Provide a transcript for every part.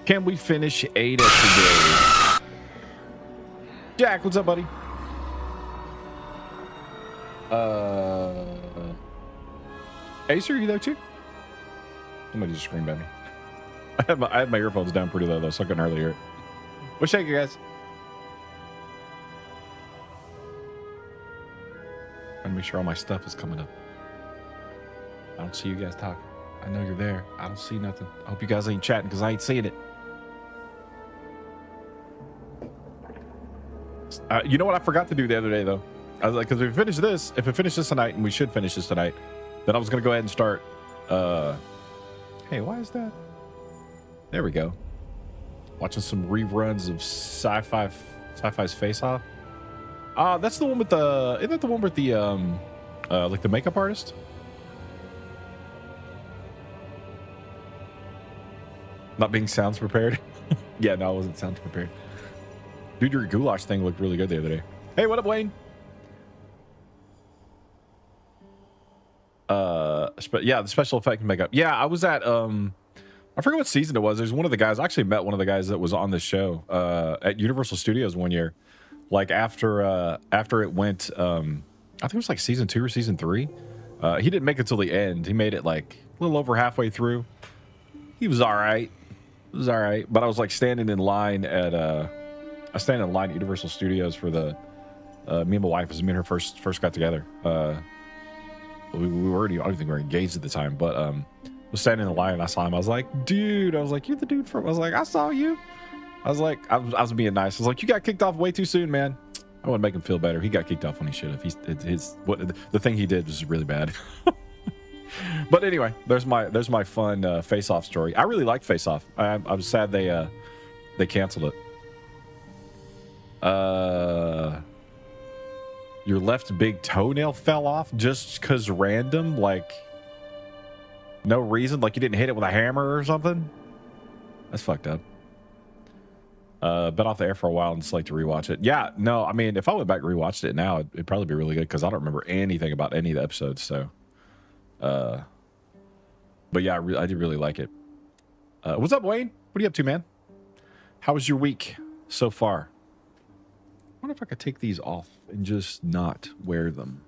Can we finish Ada today? Jack, what's up, buddy? Acer, are you there too? Somebody just screamed at me. I had my earphones down pretty low though, so I couldn't hardly hear it. What's shaking, guys? Trying to make sure all my stuff is coming up. I don't see you guys talking. I know you're there. I don't see nothing. I hope you guys ain't chatting because I ain't seeing it. You know what I forgot to do the other day though? I was like, because if we finish this tonight, and we should finish this tonight, then I was gonna go ahead and start. Hey, why is that? There we go. Watching some reruns of Sci-Fi's Face Off. That's the one with the. Isn't that the one with the like the makeup artist? Not being sounds prepared. Yeah, no, I wasn't sounds prepared. Dude, your goulash thing looked really good the other day. Hey, what up, Wayne? Yeah, the special effect makeup. Yeah, I was at I forget what season it was. There's one of the guys. I actually met one of the guys that was on this show at Universal Studios one year. Like after it went, I think it was like season 2 or season 3. He didn't make it till the end. He made it like a little over halfway through. He was all right. It was all right. But I was like standing in line at Universal Studios for the me and my wife, as me and her first got together. We were already, I don't think we were engaged at the time, but was standing in the line and I saw him. I was like, dude, you're the dude from, I was like, I saw you. I was like, I was being nice. I was like, you got kicked off way too soon, man. I want to make him feel better. He got kicked off when he should have. The thing he did was really bad. But anyway, there's my fun Face Off story. I really liked Face Off. I was sad they canceled it. Your left big toenail fell off just because random, like no reason, like you didn't hit it with a hammer or something. That's fucked up. Been off the air for a while and just like to rewatch it. Yeah, no, I mean, if I went back and rewatched it now, it'd probably be really good because I don't remember anything about any of the episodes. So, but yeah, I did really like it. What's up, Wayne? What are you up to, man? How was your week so far? I wonder if I could take these off and just not wear them.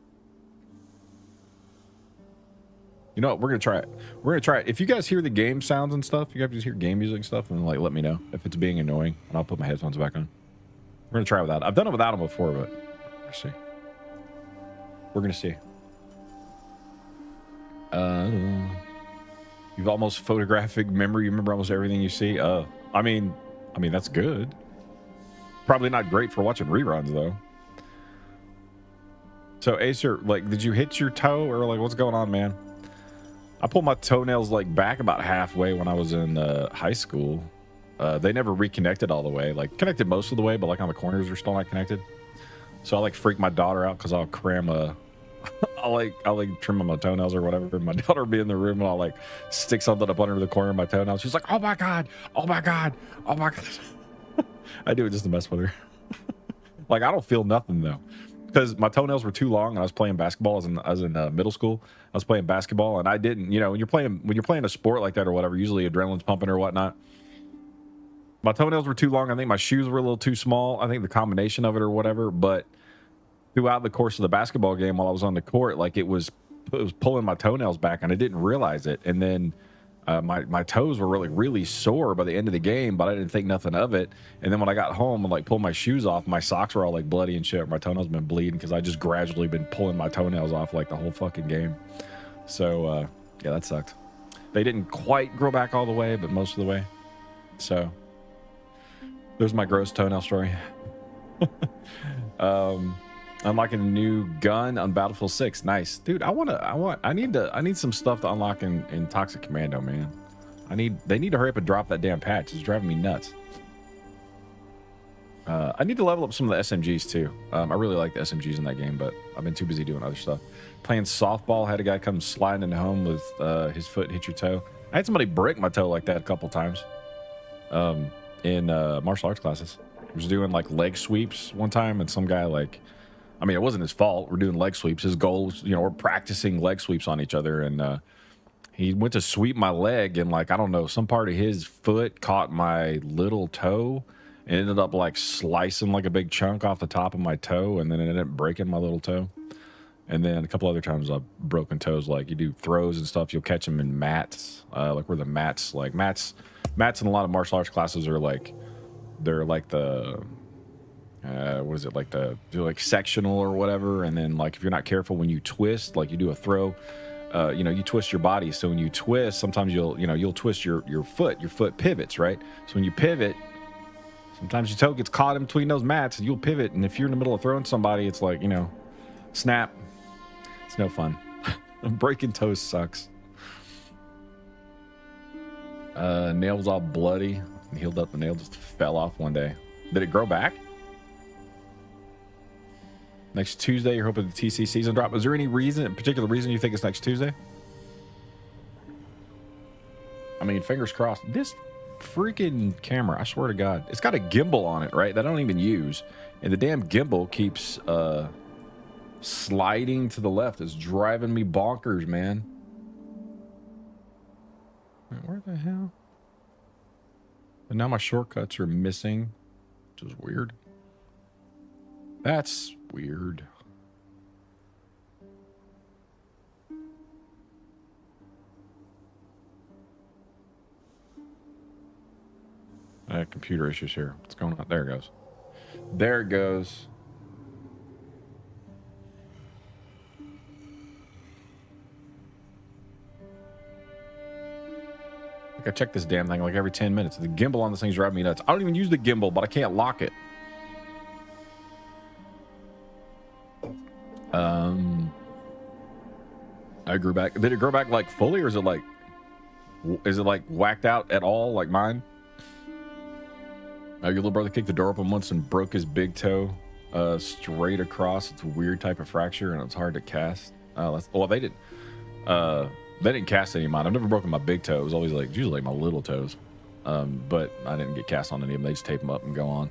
You know what? We're gonna try it. We're gonna try it. If you guys hear the game sounds and stuff, you guys just hear game music and stuff, and like let me know if it's being annoying, and I'll put my headphones back on. We're gonna try it without. I've done it without them before, but let's see. We're gonna see. You've almost photographic memory. You remember almost everything you see. I mean that's good. Probably not great for watching reruns though. So Acer, like, did you hit your toe or like what's going on, man? I pulled my toenails like back about halfway when I was in high school. They never reconnected all the way, like connected most of the way, but like on the corners are still not connected. So I like freak my daughter out because I'll cram I'll like trim my toenails or whatever. My daughter will be in the room and I'll like stick something up under the corner of my toenail. She's like, oh my God, oh my God, oh my God. I do it just to mess with her. Like, I don't feel nothing though, because my toenails were too long and I was playing basketball. I was in middle school. I was playing basketball and I didn't, you know, when you're playing a sport like that or whatever, usually adrenaline's pumping or whatnot. My toenails were too long. I think my shoes were a little too small. I think the combination of it or whatever. But throughout the course of the basketball game, while I was on the court, like it was pulling my toenails back and I didn't realize it. And then my toes were really sore by the end of the game, but I didn't think nothing of it. And then when I got home and like pulled my shoes off, my socks were all like bloody and shit. My toenails been bleeding because I just gradually been pulling my toenails off like the whole fucking game. So yeah, that sucked. They didn't quite grow back all the way, but most of the way. So there's my gross toenail story. Unlocking a new gun on Battlefield 6. Nice. Dude, I need some stuff to unlock in Toxic Commando, man. They need to hurry up and drop that damn patch. It's driving me nuts. I need to level up some of the SMGs too. I really like the SMGs in that game, but I've been too busy doing other stuff. Playing softball, had a guy come sliding into home with his foot hit your toe. I had somebody break my toe like that a couple times in martial arts classes. I was doing like leg sweeps one time, and some guy like, I mean, it wasn't his fault. We're doing leg sweeps. His goal was, you know, we're practicing leg sweeps on each other, and He went to sweep my leg, and like, I don't know, some part of his foot caught my little toe and ended up like slicing like a big chunk off the top of my toe, and then it ended up breaking my little toe. And then a couple other times I've broken toes. Like, you do throws and stuff, you'll catch them in mats, like where the mats in a lot of martial arts classes are like, they're like the what is it, like they're like sectional or whatever. And then like if you're not careful when you twist, like you do a throw, you know, you twist your body. So when you twist, sometimes you'll twist your foot pivots, right? So when you pivot, sometimes your toe gets caught in between those mats and you'll pivot. And if you're in the middle of throwing somebody, it's like, you know, snap. It's no fun. Breaking toes sucks. Nail was all bloody. Healed up, the nail just fell off one day. Did it grow back? Next Tuesday, you're hoping the TC season drop. Is there any particular reason you think it's next Tuesday? I mean, fingers crossed. This freaking camera, I swear to God, it's got a gimbal on it, right? That I don't even use. And the damn gimbal keeps sliding to the left. It's driving me bonkers, man. Where the hell? And now my shortcuts are missing, which is weird. That's weird. Computer issues here. What's going on? There it goes. There it goes. I check this damn thing like every 10 minutes. The gimbal on this thing's driving me nuts. I don't even use the gimbal, but I can't lock it. I grew back. Did it grow back like fully, or is it like whacked out at all like mine? Your little brother kicked the door open once and broke his big toe straight across. It's a weird type of fracture and it's hard to cast. Well, they didn't cast any of mine. I've never broken my big toe. It was always like, usually like my little toes. But I didn't get cast on any of them. They just tape them up and go on.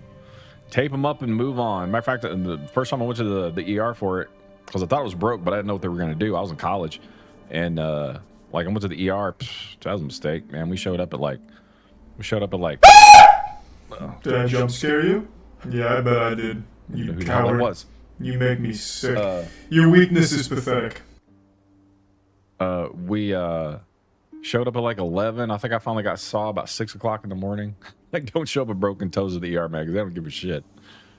Tape them up and move on. Matter of fact, the first time I went to the ER for it, because I thought it was broke, but I didn't know what they were going to do. I was in college. And like I went to the ER. That was a mistake, man. We showed up at like... Did I jump scare you? Yeah, I bet I did. You who the coward. hell it was. You make me sick. Your weakness is pathetic. We showed up at like 11. I think I finally saw about 6 o'clock in the morning. Like, don't show up with broken toes at the ER, man, because they don't give a shit.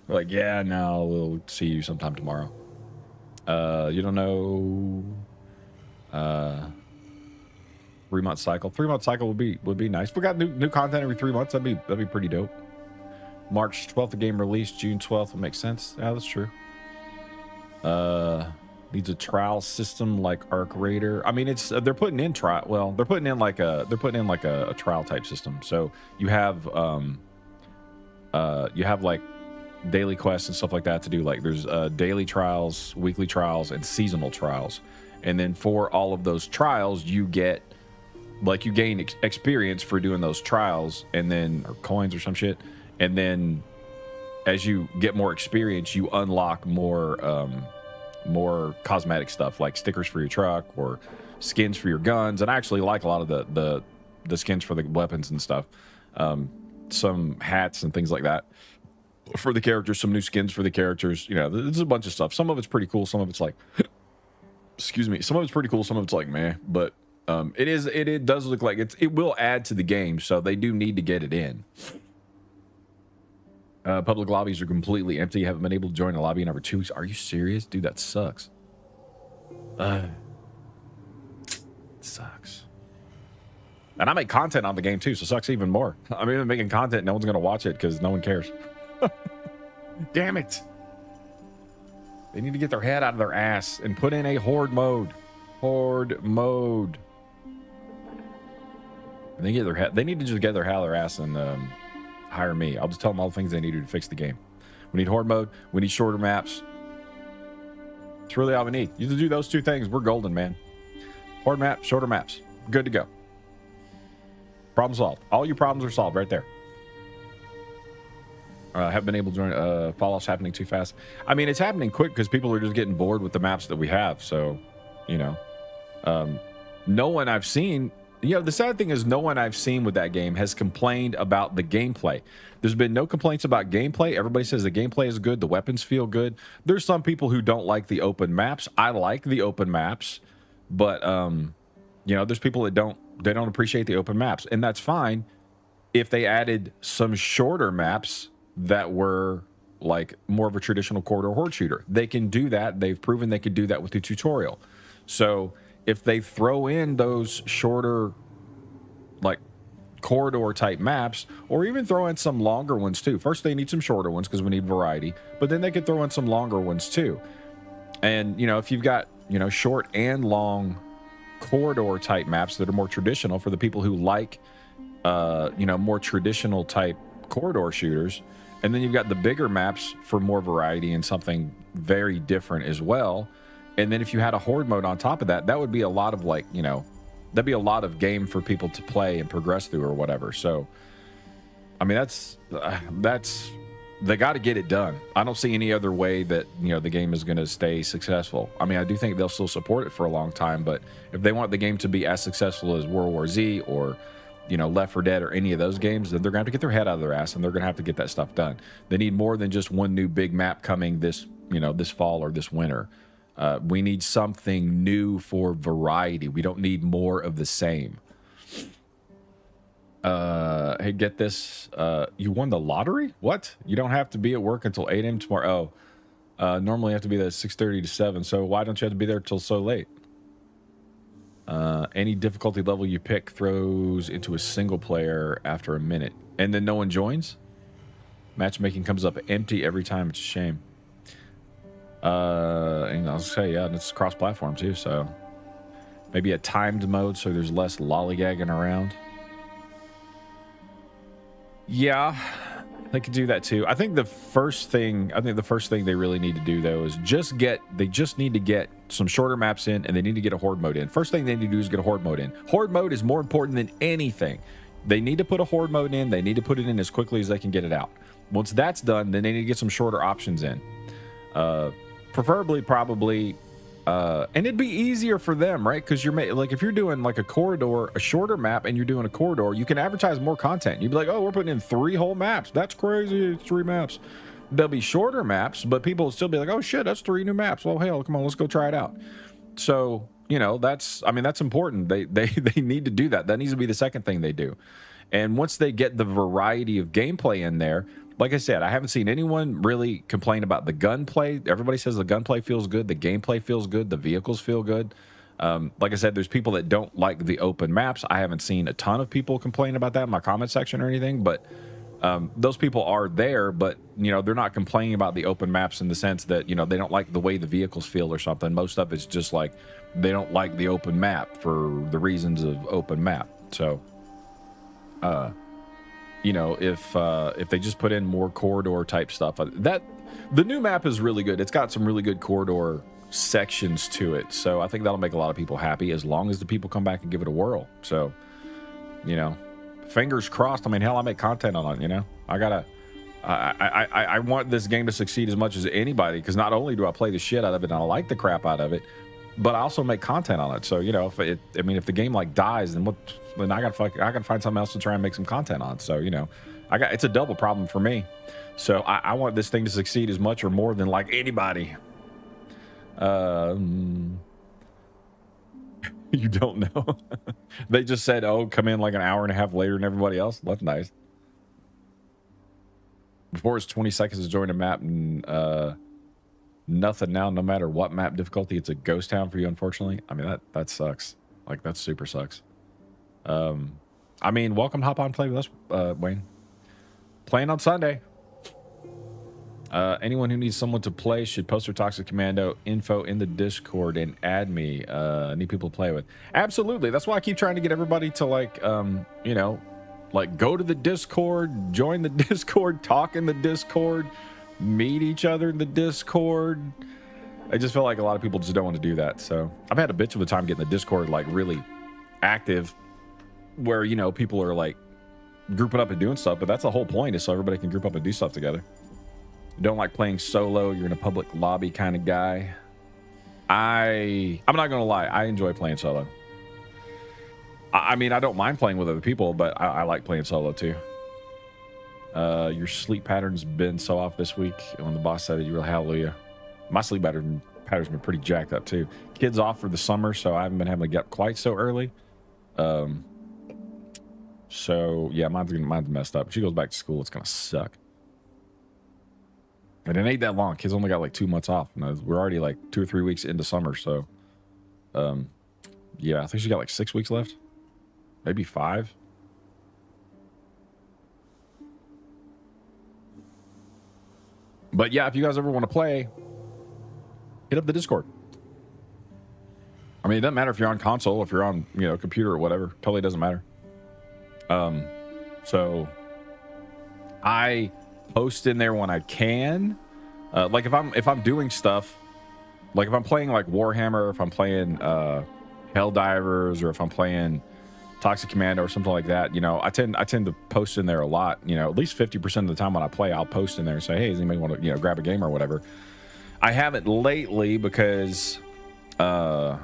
They're like, yeah, no, we'll see you sometime tomorrow. You don't know. 3-month cycle. 3-month cycle would be nice. If we got new content every 3 months, that'd be pretty dope. March 12th, the game release. June 12th would make sense. Yeah, that's true. Needs a trial system like Arc Raider. I mean, they're putting in trial. Well, they're putting in like a trial type system. So you have like daily quests and stuff like that to do. Like there's daily trials, weekly trials, and seasonal trials. And then for all of those trials, you gain experience for doing those trials, and then or coins or some shit. And then as you get more experience, you unlock more cosmetic stuff like stickers for your truck or skins for your guns. And I actually like a lot of the skins for the weapons and stuff. Some hats and things like that for the characters, some new skins for the characters. You know, there's a bunch of stuff. Some of it's pretty cool. Some of it's like, excuse me. Some of it's pretty cool. Some of it's like, meh. But it does look like it will add to the game. So they do need to get it in. Public lobbies are completely empty. You haven't been able to join a lobby in over 2 weeks. Are you serious? Dude, that sucks. It sucks. And I make content on the game too, so it sucks even more. I'm even making content. No one's going to watch it because no one cares. Damn it. They need to get their head out of their ass and put in a horde mode. Horde mode. And they need to just get their head out of their ass and hire me. I'll just tell them all the things they need to do to fix the game. We need horde mode. We need shorter maps. It's really all we need. You just do those two things. We're golden, man. Horde map, shorter maps. Good to go. Problem solved. All your problems are solved right there. Have been able to join. Fall off's happening too fast. I mean, it's happening quick because people are just getting bored with the maps that we have. So, you know, no one I've seen, the sad thing is no one I've seen with that game has complained about the gameplay. There's been no complaints about gameplay. Everybody says the gameplay is good. The weapons feel good. There's some people who don't like the open maps. I like the open maps, but there's people that don't appreciate the open maps, and that's fine if they added some shorter maps that were like more of a traditional corridor horde shooter. They can do that. They've proven they could do that with the tutorial. So if they throw in those shorter, like corridor type maps, or even throw in some longer ones too. First, they need some shorter ones because we need variety, but then they could throw in some longer ones too. And, if you've got, short and long corridor type maps that are more traditional for the people who like, more traditional type corridor shooters. And then you've got the bigger maps for more variety and something very different as well. And then if you had a horde mode on top of that, that would be a lot of that'd be a lot of game for people to play and progress through or whatever. So, I mean, that's they got to get it done. I don't see any other way that, the game is going to stay successful. I mean, I do think they'll still support it for a long time, but if they want the game to be as successful as World War Z or, Left 4 Dead or any of those games, then they're going to have to get their head out of their ass and they're going to have to get that stuff done. They need more than just one new big map coming this fall or this winter. We need something new for variety. We don't need more of the same. Hey, get this. You won the lottery? What? You don't have to be at work until 8 a.m. tomorrow. Normally you have to be there at 6:30 to 7. So why don't you have to be there till so late? Any difficulty level you pick throws into a single player after a minute. And then no one joins? Matchmaking comes up empty every time. It's a shame. And I'll say, yeah, it's cross-platform too, so maybe a timed mode so there's less lollygagging around. Yeah, they could do that too. I think the first thing they really need to do though is they just need to get some shorter maps in, and they need to get a horde mode in. First thing they need to do is get a horde mode in. Horde mode is more important than anything. They need to put a horde mode in. They need to put it in as quickly as they can get it out. Once that's done, then they need to get some shorter options in. Preferably, probably, and it'd be easier for them, right? Because if you're doing like a corridor, a shorter map, and you're doing a corridor, you can advertise more content. You'd be like, oh, we're putting in 3 whole maps. That's crazy. It's 3 maps. There'll be shorter maps, but people will still be like, oh shit, that's 3 new maps. Well, hell, come on, let's go try it out. So, that's important. They need to do that. That needs to be the second thing they do. And once they get the variety of gameplay in there, like I said, I haven't seen anyone really complain about the gunplay. Everybody says the gunplay feels good, the gameplay feels good, the vehicles feel good. Like I said, there's people that don't like the open maps. I haven't seen a ton of people complain about that in my comment section or anything, but those people are there, but they're not complaining about the open maps in the sense that they don't like the way the vehicles feel or something. Most of it's just like they don't like the open map for the reasons of open map. So if they just put in more corridor type stuff, that the new map is really good. It's got some really good corridor sections to it, so I think that'll make a lot of people happy as long as the people come back and give it a whirl. So fingers crossed. I mean, hell, I make content on it. I want this game to succeed as much as anybody, because not only do I play the shit out of it and I like the crap out of it, but I also make content on it. So if the game like dies, then I gotta find something else to try and make some content on. So it's a double problem for me. So I want this thing to succeed as much or more than like anybody. You don't know. They just said, oh, come in like an hour and a half later than everybody else. That's nice. Before it's 20 seconds to join a map, and nothing now. No matter what map difficulty, it's a ghost town for you, unfortunately. I mean, that sucks. Like, that super sucks. I mean, welcome to hop on and play with us, Wayne. Playing on Sunday. Anyone who needs someone to play should post their Toxic Commando info in the Discord and add me. Need people to play with. Absolutely. That's why I keep trying to get everybody to like go to the Discord, join the Discord, talk in the Discord, meet each other in the Discord. I just feel like a lot of people just don't want to do that. So I've had a bitch of a time getting the Discord like really active, where people are like grouping up and doing stuff. But that's the whole point, is so everybody can group up and do stuff together. You don't like playing solo, you're in a public lobby kind of guy. I'm not gonna lie, I enjoy playing solo. I mean, I don't mind playing with other people, but I like playing solo too. Your sleep pattern's been so off this week. When the boss said it, you were hallelujah. My sleep pattern's been pretty jacked up too. Kids off for the summer, so I haven't been having to get up quite so early. So yeah, mine's messed up. If she goes back to school, it's gonna suck. And it ain't that long. Kids only got like 2 months off. And we're already like 2 or 3 weeks into summer, so yeah, I think she got like 6 weeks left, maybe 5. But yeah, if you guys ever want to play, hit up the Discord. I mean, it doesn't matter if you're on console, if you're on, you know, computer or whatever. Totally doesn't matter. So I post in there when I can. Like if I'm doing stuff, like if I'm playing like Warhammer, if I'm playing Helldivers, or if I'm playing Toxic Commando or something like that, you know, I tend to post in there a lot. You know, at least 50% of the time when I play, I'll post in there and say, hey, does anybody want to, you know, grab a game or whatever. I haven't lately because you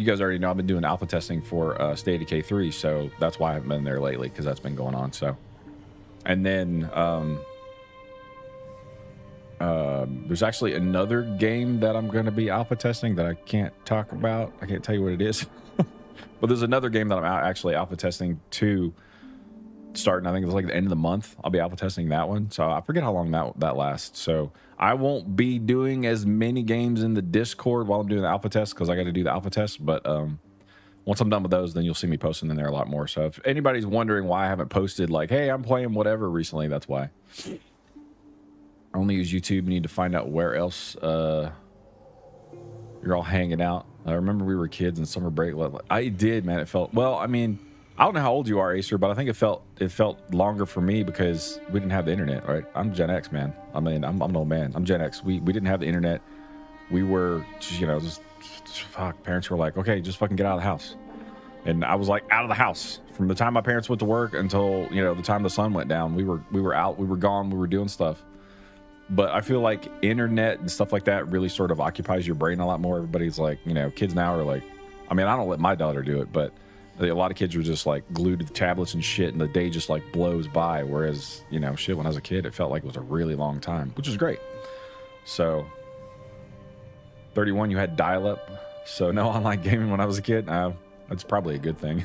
guys already know I've been doing alpha testing for State of Decay 3, so that's why I haven't been there lately, because that's been going on. So, and then there's actually another game that I'm going to be alpha testing that I can't talk about. I can't tell you what it is. But there's another game that I'm actually alpha testing to starting. I think it's like the end of the month. I'll be alpha testing that one. So I forget how long that lasts. So I won't be doing as many games in the Discord while I'm doing the alpha test, because I got to do the alpha test. But once I'm done with those, then you'll see me posting in there a lot more. So if anybody's wondering why I haven't posted like, hey, I'm playing whatever recently, that's why. I only use YouTube. You need to find out where else you're all hanging out. I remember we were kids in summer break. I did, man. It felt, well, I mean, I don't know how old you are, Acer, but I think it felt longer for me because we didn't have the internet, right? I'm Gen X, man. I mean, I'm an old man. I'm Gen X. We didn't have the internet. We were just, you know, just fuck. Parents were like, okay, just fucking get out of the house. And I was like, out of the house. From the time my parents went to work until, you know, the time the sun went down, we were out, we were gone, we were doing stuff. But I feel like internet and stuff like that really sort of occupies your brain a lot more. Everybody's like, you know, kids now are like, I mean, I don't let my daughter do it, but a lot of kids were just like glued to the tablets and shit, and the day just like blows by. Whereas, you know, shit, when I was a kid, it felt like it was a really long time, which is great. So 31, you had dial-up, so no online gaming when I was a kid. That's probably a good thing.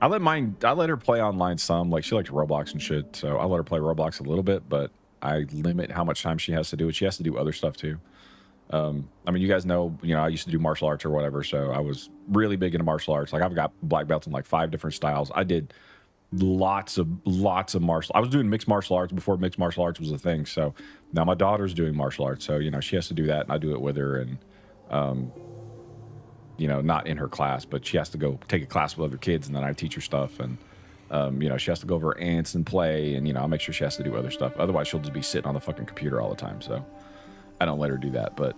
I let her play online some. Like, she likes Roblox and shit, so I let her play Roblox a little bit, but I limit how much time she has to do it. She has to do other stuff too. I mean, you guys know, you know, I used to do martial arts or whatever, so I was really big into martial arts. Like, I've got black belts in like 5 different styles. I did lots of martial. I was doing mixed martial arts before mixed martial arts was a thing. So now my daughter's doing martial arts, so, you know, she has to do that, and I do it with her. And you know, not in her class, but she has to go take a class with other kids, and then I teach her stuff. And you know, she has to go over her aunts and play, and, you know, I'll make sure she has to do other stuff. Otherwise, she'll just be sitting on the fucking computer all the time. So I don't let her do that. But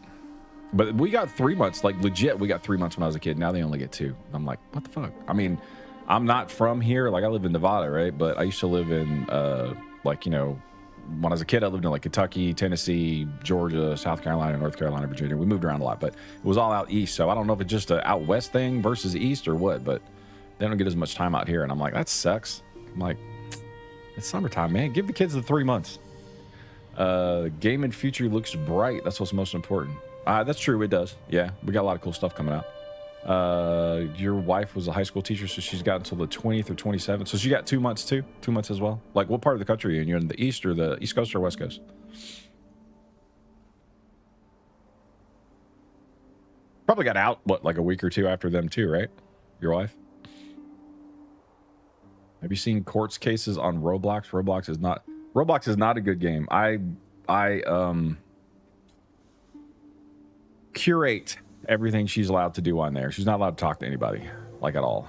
we got 3 months, like legit. We got 3 months when I was a kid. Now they only get 2. I'm like, what the fuck? I mean, I'm not from here. Like, I live in Nevada, right? But I used to live in like, you know, when I was a kid, I lived in like Kentucky, Tennessee, Georgia, South Carolina, North Carolina, Virginia. We moved around a lot, but it was all out east. So I don't know if it's just a out west thing versus east or what, but they don't get as much time out here. And I'm like, that sucks. I'm like, it's summertime, man. Give the kids the 3 months. Game in future looks bright. That's what's most important. That's true. It does. Yeah, we got a lot of cool stuff coming out. Your wife was a high school teacher, so she's got until the 20th or 27th. So she got 2 months too. 2 months as well. Like, what part of the country are you in? You're in the east or the east coast or west coast? Probably got out, what, like a week or 2 after them too, right? Your wife? Have you seen courts cases on Roblox? Roblox is not a good game. I curate everything she's allowed to do on there. She's not allowed to talk to anybody, like, at all.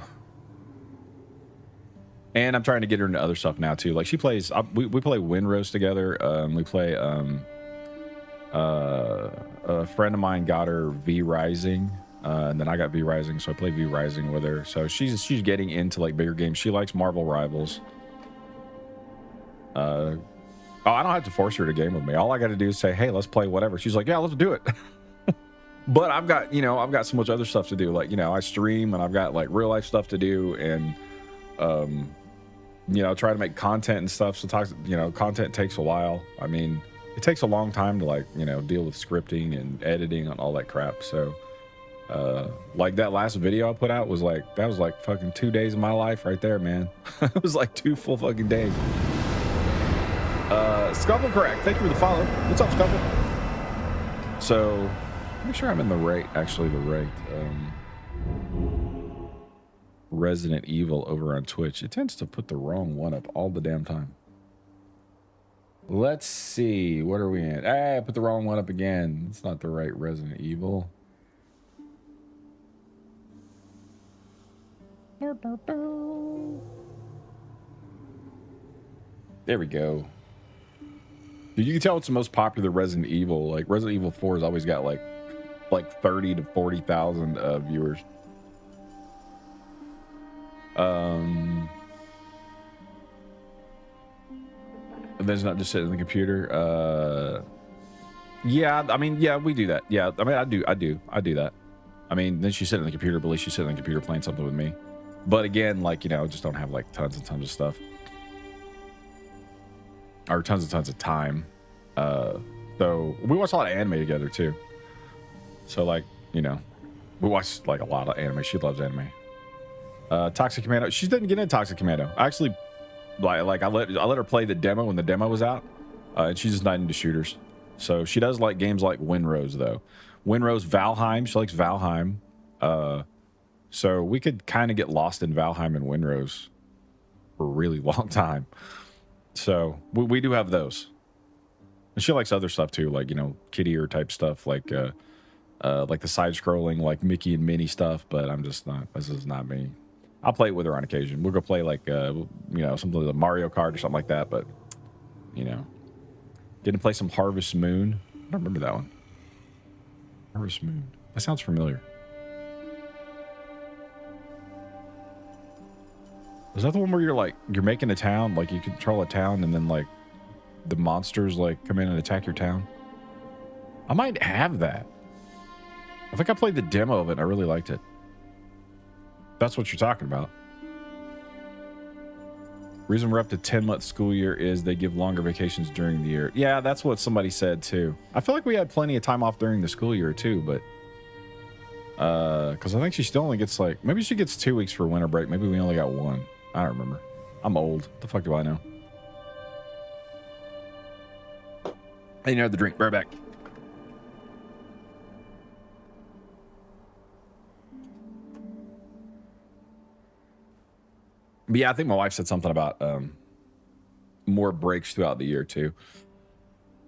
And I'm trying to get her into other stuff now too. Like, she plays, we play Windrose together. We play, a friend of mine got her V Rising, and then I got V Rising, so I play V Rising with her. So she's getting into like bigger games. She likes Marvel Rivals. I don't have to force her to game with me. All I got to do is say, hey, let's play whatever. She's like, yeah, let's do it. But I've got, you know, I've got so much other stuff to do. Like, you know, I stream and I've got like real life stuff to do, and you know, try to make content and stuff. So you know, content takes a while. I mean, it takes a long time to like, you know, deal with scripting and editing and all that crap. So like that last video I put out was like, that was like fucking 2 days of my life right there, man. It was like 2 full fucking days. Scuffle correct. Thank you for the follow. What's up, Scuffle? So make sure I'm in the right, actually the right Resident Evil over on Twitch. It tends to put the wrong one up all the damn time. Let's see. What are we in? Hey, I put the wrong one up again. It's not the right Resident Evil. There we go. Dude, you can tell it's the most popular Resident Evil. Like Resident Evil 4 has always got like 30 to 40,000 viewers. And then it's not just sitting in the computer. Yeah, I mean, yeah, we do that. Yeah, I mean, I do that. I mean, then she's sitting in the computer, but at least she's sitting in the computer playing something with me. But again, like, you know, just don't have like tons and tons of stuff. Or tons and tons of time. So we watch a lot of anime together too. So like, you know, we watch like a lot of anime. She loves anime. Toxic Commando. She didn't get into Toxic Commando. I actually like I let her play the demo when the demo was out. And she's just not into shooters. So she does like games like Winrose though. Winrose, Valheim. She likes Valheim. So we could kind of get lost in Valheim and Winrose for a really long time. So we do have those. And she likes other stuff too, like, you know, kitty ear type stuff, like the side scrolling, like Mickey and Minnie stuff. But I'm just not. This is not me. I'll play it with her on occasion. We'll go play like you know, something like Mario Kart or something like that. But you know, didn't play some Harvest Moon. I don't remember that one. Harvest Moon. That sounds familiar. Is that the one where you're making a town, like you control a town, and then like the monsters like come in and attack your town? I might have that. I think I played the demo of it and I really liked it. That's what you're talking about. Reason we're up to 10-month school year is they give longer vacations during the year. Yeah, that's what somebody said too. I feel like we had plenty of time off during the school year too, but because I think she still only gets like, maybe she gets 2 weeks for winter break. Maybe we only got 1. I don't remember. I'm old. The fuck do I know? Hey, you know the drink. Bear back. But yeah, I think my wife said something about more breaks throughout the year too.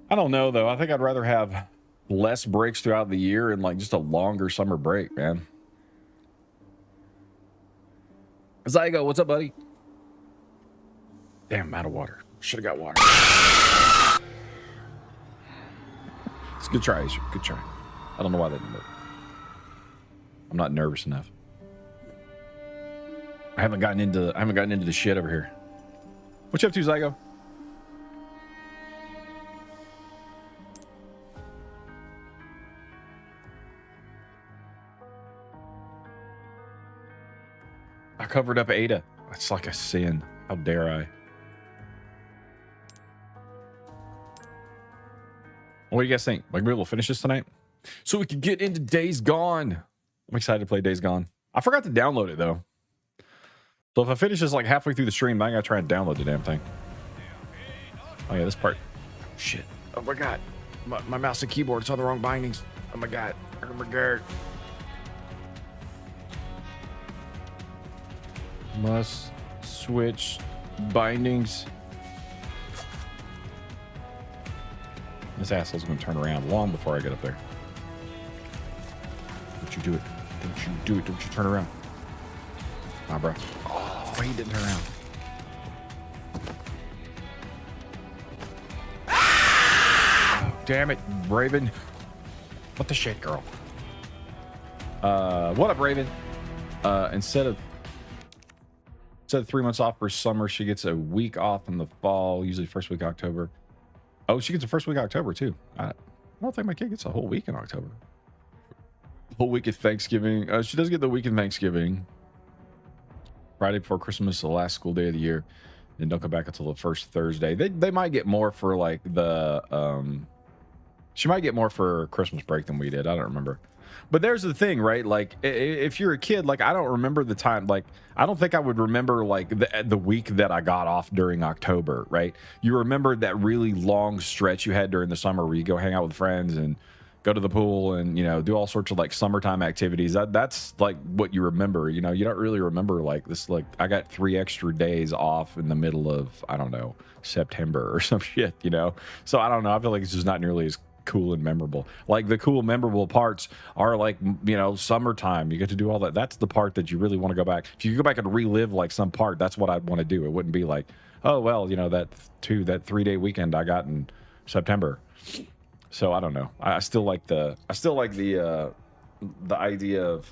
I don't know though. I think I'd rather have less breaks throughout the year and like just a longer summer break, man. Zygo, what's up, buddy? Damn, I'm out of water. Should have got water. It's a good try, Acer. Good try. I don't know why that didn't work. I'm not nervous enough. I haven't gotten into the shit over here. What you up to, Zygo? I covered up Ada. That's like a sin. How dare I? What do you guys think? Like, maybe we'll finish this tonight so we can get into Days Gone. I'm excited to play Days Gone. I forgot to download it though. So if I finish this like halfway through the stream, I gotta try and download the damn thing. Oh yeah, this part. Shit. Oh my god. My mouse and keyboard, it's on the wrong bindings. Oh my god. Oh my god. Must switch bindings. This asshole's gonna turn around long before I get up there. Don't you do it. Don't you do it. Don't you turn around. Nah, bro. Oh, he didn't turn around. Oh, damn it, Raven. What the shit, girl? What up, Raven? Instead of 3 months off for summer, she gets a week off in the fall, usually first week of October. Oh, she gets the first week of October too. I don't think my kid gets a whole week in October. Whole week of Thanksgiving. She does get the week of Thanksgiving. Friday before Christmas, the last school day of the year. And don't come back until the first Thursday. They might get more for like the she might get more for Christmas break than we did. I don't remember. But there's the thing, right? Like if you're a kid, like I don't remember the time. Like I don't think I would remember like the week that I got off during October, right? You remember that really long stretch you had during the summer where you go hang out with friends and go to the pool and, you know, do all sorts of like summertime activities. That's like what you remember. You know, you don't really remember like this, like I got 3 extra days off in the middle of, I don't know, September or some shit, you know? So I don't know. I feel like it's just not nearly as cool and memorable. Like the cool, memorable parts are like, you know, summertime. You get to do all that. That's the part that you really want to go back. If you go back and relive like some part, that's what I'd want to do. It wouldn't be like, oh, well, you know, that 3-day weekend I got in September. So I don't know. I still like the idea of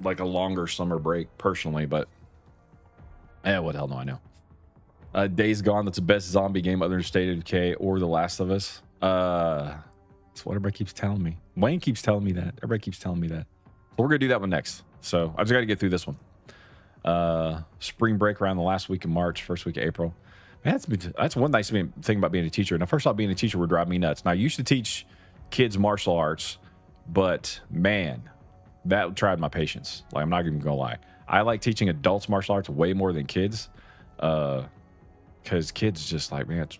like a longer summer break personally, but what the hell do I know? Days Gone, that's the best zombie game other than State of Decay or The Last of Us. That's what everybody keeps telling me. Wayne keeps telling me that. Everybody keeps telling me that. So we're gonna do that one next. So I just got to get through this one. Spring break around the last week of March, first week of April. Man, that's one nice thing about being a teacher. Now, first off, being a teacher would drive me nuts. Now, I used to teach kids martial arts, but man, that tried my patience. Like, I'm not even gonna lie. I like teaching adults martial arts way more than kids, because kids just like, man, it's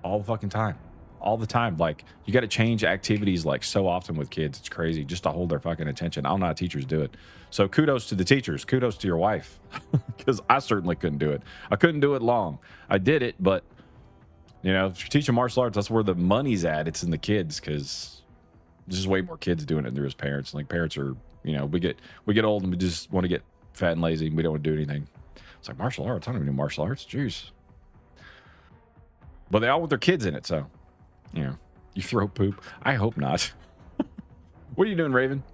all the fucking time, all the time. Like, you got to change activities like so often with kids. It's crazy just to hold their fucking attention. I don't know how teachers do it. So kudos to the teachers. Kudos to your wife, because I certainly couldn't do it. I couldn't do it long. I did it, but you know, if you're teaching martial arts, that's where the money's at. It's in the kids, because there's just way more kids doing it than there is parents. Like parents are, you know, we get old and we just want to get fat and lazy and we don't want to do anything. It's like martial arts. I don't even do martial arts. Jeez. But they all want their kids in it, so you know, you throw poop. I hope not. What are you doing, Raven?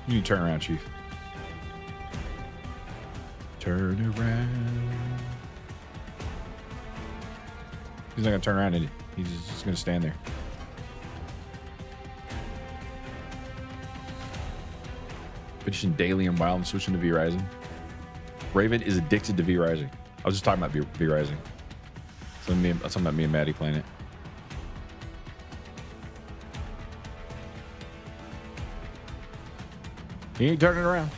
You need to turn around, Chief. Turn around. He's not gonna turn around, is he? He's just gonna stand there. Finishing daily and wild and switching to V Rising. Raven is addicted to V Rising. I was just talking about V Rising. So that's something about me and Maddie playing it. He ain't turning around.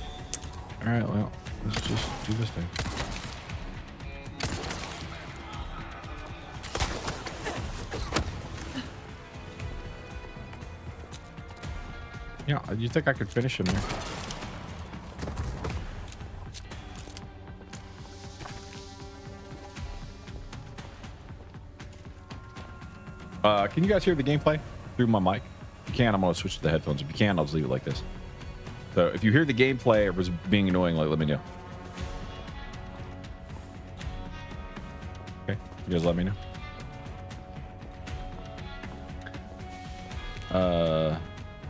All right, well, let's just do this thing. Yeah, you think I could finish him there? Can you guys hear the gameplay through my mic? If you can, I'm going to switch to the headphones. If you can, I'll just leave it like this. So if you hear the gameplay or was being annoying, like, let me know. Okay, you guys let me know.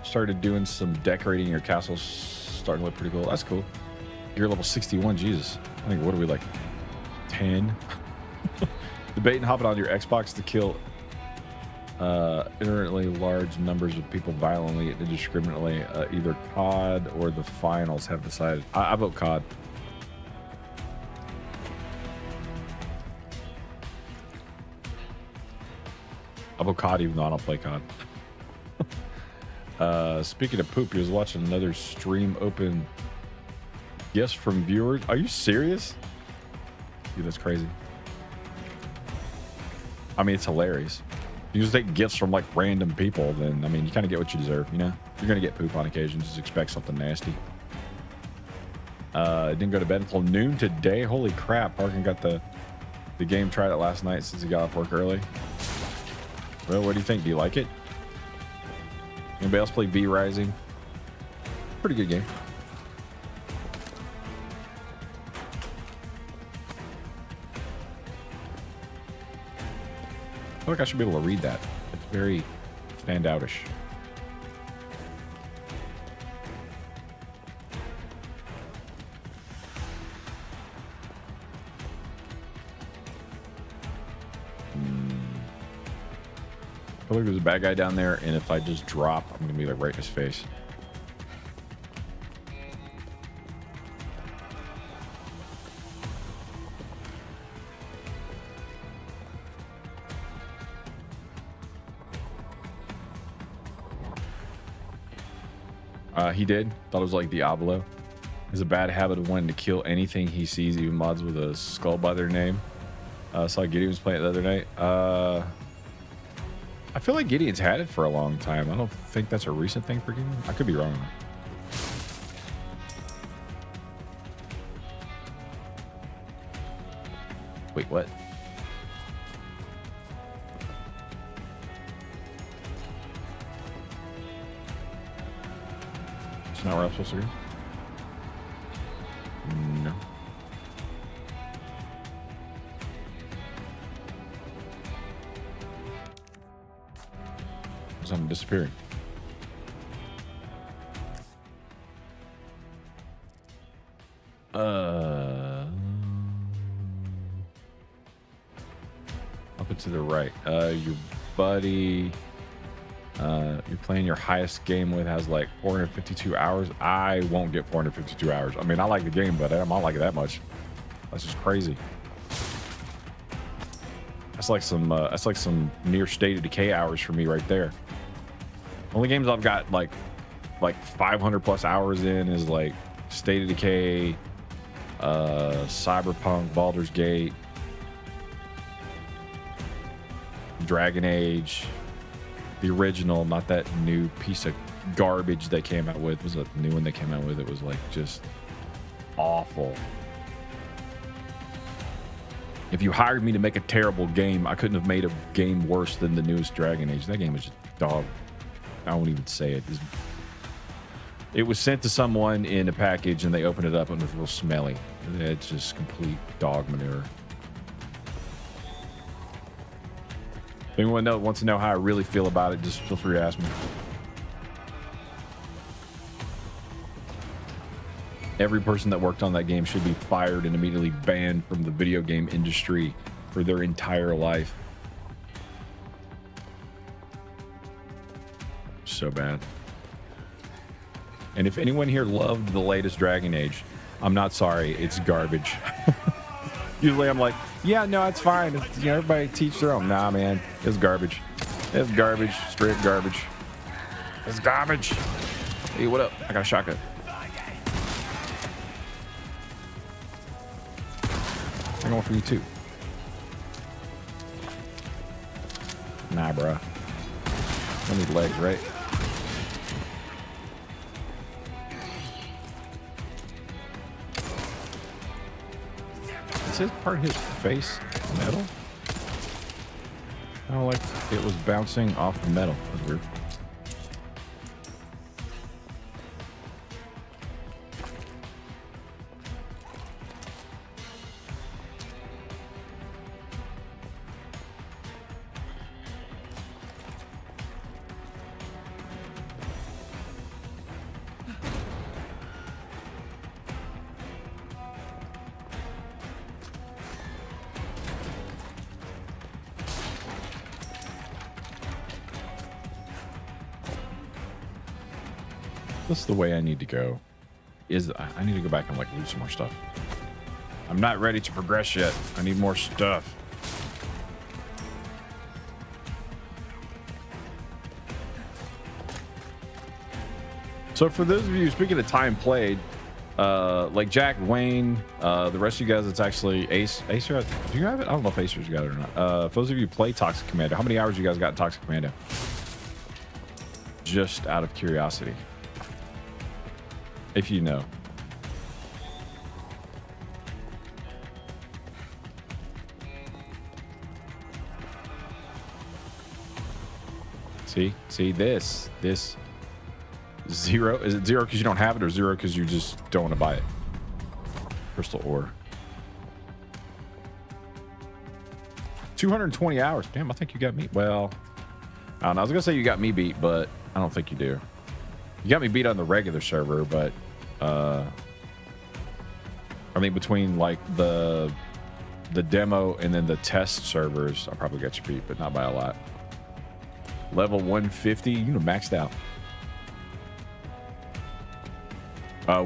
Started doing some decorating your castle. Starting to look pretty cool. That's cool. You're level 61. Jesus. I think, what are we, like 10? Debating hopping on your Xbox to kill inordinately large numbers of people violently and indiscriminately. Either COD or the finals have decided. I vote COD. I vote COD even though I don't play COD. Speaking of poop, he was watching another stream open. Yes, from viewers. Are you serious? Dude, that's crazy. I mean, it's hilarious. You just take gifts from like random people, then I mean, you kind of get what you deserve, you know? You're gonna get poop on occasion. Just expect something nasty. Didn't go to bed until noon today. Holy crap! Harkin got the game. Tried it last night since he got off work early. Well, what do you think? Do you like it? Anybody else play V Rising? Pretty good game. I feel like I should be able to read that. It's very standoutish. I feel like there's a bad guy down there, and if I just drop, I'm gonna be like right in his face. He did. Thought it was like Diablo. Has a bad habit of wanting to kill anything he sees, even mods with a skull by their name. Saw Gideon was playing it the other night. I feel like Gideon's had it for a long time. I don't think that's a recent thing for Gideon. I could be wrong. Wait, what? It's not where I'm supposed to go? No. Something disappearing. Up and to the right. Your buddy you're playing your highest game with has like 452 hours. I won't get 452 hours. I mean, I like the game, but I don't like it that much. That's just crazy. That's like some near state of decay hours for me right there. Only games I've got like 500 plus hours in is like State of Decay, Cyberpunk, Baldur's Gate, Dragon Age, the original, not that new piece of garbage they came out with. It was a new one they came out with. It was like just awful. If you hired me to make a terrible game, I couldn't have made a game worse than the newest Dragon Age. That game was just dog. I won't even say it. It was sent to someone in a package and they opened it up and it was real smelly. It's just complete dog manure. If anyone wants to know how I really feel about it, just feel free to ask me. Every person that worked on that game should be fired and immediately banned from the video game industry for their entire life. So bad. And if anyone here loved the latest Dragon Age, I'm not sorry, it's garbage. Usually I'm like, yeah, no, it's fine. It's, you know, everybody teach their own. Nah, man, it's garbage. It's garbage, straight garbage. It's garbage. Hey, what up? I got a shotgun. I'm going for you too. Nah, bruh. I need legs, right? Is his part of his face metal? Oh, like it was bouncing off the metal. That's weird. This is the way I need to go. I need to go back and like loot some more stuff. I'm not ready to progress yet. I need more stuff. So for those of you, speaking of time played, like Jack, Wayne, the rest of you guys, it's actually Acer. Do you have it? I don't know if Acer's got it or not. For those of you who play Toxic Commando, how many hours you guys got in Toxic Commando? Just out of curiosity. If you know. See this zero. Is it zero because you don't have it, or zero because you just don't want to buy it? Crystal ore. 220 hours. Damn, I think you got me. Well, I don't know. I was gonna say you got me beat, but I don't think you do. You got me beat on the regular server, but I mean between like the demo and then the test servers, I probably got you beat, but not by a lot. Level 150. You know, maxed out.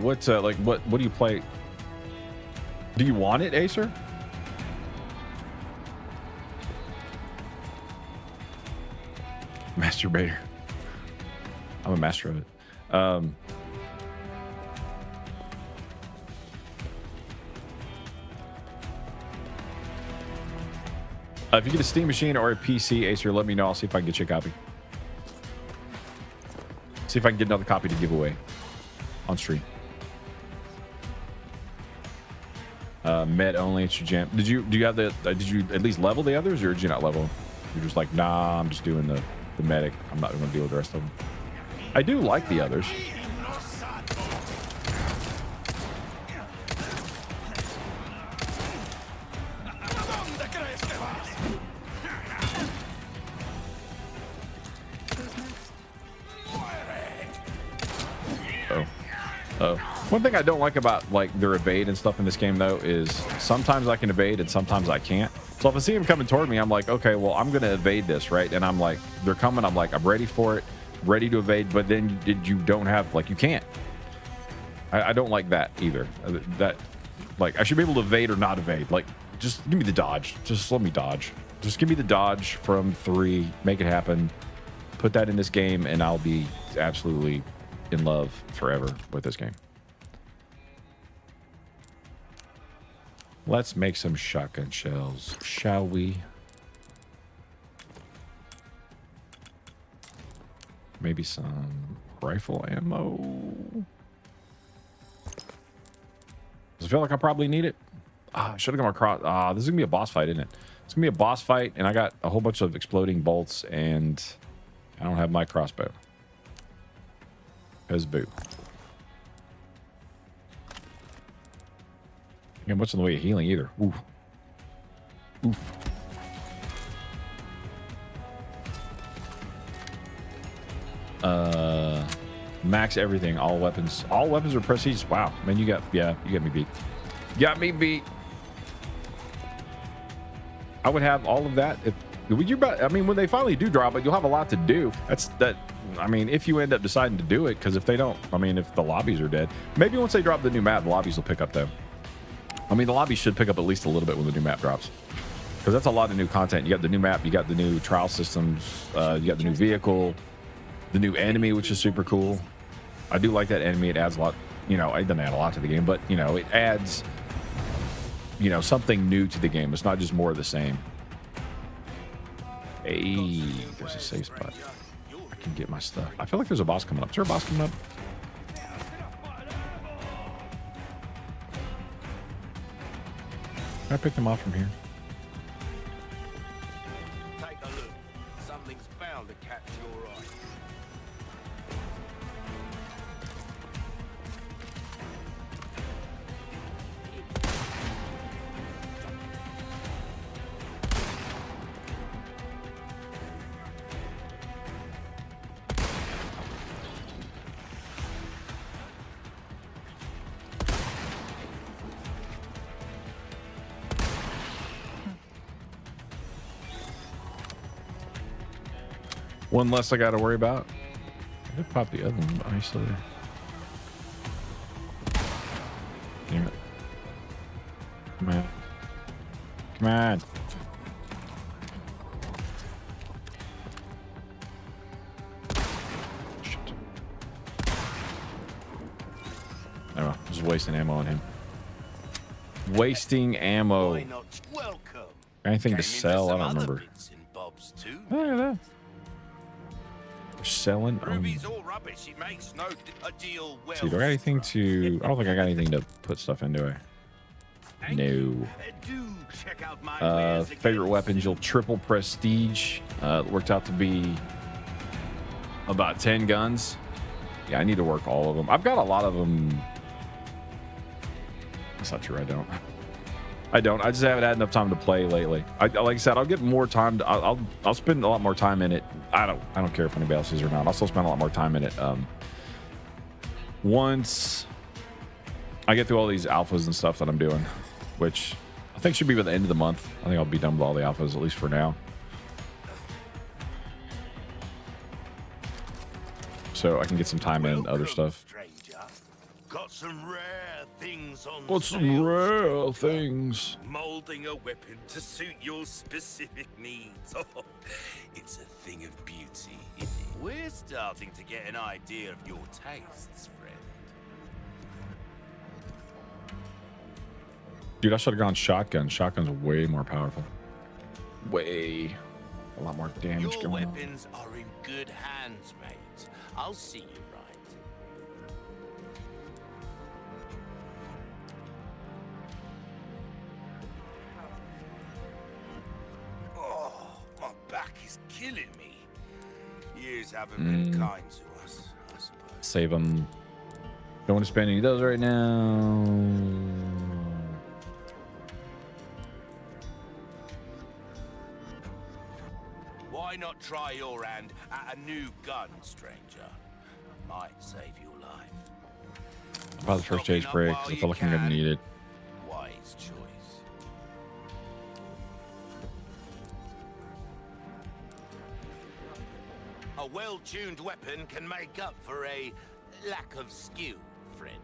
What do you play? Do you want it, Acer? Masturbator. I'm a master of it. If you get a Steam machine or a PC, Acer, let me know. I'll see if I can get you a copy. See if I can get another copy to give away on stream. Med only, it's your jam. Did you at least level the others, or did you not level? You're just like, nah, I'm just doing the medic. I'm not going to deal with the rest of them. I do like the others. Oh. One thing I don't like about like their evade and stuff in this game though is sometimes I can evade and sometimes I can't. So if I see them coming toward me, I'm like, okay, well, I'm going to evade this, right? And I'm like, they're coming. I'm like, I'm ready for it, ready to evade. But then you don't have, like, you can't. I don't like that either. That, like, I should be able to evade or not evade. Like, just give me the dodge. Just let me dodge. Just give me the dodge from 3. Make it happen. Put that in this game, and I'll be absolutely in love forever with this game. Let's make some shotgun shells, shall we? Maybe some rifle ammo. Does it feel like I probably need it? I should have gone across. This is gonna be a boss fight, isn't it? It's gonna be a boss fight, and I got a whole bunch of exploding bolts, and I don't have my crossbow. Because boo. Not much in the way of healing either. Oof. Oof. Max everything. All weapons. All weapons are prestige. Wow, man, you got me beat. Got me beat. I would have all of that if I mean, when they finally do drop it, you'll have a lot to do. I mean, if you end up deciding to do it, because if they don't, I mean, if the lobbies are dead, maybe once they drop the new map, the lobbies will pick up though. I mean, the lobby should pick up at least a little bit when the new map drops. Because that's a lot of new content. You got the new map, you got the new trial systems, you got the new vehicle, the new enemy, which is super cool. I do like that enemy. It adds a lot, you know, it doesn't add a lot to the game, but, you know, it adds, you know, something new to the game. It's not just more of the same. Hey, there's a safe spot. I can get my stuff. I feel like there's a boss coming up. Is there a boss coming up? Can I pick them off from here? Take a look. Something's bound to catch your eye. One less I got to worry about. I could pop the other one. Oh, he's still there. Damn it. Come on. Come on. Shit. I don't know. Just wasting ammo on him. Wasting ammo. Why not? Welcome. Anything to sell? I don't remember. Look at that. They're selling. Ruby's all rubbish. It makes no deal well. See, do I got anything to? I don't think I got anything to put stuff into. No. Favorite weapons, you'll triple prestige. Worked out to be about 10 guns. Yeah, I need to work all of them. I've got a lot of them. That's not true. I don't. I just haven't had enough time to play lately. Like I said, I'll get more time. I'll spend a lot more time in it. I don't care if anybody else is or not. I'll still spend a lot more time in it. Once I get through all these alphas and stuff that I'm doing, which I think should be by the end of the month. I think I'll be done with all the alphas, at least for now. so I can get some time in other stuff. Stranger. Got some rare things on What's some sale, rare stranger. things? Molding a weapon to suit your specific needs. Oh, it's a thing of beauty, isn't it? We're starting to get an idea of your tastes, friend. Dude, I should have gone shotgun. Shotgun's way more powerful. Way. A lot more damage Your going on. weapons are in good hands, mate. I'll see you right. Oh, my back is killing me. Years haven't been kind to us, I suppose. Save them. Don't want to spend any of those right now. Why not try your hand at a new gun, stranger? Might save your life. About the first stage break, because I feel like I'm gonna need it. Wise choice. A well-tuned weapon can make up for a lack of skill, friend.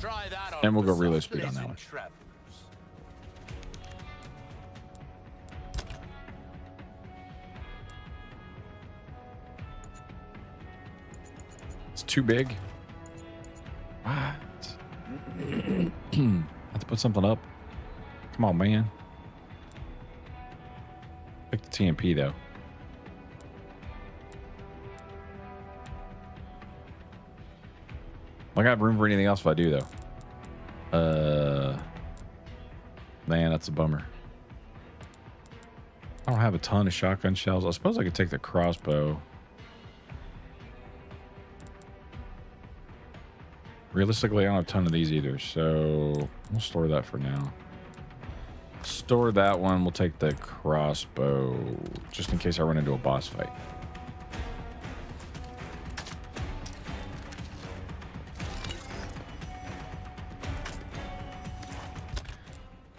Try that on. And we'll go for relay some speed on that pleasant one. travels. It's too big. What? I have to put something up. Come on, man. Pick the TMP though. I got room for anything else if I do though. Man, that's a bummer. I don't have a ton of shotgun shells. I suppose I could take the crossbow. Realistically, I don't have a ton of these either, so we'll store that for now. Store that one. We'll take the crossbow just in case I run into a boss fight.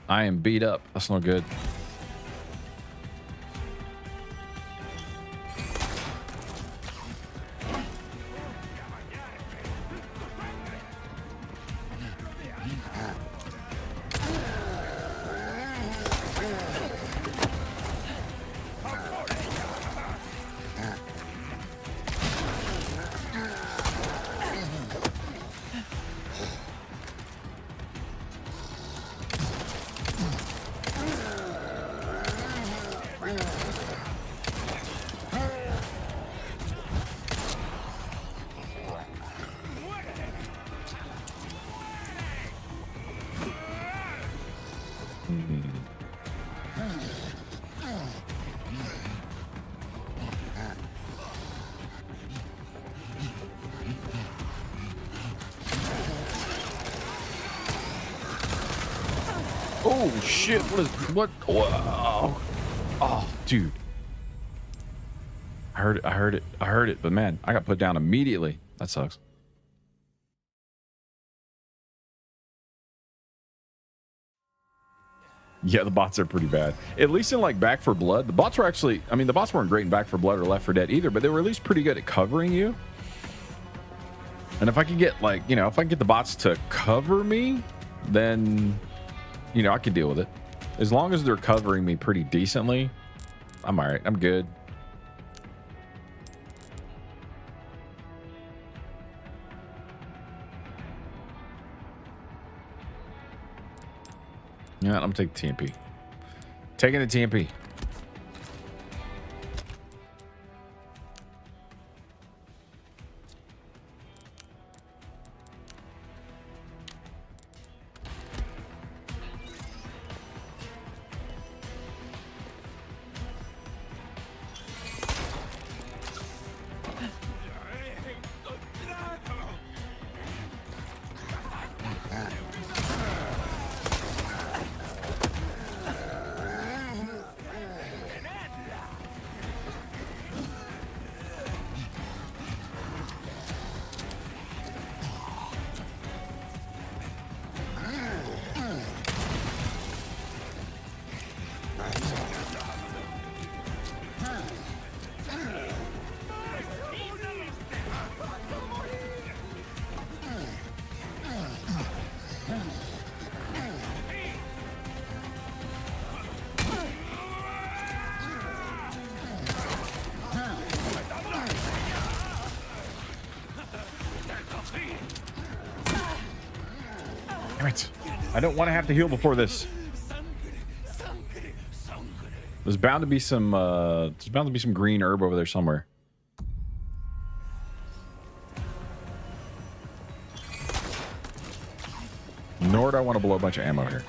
I am beat up. That's not good. Oh shit, what? Wow. Oh, dude. I heard it, but man, I got put down immediately. That sucks. Yeah, the bots are pretty bad. At least in like Back 4 Blood, the bots were actually, I mean, the bots weren't great in Back 4 Blood or Left 4 Dead either, but they were at least pretty good at covering you. And if I could get like, you know, if I can get the bots to cover me, then, you know, I could deal with it. As long as they're covering me pretty decently, I'm all right. I'm good. Yeah, I'm taking TMP. Taking the TMP. Damn it. I don't want to have to heal before this. There's bound to be some green herb over there somewhere. Nor do I want to blow a bunch of ammo here.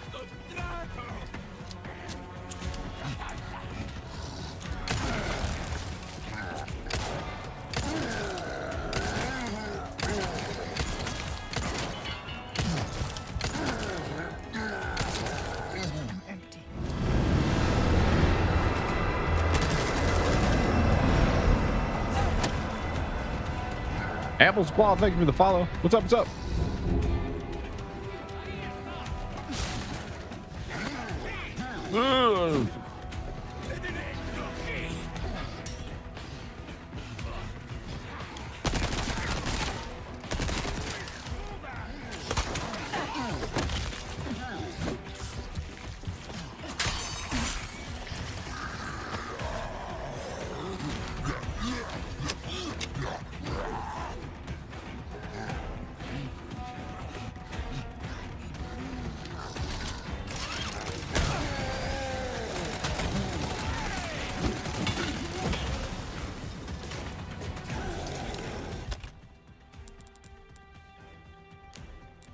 Apple Squad, thank you for the follow. What's up? What's up? Ugh.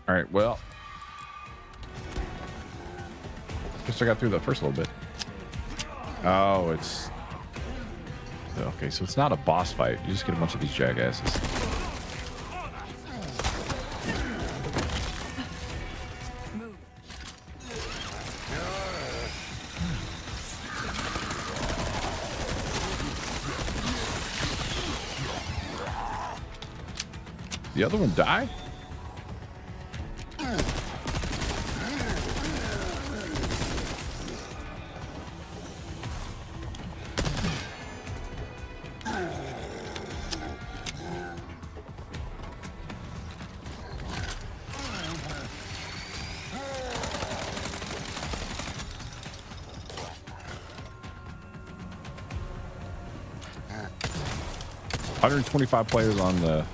All right, well, guess I got through the first little bit. Oh, it's okay. So it's not a boss fight. You just get a bunch of these jackasses. The other one die? $125 players on the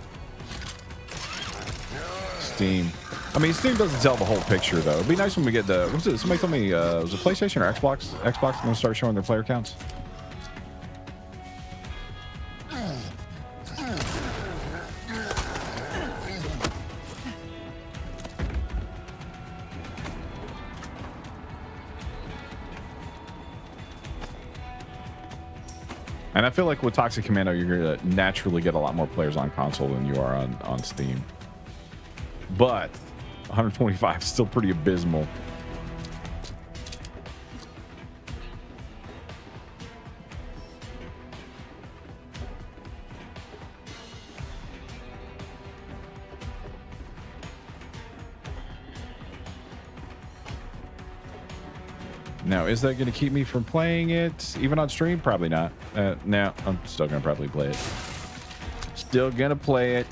Steam. I mean, Steam doesn't tell the whole picture, though. It'd be nice when we get the... What's it? Somebody told me, was it PlayStation or Xbox? Xbox going to start showing their player counts? And I feel like with Toxic Commando, you're going to naturally get a lot more players on console than you are on Steam. But 125 is still pretty abysmal. Now, is that going to keep me from playing it even on stream? Probably not. No, I'm still going to probably play it. Still going to play it.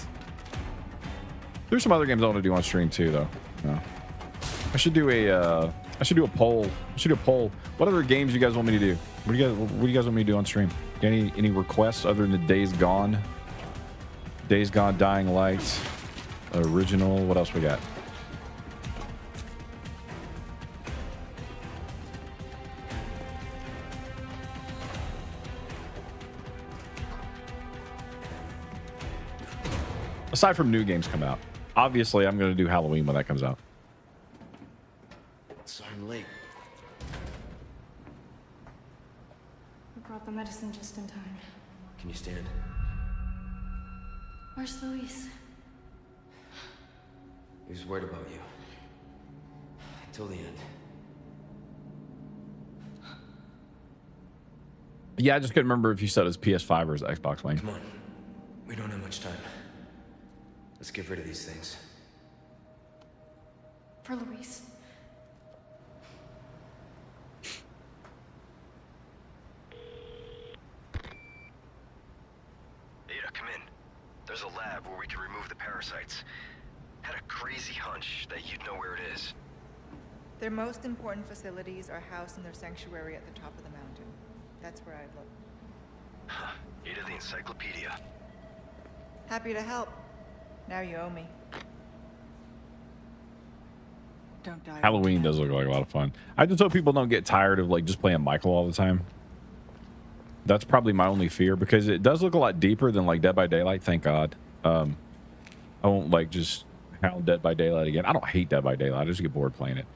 There's some other games I want to do on stream too, though. No. I should do a poll. I should do a poll. What other games you guys want me to do? What do you guys want me to do on stream? Any requests other than Days Gone? Days Gone, Dying Light, original. What else we got? Aside from new games come out, obviously I'm going to do Halloween when that comes out. Sorry I'm late. We brought the medicine just in time. Can you stand? Where's Luis? He was worried about you. Till the end. Yeah, I just couldn't remember if you said it was PS5 or his Xbox lane. Come on. We don't have much time. Let's get rid of these things. For Luis. Ada, come in. There's a lab where we can remove the parasites. Had a crazy hunch that you'd know where it is. Their most important facilities are housed in their sanctuary at the top of the mountain. That's where I'd look. Huh. Ada the encyclopedia. Happy to help. Now you owe me. Don't die. Halloween does look like a lot of fun. I just hope people don't get tired of like just playing Michael all the time. That's probably my only fear, because it does look a lot deeper than like Dead by Daylight. Thank God. I won't like just hound Dead by Daylight again. I don't hate Dead by Daylight. I just get bored playing it.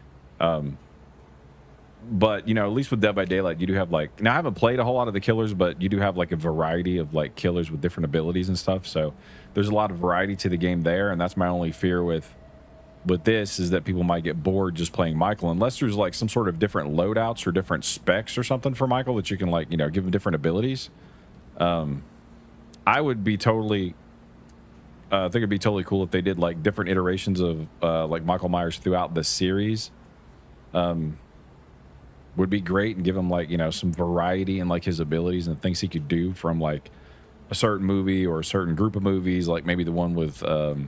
But you know, at least with Dead by Daylight, you do have like, now I haven't played a whole lot of the killers, but you do have like a variety of like killers with different abilities and stuff. So there's a lot of variety to the game there, and that's my only fear with this, is that people might get bored just playing Michael, unless there's like some sort of different loadouts or different specs or something for Michael that you can like, you know, give him different abilities. I would be totally, I think it'd be totally cool if they did like different iterations of like Michael Myers throughout the series. Would be great, and give him like, you know, some variety in like his abilities and things he could do from like a certain movie or a certain group of movies, like maybe the one with the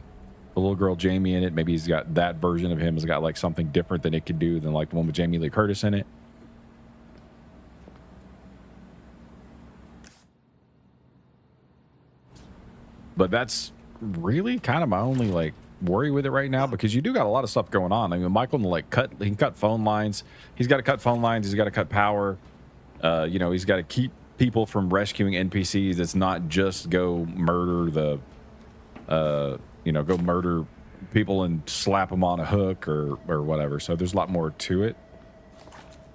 little girl Jamie in it. Maybe he's got that version of him has got like something different that it could do than like the one with Jamie Lee Curtis in it. But that's really kind of my only like worry with it right now, because you do got a lot of stuff going on. I mean, Michael can like he can cut phone lines. He's got to cut phone lines. He's got to cut power. You know, he's got to keep people from rescuing NPCs. It's not just go murder the, you know, go murder people and slap them on a hook or whatever. So there's a lot more to it.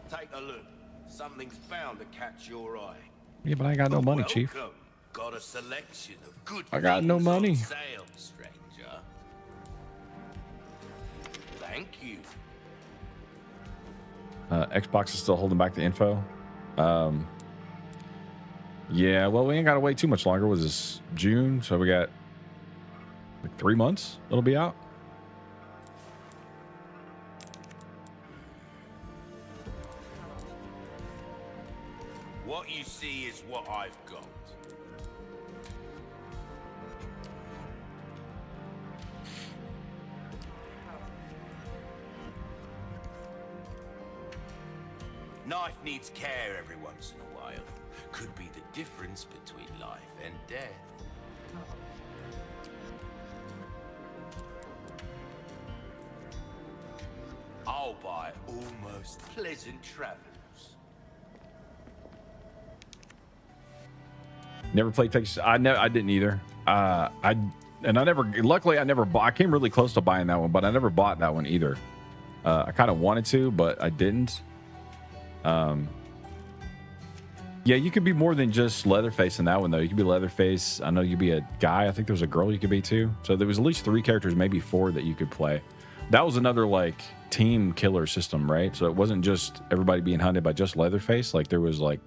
Take a look. Something's bound to catch your eye. Yeah, but I ain't got no money, Chief. Welcome. Got a selection of good I got no things on money. sale, stranger. Thank you. Xbox is still holding back the info. Yeah, well, we ain't got to wait too much longer. Was this June? So we got like 3 months it'll be out. What you see is what I've got. Knife needs care every once in a while. Could be the difference between life and death. I'll buy almost pleasant travels. Never played Texas. I didn't either. Luckily I never bought. I came really close to buying that one, but I never bought that one either. I kind of wanted to, but I didn't. Yeah, you could be more than just Leatherface in that one, though. You could be Leatherface. I know you'd be a guy. I think there was a girl you could be, too. So there was at least 3 characters, maybe 4 that you could play. That was another, like, team killer system, right? So it wasn't just everybody being hunted by just Leatherface. Like, there was, like,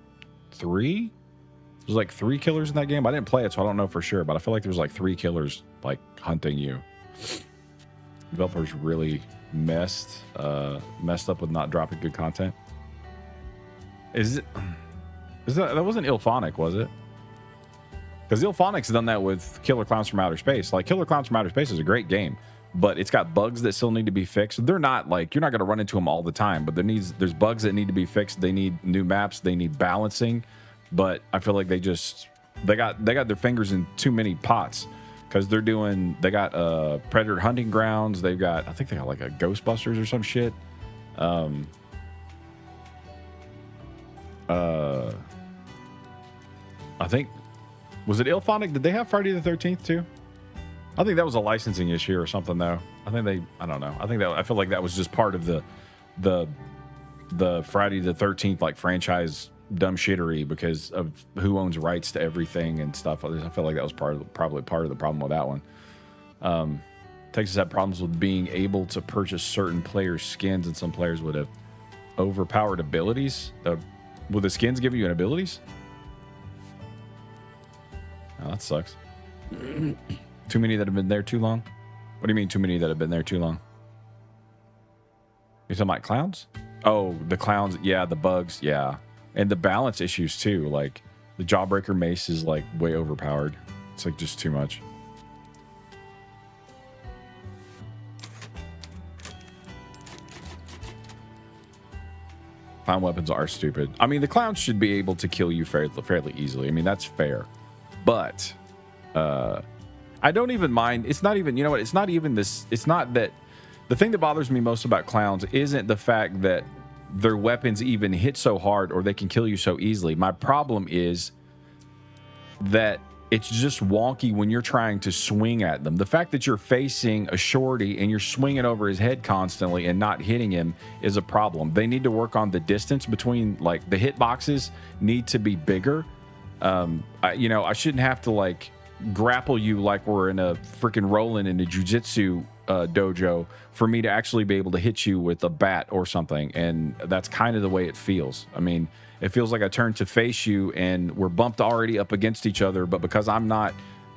3? There was, like, 3 killers in that game. I didn't play it, so I don't know for sure. But I feel like there was, like, 3 killers, like, hunting you. Developers really messed up with not dropping good content. That wasn't Ilphonic, was it? Because Ilphonic's done that with Killer Clowns from Outer Space. Like, Killer Clowns from Outer Space is a great game, but it's got bugs that still need to be fixed. They're not like, you're not going to run into them all the time, but there's bugs that need to be fixed. They need new maps. They need balancing. But I feel like they got their fingers in too many pots, because they got Predator Hunting Grounds. I think they got like a Ghostbusters or some shit. I think, was it Ilphonic? Did they have Friday the 13th too? I think that was a licensing issue or something, though. I don't know. I feel like that was just part of the Friday the 13th like franchise dumb shittery, because of who owns rights to everything and stuff. I feel like that was probably part of the problem with that one. Texas had problems with being able to purchase certain players' skins, and some players would have overpowered abilities. Will the skins give you abilities? Oh, that sucks. Too many that have been there too long? What do you mean too many that have been there too long? You're talking about clowns? Oh, the clowns. Yeah, the bugs. Yeah. And the balance issues too. Like, the Jawbreaker mace is like way overpowered. It's like just too much. Clown weapons are stupid. I mean, the clowns should be able to kill you fairly easily. I mean, that's fair. But I don't even mind. It's not even, you know what? It's not even this. It's not that The thing that bothers me most about clowns isn't the fact that their weapons even hit so hard or they can kill you so easily. My problem is that it's just wonky when you're trying to swing at them. The fact that you're facing a shorty and you're swinging over his head constantly and not hitting him is a problem. They need to work on the distance between, like, the hit boxes need to be bigger. I shouldn't have to, like, grapple you like we're in a freaking rolling in a jiu-jitsu dojo for me to actually be able to hit you with a bat or something. And that's kind of the way it feels. I mean, it feels like I turn to face you and we're bumped already up against each other, but because I'm not,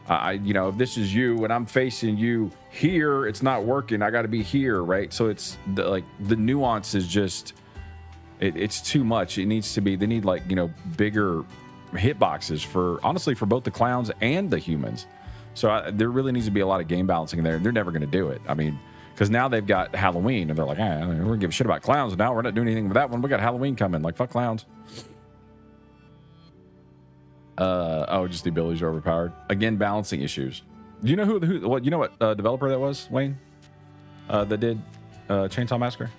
if this is you and I'm facing you here, it's not working. I got to be here, right? So it's the nuance is just, it's too much. It needs to be, they need bigger hitboxes for both the clowns and the humans. So there really needs to be a lot of game balancing there. They're never going to do it. I mean, because now they've got Halloween and they're like, we're going to give a shit about clowns. Now we're not doing anything with that one. We got Halloween coming. Like, fuck clowns. Just the abilities are overpowered. Again, balancing issues. Do you know what developer that was, Wayne? That did Chainsaw Massacre?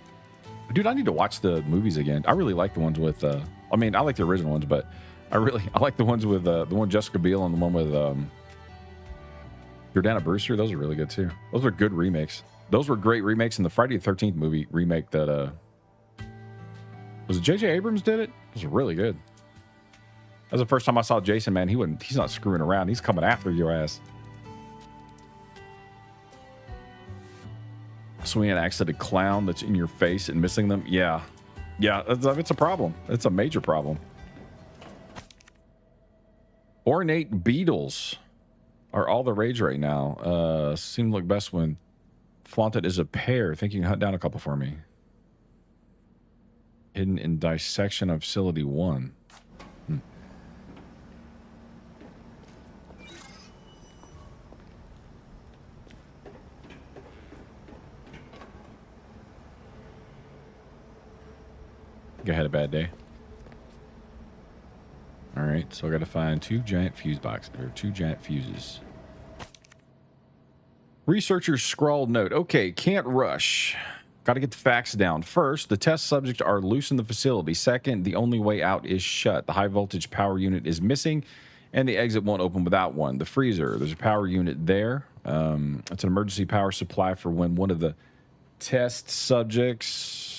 Dude, I need to watch the movies again. I really like the ones with, I like the original ones, but I like the ones with the one Jessica Biel and the one with Jordana Brewster. Those are really good too. Those are good remakes. Those were great remakes. In the Friday the 13th movie remake that was it J.J. Abrams did it? It was really good. That was the first time I saw Jason, man. He's not screwing around. He's coming after your ass. Swinging an axe at a clown that's in your face and missing them. Yeah, it's a problem. It's a major problem. Ornate beetles are all the rage right now. Seem like best when flaunted as a pair. Think you can hunt down a couple for me. Hidden in dissection of facility 1. I had a bad day. All right, so I got to find 2 giant fuse boxes, or 2 giant fuses. Researchers scrawled note. Okay, can't rush. Got to get the facts down. First, the test subjects are loose in the facility. Second, the only way out is shut. The high voltage power unit is missing, and the exit won't open without one. The freezer, there's a power unit there. It's an emergency power supply for when one of the test subjects...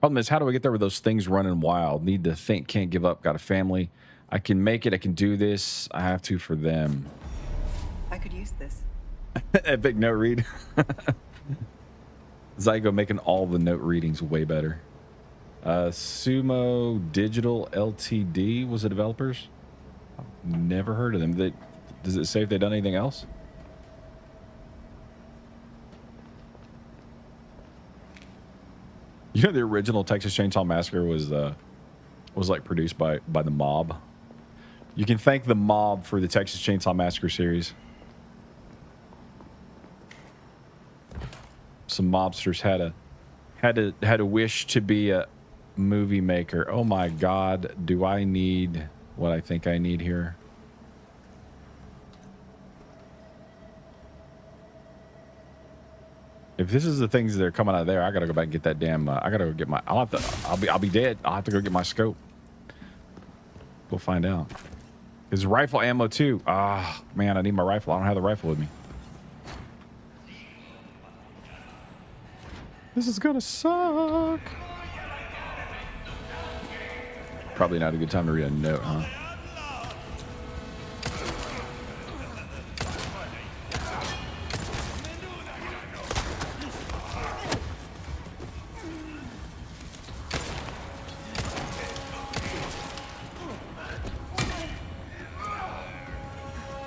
Problem is, how do I get there with those things running wild? Need to think, can't give up, got a family. I can make it, I can do this. I have to for them. I could use this. Epic note read. Zygo making all the note readings way better. Sumo Digital Ltd was the developers. I've never heard of them. Does it say if they've done anything else? You know, the original Texas Chainsaw Massacre was like produced by the Mob. You can thank the Mob for the Texas Chainsaw Massacre series. Some mobsters had a wish to be a movie maker. Oh my God, do I need what I think I need here? If this is the things that are coming out of there, I gotta go back and get that damn. I gotta go get my. I'll be dead. I'll have to go get my scope. We'll find out. There's rifle ammo too. Ah, man, I need my rifle. I don't have the rifle with me. This is gonna suck. Probably not a good time to read a note, huh?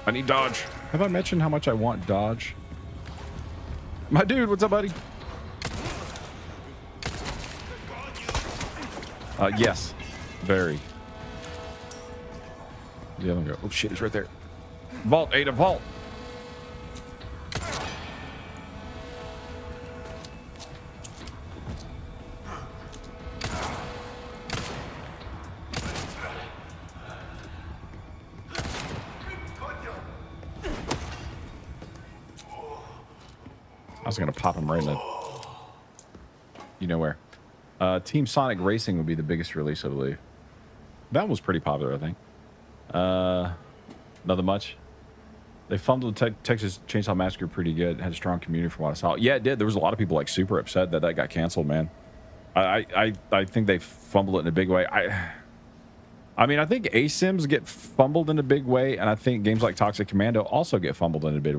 I need dodge. Have I mentioned how much I want dodge? My dude, what's up, buddy? Yes. Very. The other one go. Oh shit, he's right there. Vault, Ada, vault. I was gonna pop him right in the, you know where. Team Sonic Racing would be the biggest release, I believe. That was pretty popular, I think. Nothing much. They fumbled Texas Chainsaw Massacre pretty good. It had a strong community from what I saw. Yeah, it did. There was a lot of people like super upset that got canceled, man. I think they fumbled it in a big way. I mean, I think ASIMs get fumbled in a big way, and I think games like Toxic Commando also get fumbled in a big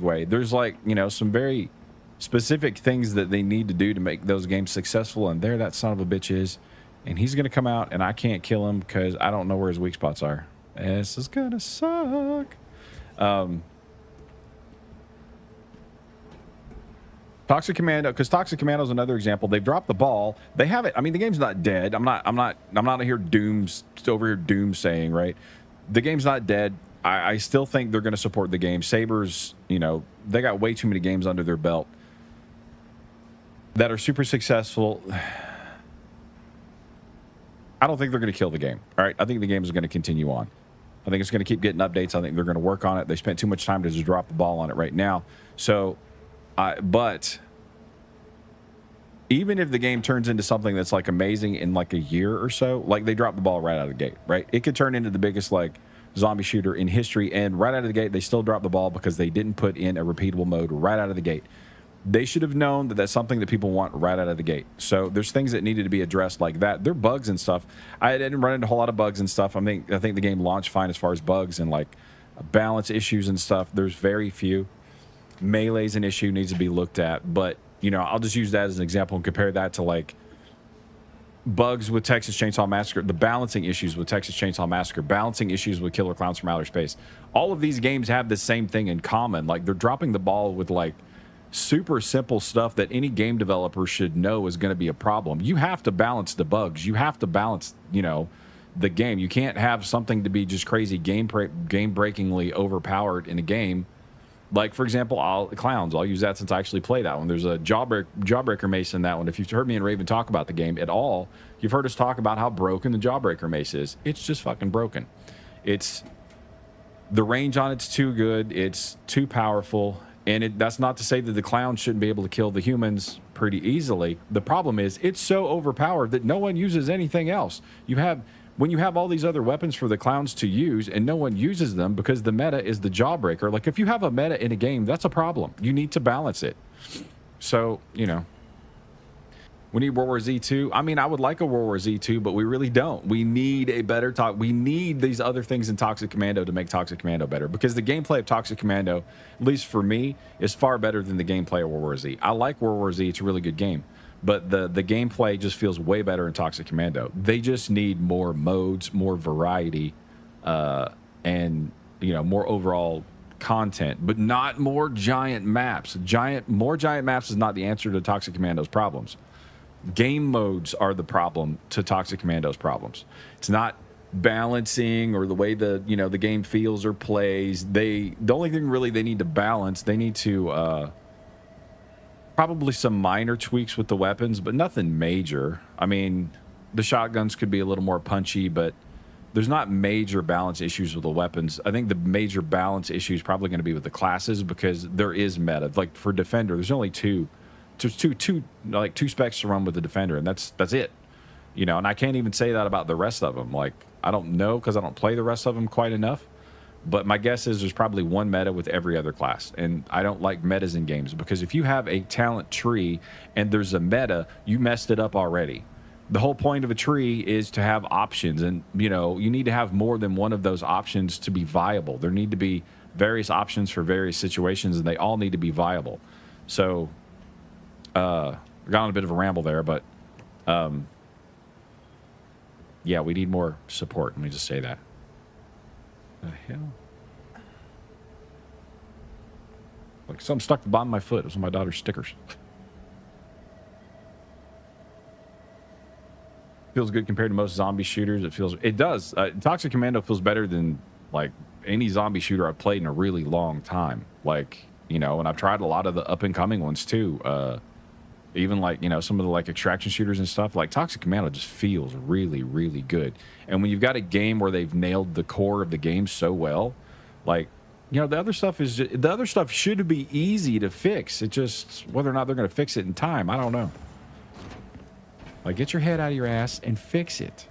way. There's like, you know, some very specific things that they need to do to make those games successful, and there that son of a bitch is. And he's going to come out, and I can't kill him because I don't know where his weak spots are. This is going to suck. Toxic Commando, because Toxic Commando is another example. They've dropped the ball. They have it. I mean, the game's not dead. I'm not here doomsaying, right? The game's not dead. I still think they're going to support the game. Sabers, you know, they got way too many games under their belt that are super successful. I don't think they're going to kill the game. All right, I think the game is going to continue on. I think it's going to keep getting updates. I think they're going to work on it. They spent too much time to just drop the ball on it right now. So, but even if the game turns into something that's like amazing in like a year or so, like they dropped the ball right out of the gate, right? It could turn into the biggest like zombie shooter in history, and right out of the gate, they still dropped the ball because they didn't put in a repeatable mode right out of the gate. They should have known that that's something that people want right out of the gate. So there's things that needed to be addressed like that. There are bugs and stuff. I didn't run into a whole lot of bugs and stuff. I think the game launched fine as far as bugs and like balance issues and stuff. There's very few. Melee's an issue, needs to be looked at. But, you know, I'll just use that as an example and compare that to like bugs with Texas Chainsaw Massacre, the balancing issues with Texas Chainsaw Massacre, balancing issues with Killer Clowns from Outer Space. All of these games have the same thing in common. Like they're dropping the ball with like super simple stuff that any game developer should know is going to be a problem. You have to balance the bugs. You have to balance, you know, the game. You can't have something to be just crazy game-breakingly overpowered in a game. Like, for example, Clowns. I'll use that since I actually play that one. There's a Jawbreaker Mace in that one. If you've heard me and Raven talk about the game at all, you've heard us talk about how broken the Jawbreaker Mace is. It's just fucking broken. It's the range on it's too good. It's too powerful. And that's not to say that the clowns shouldn't be able to kill the humans pretty easily. The problem is it's so overpowered that no one uses anything else. When you have all these other weapons for the clowns to use and no one uses them because the meta is the Jawbreaker. Like if you have a meta in a game, that's a problem. You need to balance it. So, you know, we need World War Z 2. I mean, I would like a World War Z 2, but we really don't. We need a better we need these other things in Toxic Commando to make Toxic Commando better, because the gameplay of Toxic Commando, at least for me, is far better than the gameplay of World War Z. I like World War Z. It's a really good game, but the gameplay just feels way better in Toxic Commando. They just need more modes, more variety, and, you know, more overall content, but not more giant maps. More giant maps is not the answer to Toxic Commando's problems. Game modes are the problem to Toxic Commando's problems. It's not balancing or the way the game feels or plays. The only thing really they need to balance, they need to probably some minor tweaks with the weapons, but nothing major. I mean, the shotguns could be a little more punchy, but there's not major balance issues with the weapons. I think the major balance issue is probably going to be with the classes, because there is meta. Like for Defender, there's only two specs to run with the Defender, and that's it, you know. And I can't even say that about the rest of them. Like, I don't know, because I don't play the rest of them quite enough, but my guess is there's probably one meta with every other class. And I don't like metas in games, because if you have a talent tree and there's a meta, you messed it up already. The whole point of a tree is to have options, and you know, you need to have more than one of those options to be viable. There need to be various options for various situations, and they all need to be viable. So got on a bit of a ramble there, but yeah, we need more support. Let me just say that. The hell? Like something stuck to the bottom of my foot. It was one of my daughter's stickers. Feels good compared to most zombie shooters. It does. Toxic Commando feels better than like any zombie shooter I've played in a really long time. Like, you know, and I've tried a lot of the up and coming ones too. Even like, you know, some of the like extraction shooters and stuff. Like Toxic Commando just feels really, really good. And when you've got a game where they've nailed the core of the game so well, like You know, the other stuff should be easy to fix. It just whether or not they're going to fix it in time, I don't know. Like, get your head out of your ass and fix it.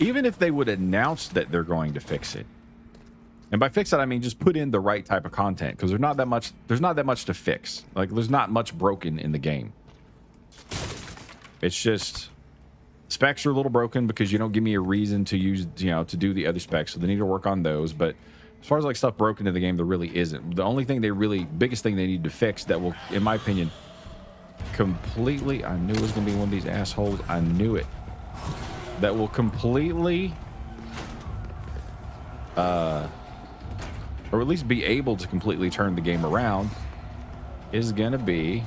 Even if they would announce that they're going to fix it, and by fix it I mean just put in the right type of content, because there's not that much to fix. Like, there's not much broken in the game. It's just specs are a little broken because you don't give me a reason to use, you know, to do the other specs, so they need to work on those. But as far as like stuff broken in the game, there really isn't. The only thing biggest thing they need to fix that will, in my opinion, completely, I knew it was gonna be one of these assholes, I knew it, that will completely or at least be able to completely turn the game around, is gonna be,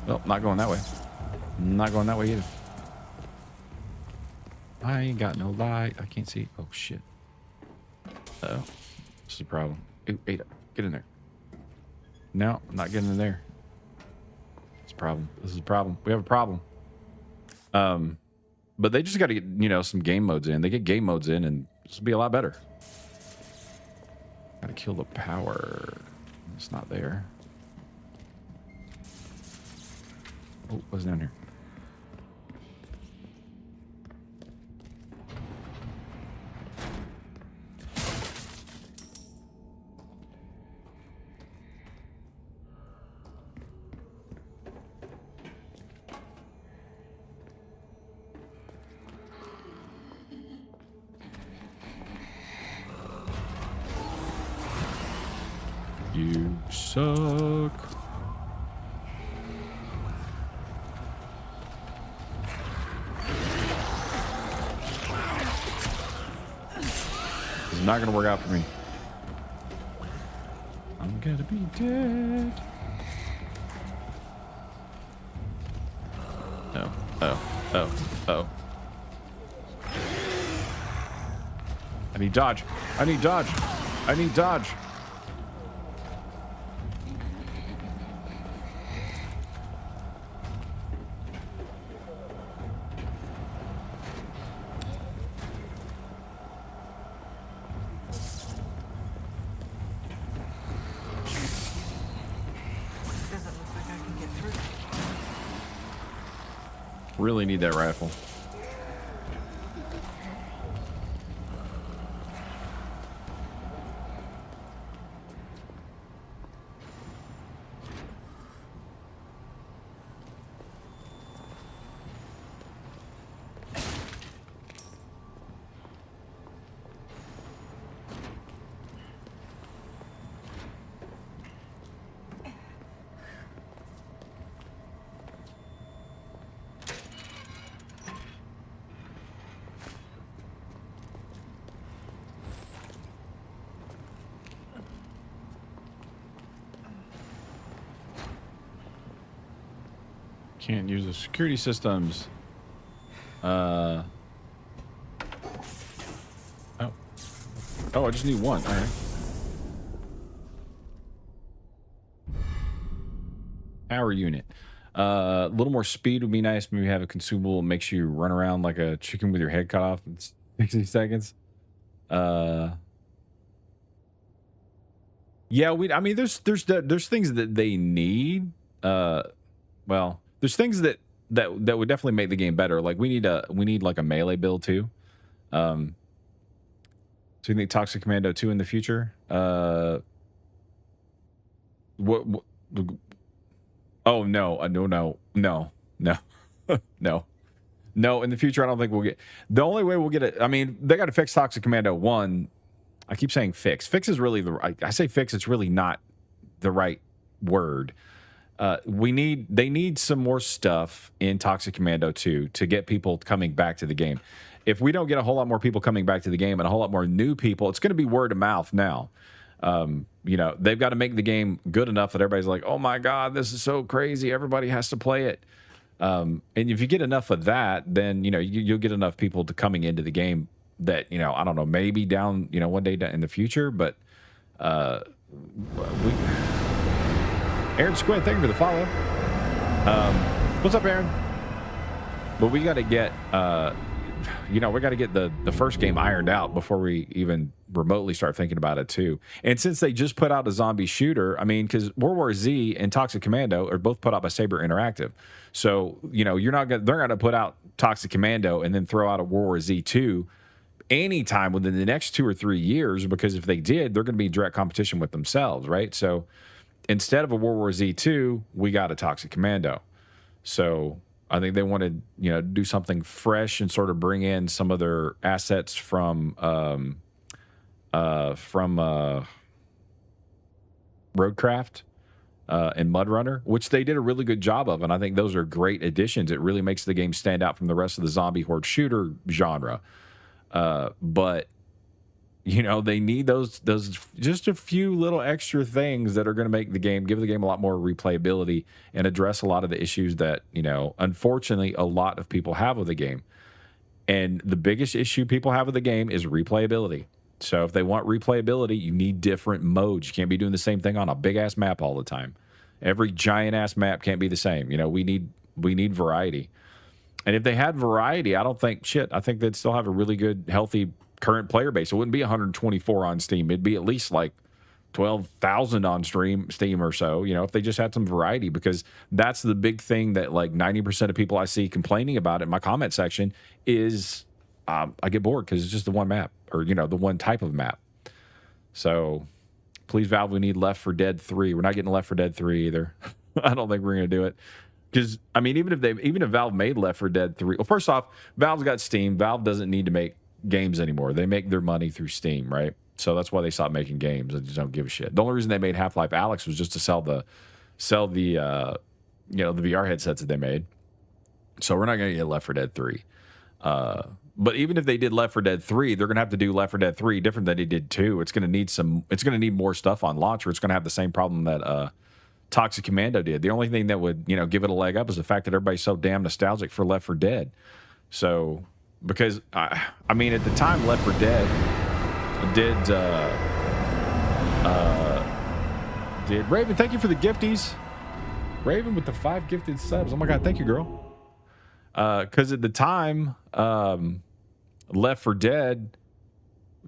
well, not going that way. Not going that way either. I ain't got no light. I can't see. Oh, shit. Uh-oh. This is a problem. Ooh, Ada, get in there. No, I'm not getting in there. It's a problem. This is a problem. We have a problem. But they just got to get, you know, some game modes in. They get game modes in, and this will be a lot better. Got to kill the power. It's not there. Oh, what's down here? You suck. It's not gonna work out for me. I'm gonna be dead. Oh, oh, oh, oh. I need dodge. I need dodge. I need dodge. Really need that rifle. Can't use the security systems. Oh. Oh, I just need one. All right. Power unit. A little more speed would be nice. Maybe have a consumable that makes you run around like a chicken with your head cut off in 60 seconds. Yeah, I mean, there's things that they need. Well, there's things that would definitely make the game better. Like we need like a melee build too. So you think Toxic Commando 2 in the future? What oh no, no. No, in the future I don't think we'll get. The only way we'll get it, I mean, they got to fix Toxic Commando 1. I keep saying fix. Fix is really I say fix, it's really not the right word. They need some more stuff in Toxic Commando 2 to get people coming back to the game. If we don't get a whole lot more people coming back to the game and a whole lot more new people, it's going to be word of mouth now. You know, they've got to make the game good enough that everybody's like, oh my God, this is so crazy. Everybody has to play it. And if you get enough of that, then, you know, you'll get enough people to coming into the game that, you know, I don't know, maybe down, you know, one day down in the future, but Aaron Squid, thank you for the follow. What's up, Aaron? But we got to get, we got to get the first game ironed out before we even remotely start thinking about it too. And since they just put out a zombie shooter, I mean, because World War Z and Toxic Commando are both put out by Saber Interactive, so they're not going to put out Toxic Commando and then throw out a World War Z 2 anytime within the next 2 or 3 years, because if they did, they're going to be in direct competition with themselves, right? So instead of a World War Z 2, we got a Toxic Commando. So I think they wanted, do something fresh and sort of bring in some of their assets from Roadcraft and Mud Runner, which they did a really good job of, and I think those are great additions. It really makes the game stand out from the rest of the zombie horde shooter genre. But they need those just a few little extra things that are going to give the game a lot more replayability and address a lot of the issues that, unfortunately a lot of people have with the game. And the biggest issue people have with the game is replayability. So if they want replayability, you need different modes. You can't be doing the same thing on a big ass map all the time. Every giant ass map can't be the same. We need variety. And if they had variety, I think they'd still have a really good, healthy current player base. It wouldn't be 124 on Steam. It'd be at least like 12,000 on Steam or so, if they just had some variety, because that's the big thing that like 90% of people I see complaining about in my comment section is I get bored because it's just the one map, or, the one type of map. So please, Valve, we need Left 4 Dead 3. We're not getting Left 4 Dead 3 either. I don't think we're going to do it. Because, I mean, even if Valve made Left 4 Dead 3, well, first off, Valve's got Steam. Valve doesn't need to make games anymore. They make their money through Steam, right? So that's why they stopped making games. They just don't give a shit. The only reason they made Half-Life Alyx was just to sell the the VR headsets that they made. So we're not going to get Left 4 Dead 3. But even if they did Left 4 Dead 3, they're going to have to do Left 4 Dead 3 different than they did 2. It's going to need more stuff on launch, or it's going to have the same problem that Toxic Commando did. The only thing that would, give it a leg up is the fact that everybody's so damn nostalgic for Left 4 Dead. So, because I mean, at the time, Left 4 Dead did Raven, thank you for the gifties. Raven with the 5 gifted subs. Oh my god, thank you, girl. Because at the time, Left 4 Dead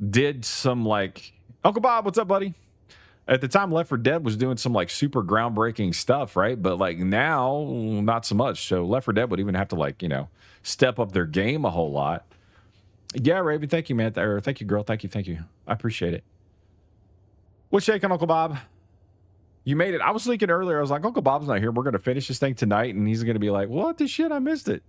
did some like Uncle Bob, what's up, buddy? At the time, Left 4 Dead was doing some like super groundbreaking stuff, right? But like now, not so much. So Left 4 Dead would even have to step up their game a whole lot. Yeah, Raven, thank you, man. Or thank you, girl. Thank you. I appreciate it. What's shaking, Uncle Bob? You made it. I was thinking earlier, I was like, Uncle Bob's not here. We're going to finish this thing tonight, and he's going to be like, what the shit? I missed it.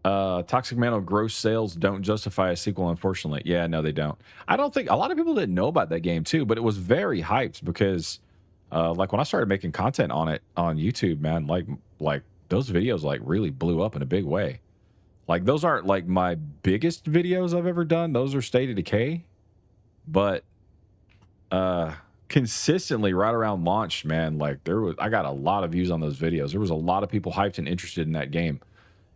Toxic Commando gross sales don't justify a sequel, unfortunately. Yeah, no, they don't. I don't think a lot of people didn't know about that game too, but it was very hyped because, like when I started making content on it on YouTube, man, like those videos like really blew up in a big way. Like those aren't like my biggest videos I've ever done. Those are State of Decay, but consistently right around launch, man, like I got a lot of views on those videos. There was a lot of people hyped and interested in that game.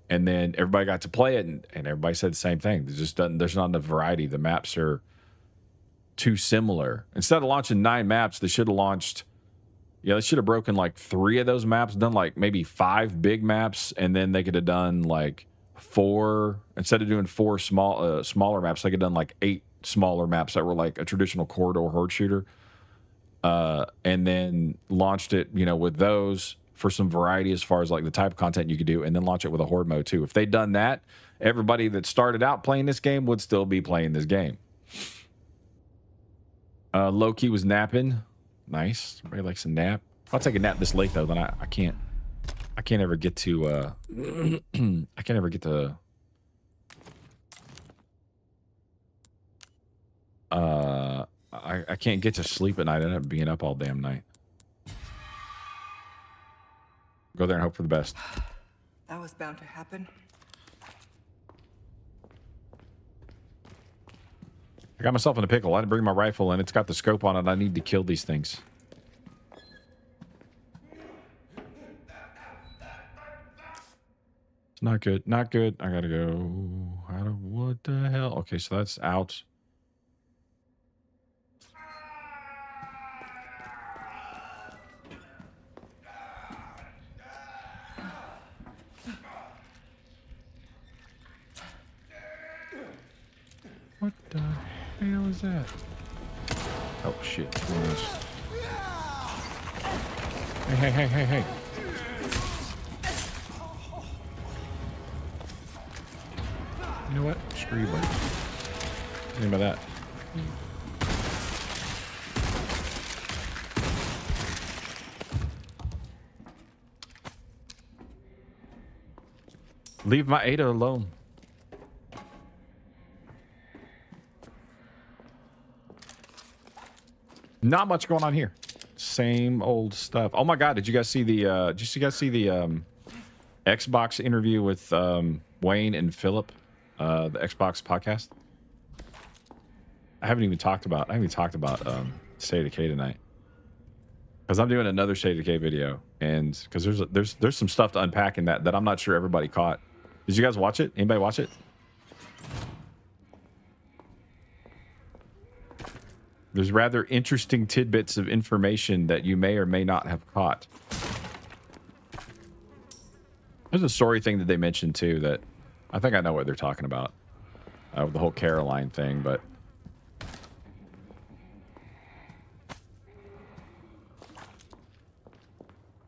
And then everybody got to play it, and everybody said the same thing. There's not enough variety. The maps are too similar. Instead of launching 9 maps, they should have launched, they should have broken like 3 of those maps, done like maybe 5 big maps, and then they could have done like 4, instead of doing 4 smaller maps, they could have done like 8 smaller maps that were like a traditional corridor horde shooter. And then launched it, with those for some variety as far as like the type of content you could do, and then launch it with a horde mode too. If they'd done that, everybody that started out playing this game would still be playing this game. Low-key was napping. Nice. Everybody likes a nap. I'll take a nap this late though, then I can't ever get to I can't ever get to I can't get to sleep at night. I end up being up all damn night. Go there and hope for the best. That was bound to happen. I got myself in a pickle. I didn't bring my rifle, and it's got the scope on it. I need to kill these things. It's not good. Not good. I gotta go. What the hell? Okay, so that's out. the hell is that? Oh shit. Hey. You know what? Screw you, buddy. Think about that. Leave my Ada alone. Not much going on here. Same old stuff. Oh my god, did you guys see the Xbox interview with Wayne and Philip? The Xbox podcast? I haven't even talked about State of Decay tonight. Because I'm doing another State of Decay video, and because there's some stuff to unpack in that I'm not sure everybody caught. Did you guys watch it? Anybody watch it? There's rather interesting tidbits of information that you may or may not have caught. There's a story thing that they mentioned too that I think I know what they're talking about. The whole Caroline thing, but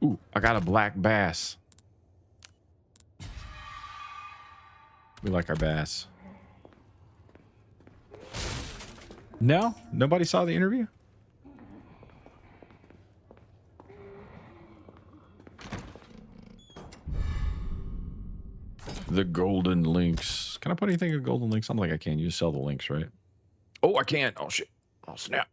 ooh, I got a black bass. We like our bass. No? Nobody saw the interview? The golden links. Can I put anything in golden links? I'm like I can. You just sell the links, right? Oh, I can. Oh, shit. Oh, snap.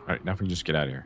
All right, now if we can just get out of here.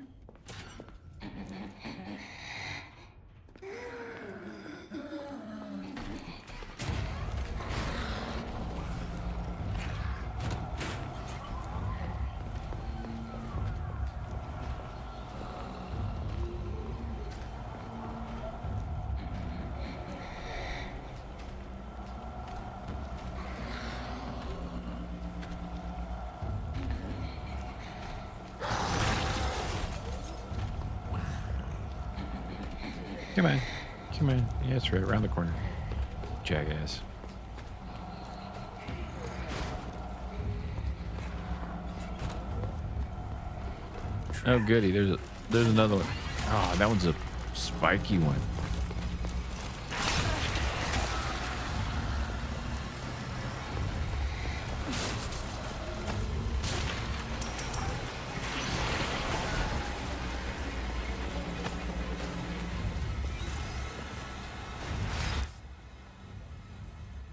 Come on. Come on. Yeah, it's right around the corner. Jackass. Oh, goody. There's another one. Oh, that one's a spiky one.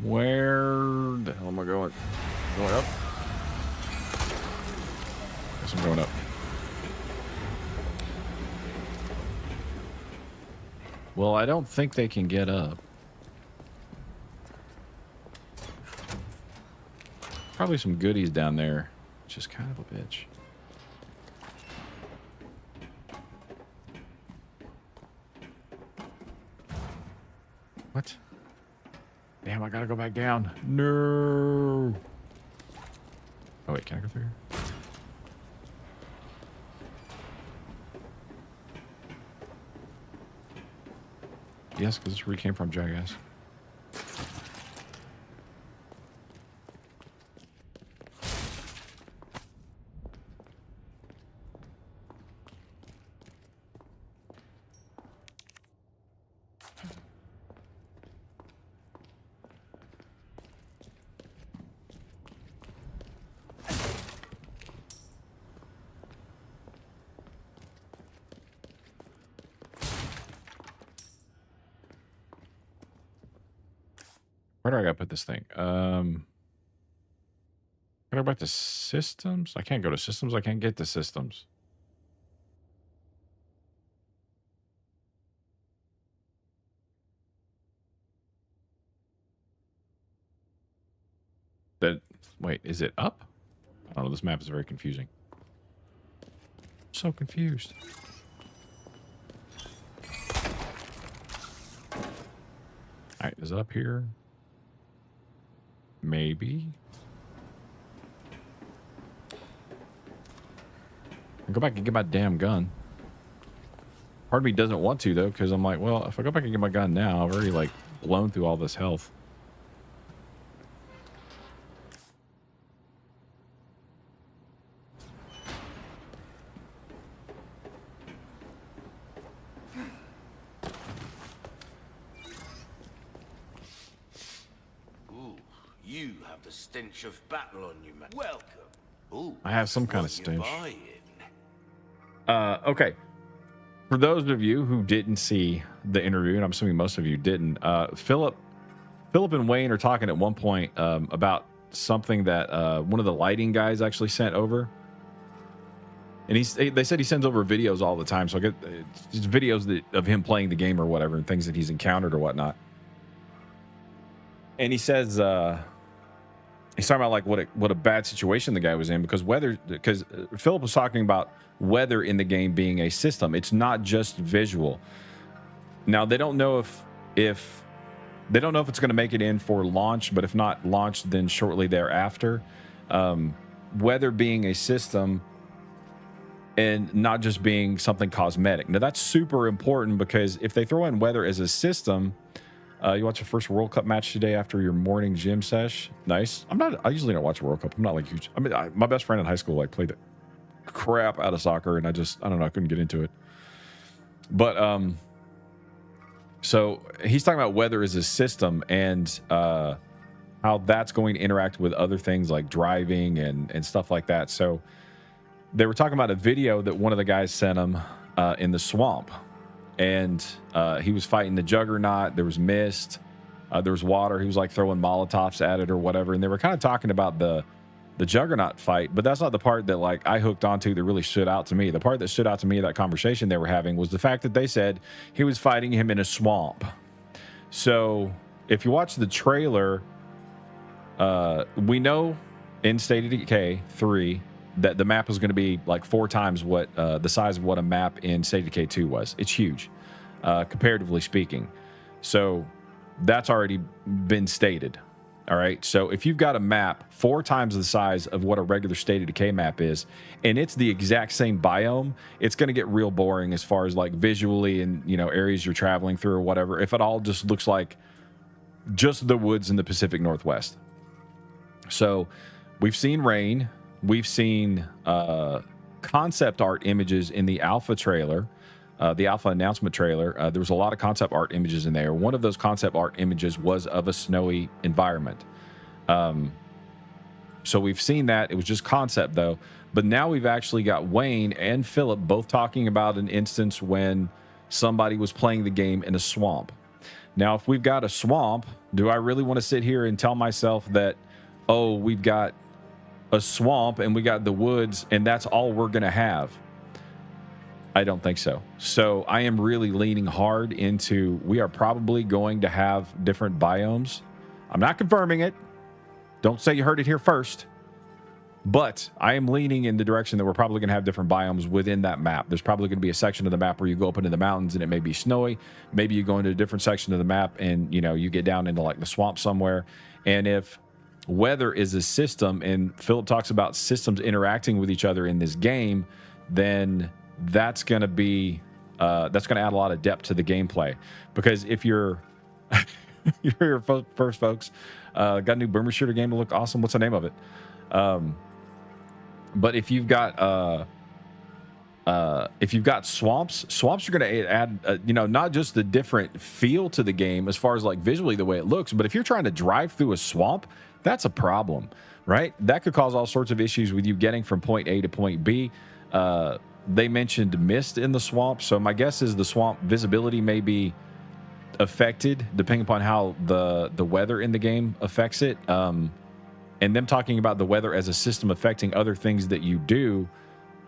Where the hell am I going? Going up? Guess I'm going up. Well, I don't think they can get up. Probably some goodies down there, which is kind of a bitch. What? Damn, I gotta go back down. No. Oh, wait, can I go through here? Yes, because this is where we came from, jackass. Where do I gotta put this thing? Gotta go back to systems? I can't go to systems. I can't get to systems. Wait, is it up? I don't know. This map is very confusing. So confused. All right, is it up here? Maybe. I'll go back and get my damn gun. Part of me doesn't want to, though, because I'm like, well, if I go back and get my gun now, I've already, like, blown through all this health. Ooh, you have the stench of battle on you, man. Welcome. Ooh, I have some kind of what you stench. buying? Okay. For those of you who didn't see the interview, and I'm assuming most of you didn't, Philip and Wayne are talking at one point about something that one of the lighting guys actually sent over. And they said he sends over videos all the time. So I get just videos of him playing the game or whatever and things that he's encountered or whatnot. And he says, he's talking about like what a bad situation the guy was in because Philip was talking about weather in the game being a system. It's not just visual. Now they don't know if they don't know if it's going to make it in for launch, but if not launch, then shortly thereafter. Weather being a system and not just being something cosmetic. Now that's super important because if they throw in weather as a system, you watch the first World Cup match today after your morning gym sesh. Nice. I usually don't watch a World Cup. I'm not like huge. I mean, my best friend in high school like played the crap out of soccer, and I don't know. I couldn't get into it. But so he's talking about weather as a system and how that's going to interact with other things like driving and stuff like that. So they were talking about a video that one of the guys sent him in the swamp. And he was fighting the juggernaut. There was mist. There was water. He was like throwing Molotovs at it or whatever. And they were kind of talking about the juggernaut fight. But that's not the part that like I hooked onto that really stood out to me. The part that stood out to me of that conversation they were having was the fact that they said he was fighting him in a swamp. So if you watch the trailer, we know in State of Decay 3 that the map is going to be like 4 times what the size of what a map in State of Decay 2 was. It's huge, comparatively speaking. So that's already been stated. All right. So if you've got a map 4 times the size of what a regular State of Decay map is, and it's the exact same biome, it's going to get real boring as far as like visually and, you know, areas you're traveling through or whatever. If it all just looks like just the woods in the Pacific Northwest. So we've seen rain. We've seen concept art images in the alpha trailer, the alpha announcement trailer. There was a lot of concept art images in there. One of those concept art images was of a snowy environment. So we've seen that. It was just concept, though. But now we've actually got Wayne and Philip both talking about an instance when somebody was playing the game in a swamp. Now, if we've got a swamp, do I really want to sit here and tell myself that, oh, we've got a swamp and we got the woods and that's all we're going to have? I don't think so. So I am really leaning hard into we are probably going to have different biomes. I'm not confirming it. Don't say you heard it here first. But I am leaning in the direction that we're probably going to have different biomes within that map. There's probably going to be a section of the map where you go up into the mountains and it may be snowy. Maybe you go into a different section of the map and, you know, you get down into like the swamp somewhere. And if weather is a system and Philip talks about systems interacting with each other in this game, then that's going to be that's going to add a lot of depth to the gameplay. Because if you're you're here first, folks, got a new boomer shooter game to look awesome. What's the name of it? But if you've got swamps are going to add you know, not just the different feel to the game as far as like visually the way it looks, but if you're trying to drive through a swamp, that's a problem, right? That could cause all sorts of issues with you getting from point A to point B. They mentioned mist in the swamp, so my guess is the swamp visibility may be affected depending upon how the weather in the game affects it. And them talking about the weather as a system affecting other things that you do,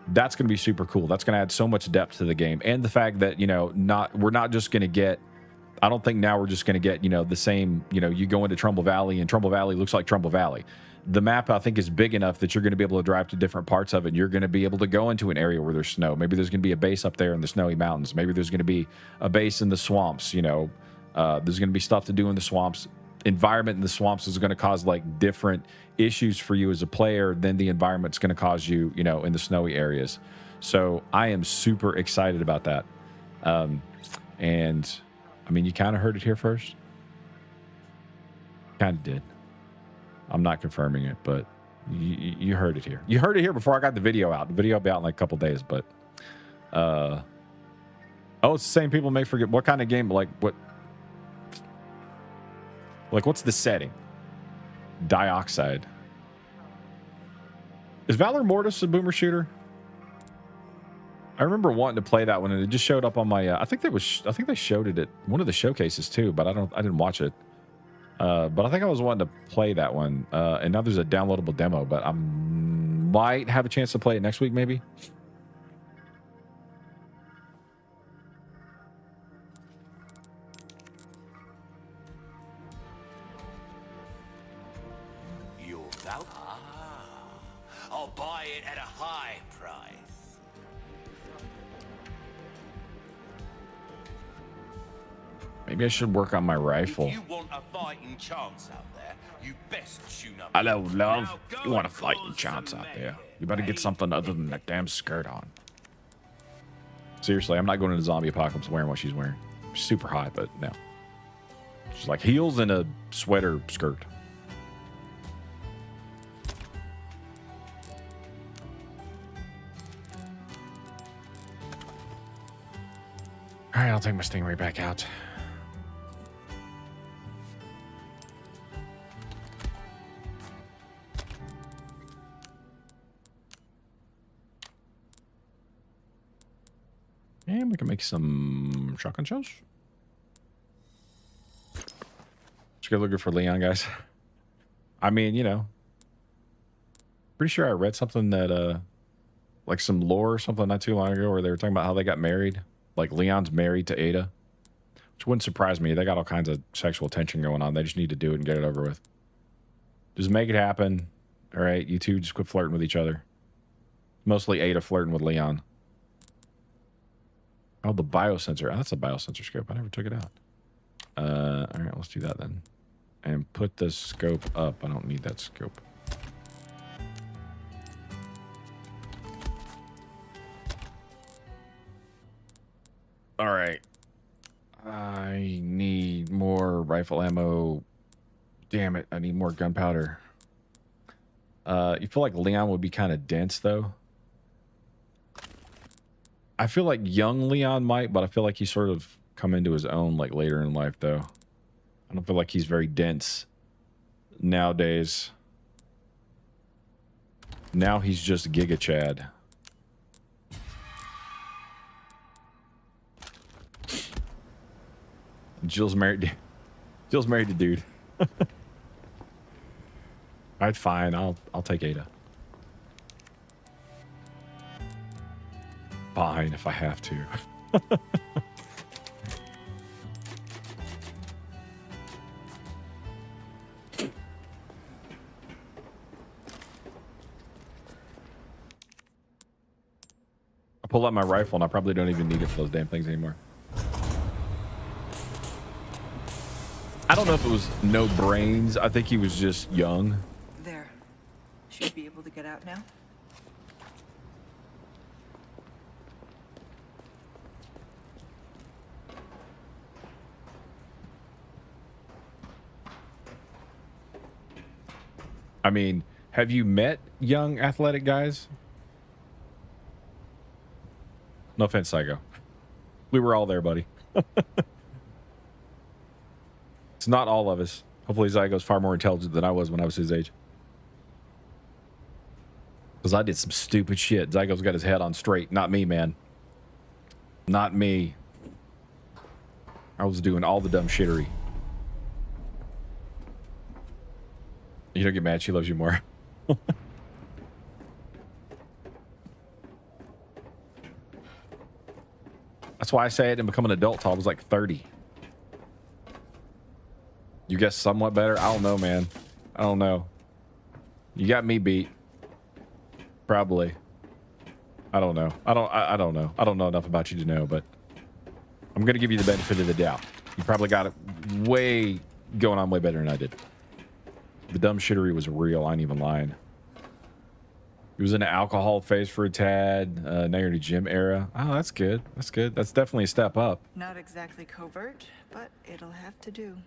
that's going to be super cool. That's going to add so much depth to the game. And the fact that, you know, we're not just going to get I don't think now we're just going to get, you know, the same, you know, you go into Trumbull Valley and Trumbull Valley looks like Trumbull Valley. The map, I think, is big enough that you're going to be able to drive to different parts of it. And you're going to be able to go into an area where there's snow. Maybe there's going to be a base up there in the snowy mountains. Maybe there's going to be a base in the swamps, you know. There's going to be stuff to do in the swamps. Environment in the swamps is going to cause, like, different issues for you as a player than the environment's going to cause you, you know, in the snowy areas. So I am super excited about that. And, I mean, you kind of heard it here first. Kind of did. I'm not confirming it, but you heard it here. You heard it here before I got the video out. The video will be out in like a couple days, but oh, it's the same people. May forget what kind of game, like what's the setting? Dioxide. Is Valor Mortis a boomer shooter? I remember wanting to play that one, and it just showed up on my. I think they showed it at one of the showcases too, but I didn't watch it. But I think I was wanting to play that one. And now there's a downloadable demo, but I might have a chance to play it next week, maybe. Your Val? I'll buy it at a high price. Maybe I should work on my rifle. If you want a fighting chance out there, you best tune up. Hello, love. Now You go want a and fighting cause chance some out there? mayhem, You better get eh? something other than that damn skirt on. Seriously, I'm not going into zombie apocalypse wearing what she's wearing. Super hot, but no. She's like heels and a sweater skirt. All right, I'll take my Stingray back out. And we can make some shotgun shells. Just go looking for Leon, guys. I mean, you know, pretty sure I read something that, like some lore or something not too long ago where they were talking about how they got married. Like Leon's married to Ada, which wouldn't surprise me. They got all kinds of sexual tension going on. They just need to do it and get it over with. Just make it happen. All right, you two just quit flirting with each other. Mostly Ada flirting with Leon. Oh, the biosensor. Oh, that's a biosensor scope. I never took it out. All right, let's do that then. And put the scope up. I don't need that scope. All right. I need more rifle ammo. Damn it. I need more gunpowder. You feel like Leon would be kind of dense, though? I feel like young Leon might, but I feel like he's sort of come into his own like later in life, though. I don't feel like he's very dense nowadays. Now he's just Giga Chad. Jill's married. Jill's married to dude. All right, fine. I'll take Ada. Fine, if I have to. I pull out my rifle and I probably don't even need it for those damn things anymore. I don't know if it was no brains. I think he was just young. There. Should be able to get out now. I mean, have you met young athletic guys? No offense, Psycho. We were all there, buddy. It's not all of us. Hopefully Zygo's far more intelligent than I was when I was his age. Because I did some stupid shit. Zygo's got his head on straight. Not me, man. Not me. I was doing all the dumb shittery. You don't get mad. She loves you more. That's why I say I didn't become an adult till I was like 30. You guessed somewhat better. I don't know, man. I don't know. You got me beat. Probably. I don't know. I don't know. I don't know enough about you to know, but I'm gonna give you the benefit of the doubt. You probably got it going on way better than I did. The dumb shittery was real. I ain't even lying. He was in the alcohol phase for a tad. Now you're in the gym era. Oh, that's good. That's good. That's definitely a step up. Not exactly covert, but it'll have to do.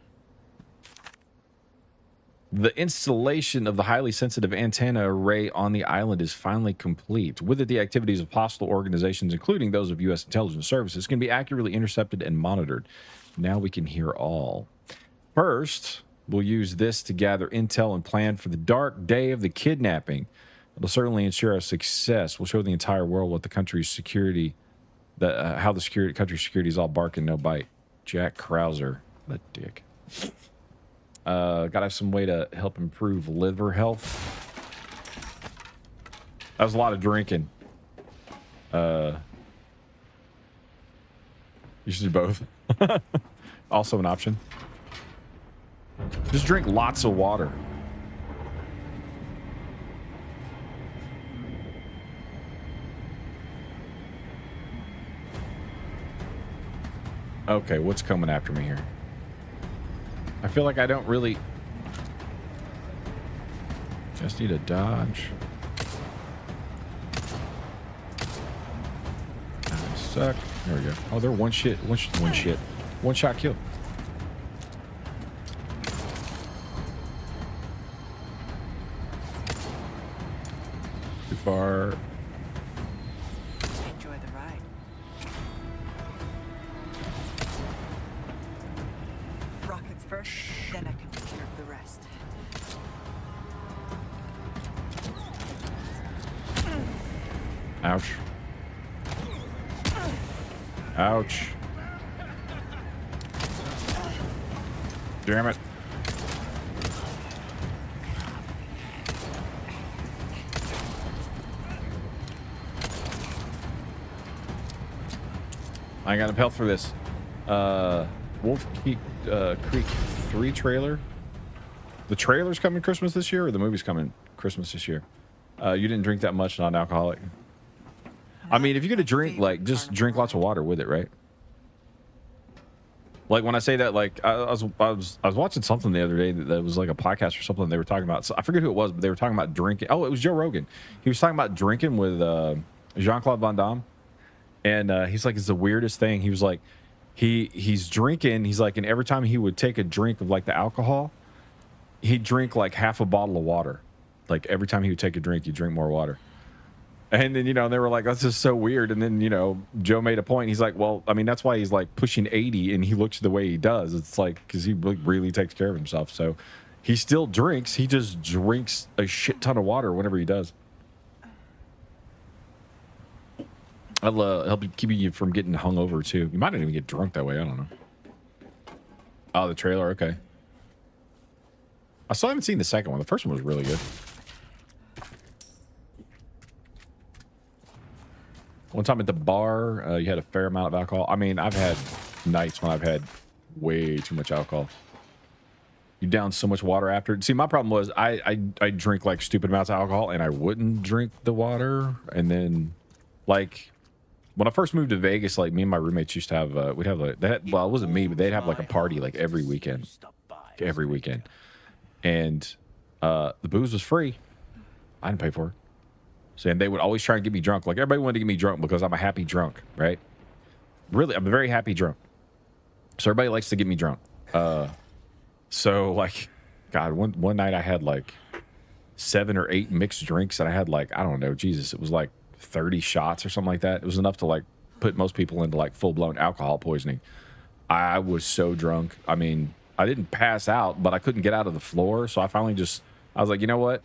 The installation of the highly sensitive antenna array on the island is finally complete. With it, the activities of hostile organizations, including those of U.S. intelligence services, can be accurately intercepted and monitored. Now we can hear all. First, we'll use this to gather intel and plan for the dark day of the kidnapping. It'll certainly ensure our success. We'll show the entire world what the country's security, how the country's security is all bark and no bite. Jack Krauser, what a dick. Gotta have some way to help improve liver health. That was a lot of drinking. You should do both. Also an option. Just drink lots of water. Okay, what's coming after me here? I feel like I don't really... Just need a dodge. I suck. There we go. Oh, they're one shot kill. Too far. Enjoy the ride. Rockets first, then I can take care of the rest. Ouch. Ouch. Damn it. I got a health for this. Wolf Creek 3 trailer. The trailer's coming Christmas this year, or the movie's coming Christmas this year? You didn't drink that much, non-alcoholic. I mean, if you're gonna drink, like, just drink lots of water with it, right? Like, when I say that, like, I was watching something the other day that was like a podcast or something. They were talking about, so I forget who it was, but they were talking about drinking. Oh, it was Joe Rogan. He was talking about drinking with Jean-Claude Van Damme, and he's like, it's the weirdest thing. He was like, he's drinking. He's like, and every time he would take a drink of like the alcohol, he'd drink like half a bottle of water. Like every time he would take a drink, he'd drink more water. And then, you know, they were like, that's just so weird. And then, you know, Joe made a point. He's like, well, I mean, that's why he's like pushing 80 and he looks the way he does. It's like, because he really takes care of himself. So he still drinks. He just drinks a shit ton of water whenever he does. I'll help keep you from getting hungover too. You might not even get drunk that way. I don't know. Oh, the trailer. Okay. I still haven't seen the second one. The first one was really good. One time at the bar, you had a fair amount of alcohol. I mean, I've had nights when I've had way too much alcohol. You down so much water after. See, my problem was I drink like stupid amounts of alcohol and I wouldn't drink the water. And then, like, when I first moved to Vegas, like me and my roommates used to have, we'd have like that. Well, it wasn't me, but they'd have like a party like every weekend. Every weekend. And the booze was free. I didn't pay for it. So, and they would always try and get me drunk. Like, everybody wanted to get me drunk because I'm a happy drunk, right? Really, I'm a very happy drunk. So everybody likes to get me drunk. So, like, God, one night I had, like, 7 or 8 mixed drinks. And I had, like, I don't know, Jesus, it was, like, 30 shots or something like that. It was enough to, like, put most people into, like, full-blown alcohol poisoning. I was so drunk. I mean, I didn't pass out, but I couldn't get out of the floor. So I finally I was like, you know what?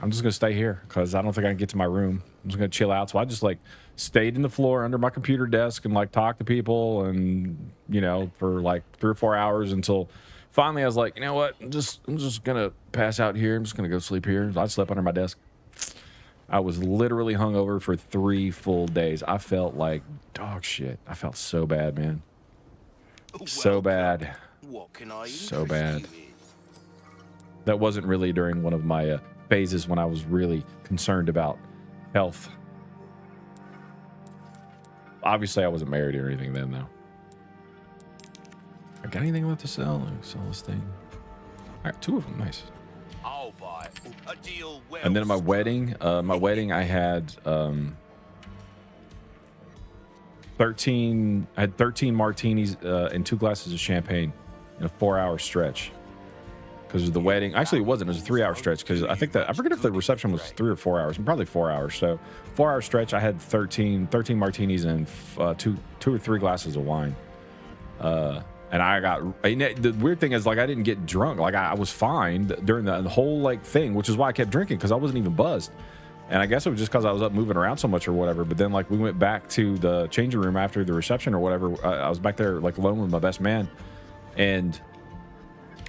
I'm just going to stay here because I don't think I can get to my room. I'm just going to chill out. So I just, like, stayed in the floor under my computer desk and, like, talked to people and, you know, for, like, 3 or 4 hours until finally I was like, you know what? I'm just going to pass out here. I'm just going to go sleep here. So I slept under my desk. I was literally hungover for 3 full days. I felt like dog shit. I felt so bad, man. So bad. What can I So interest bad. you in? That wasn't really during one of my phases when I was really concerned about health. Obviously, I wasn't married or anything then, though. I got anything left to sell? Let me sell this thing. All right, 2 of them. Nice. I'll buy a deal well And then at my struck. wedding, I had 13 martinis and 2 glasses of champagne in a 4-hour stretch. Because of the wedding, actually it wasn't. It was a 3-hour stretch. Because I think that I forget if the reception was 3 or 4 hours. Probably 4 hours. So 4-hour stretch. I had 13 martinis and 2 or 3 glasses of wine. And I got, the weird thing is, like, I didn't get drunk. Like, I was fine during the whole, like, thing, which is why I kept drinking, because I wasn't even buzzed. And I guess it was just because I was up moving around so much or whatever. But then, like, we went back to the changing room after the reception or whatever. I was back there, like, alone with my best man. And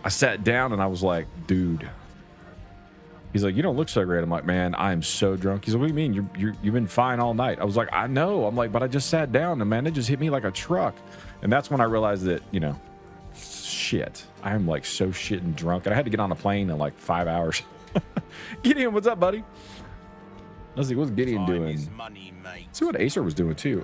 I sat down and I was like, dude. He's like, you don't look so great. I'm like, man, I am so drunk. He's like, what do you mean? You've been fine all night. I was like, I know. I'm like, but I just sat down and, man, it just hit me like a truck. And that's when I realized that, you know, shit, I'm like so shitting drunk. And I had to get on a plane in like 5 hours. Gideon, what's up, buddy? Let's see, what's Gideon doing? Money, mate. Let's see what Acer was doing too.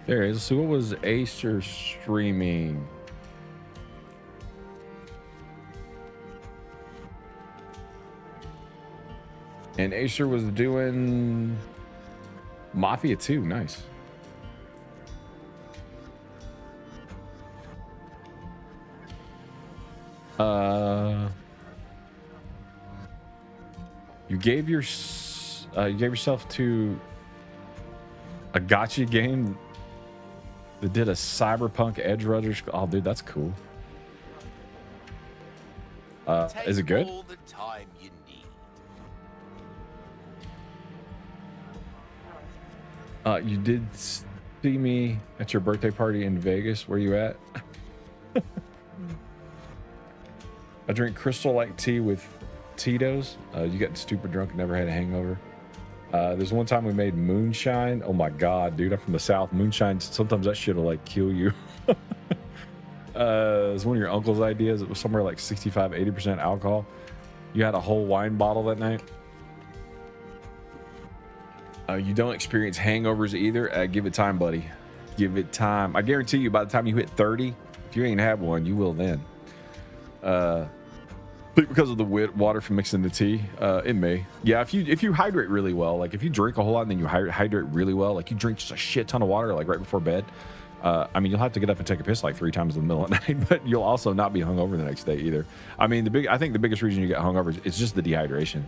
There it is. So what was Acer streaming? And Acer was doing Mafia 2. Nice. You gave yourself to a gotcha game that did a cyberpunk edge runners. Oh, dude, that's cool. Is it good? All the time you need. You did see me at your birthday party in Vegas. Where you at? I drink Crystal Light tea with Tito's. You got stupid drunk and never had a hangover. There's one time we made moonshine. Oh my god, dude, I'm from the South. Moonshine, sometimes that shit will like kill you. It was one of your uncle's ideas. It was somewhere like 65-80% alcohol. You had a whole wine bottle that night. You don't experience hangovers either. Give it time, buddy. Give it time. I guarantee you, by the time you hit 30, if you ain't had one, you will then. Because of the water from mixing the tea, it may. Yeah, if you hydrate really well, like if you drink a whole lot and then you hydrate really well, like you drink just a shit ton of water, like right before bed. I mean, you'll have to get up and take a piss like 3 times in the middle of the night, but you'll also not be hungover the next day either. I mean, I think the biggest reason you get hungover is just the dehydration.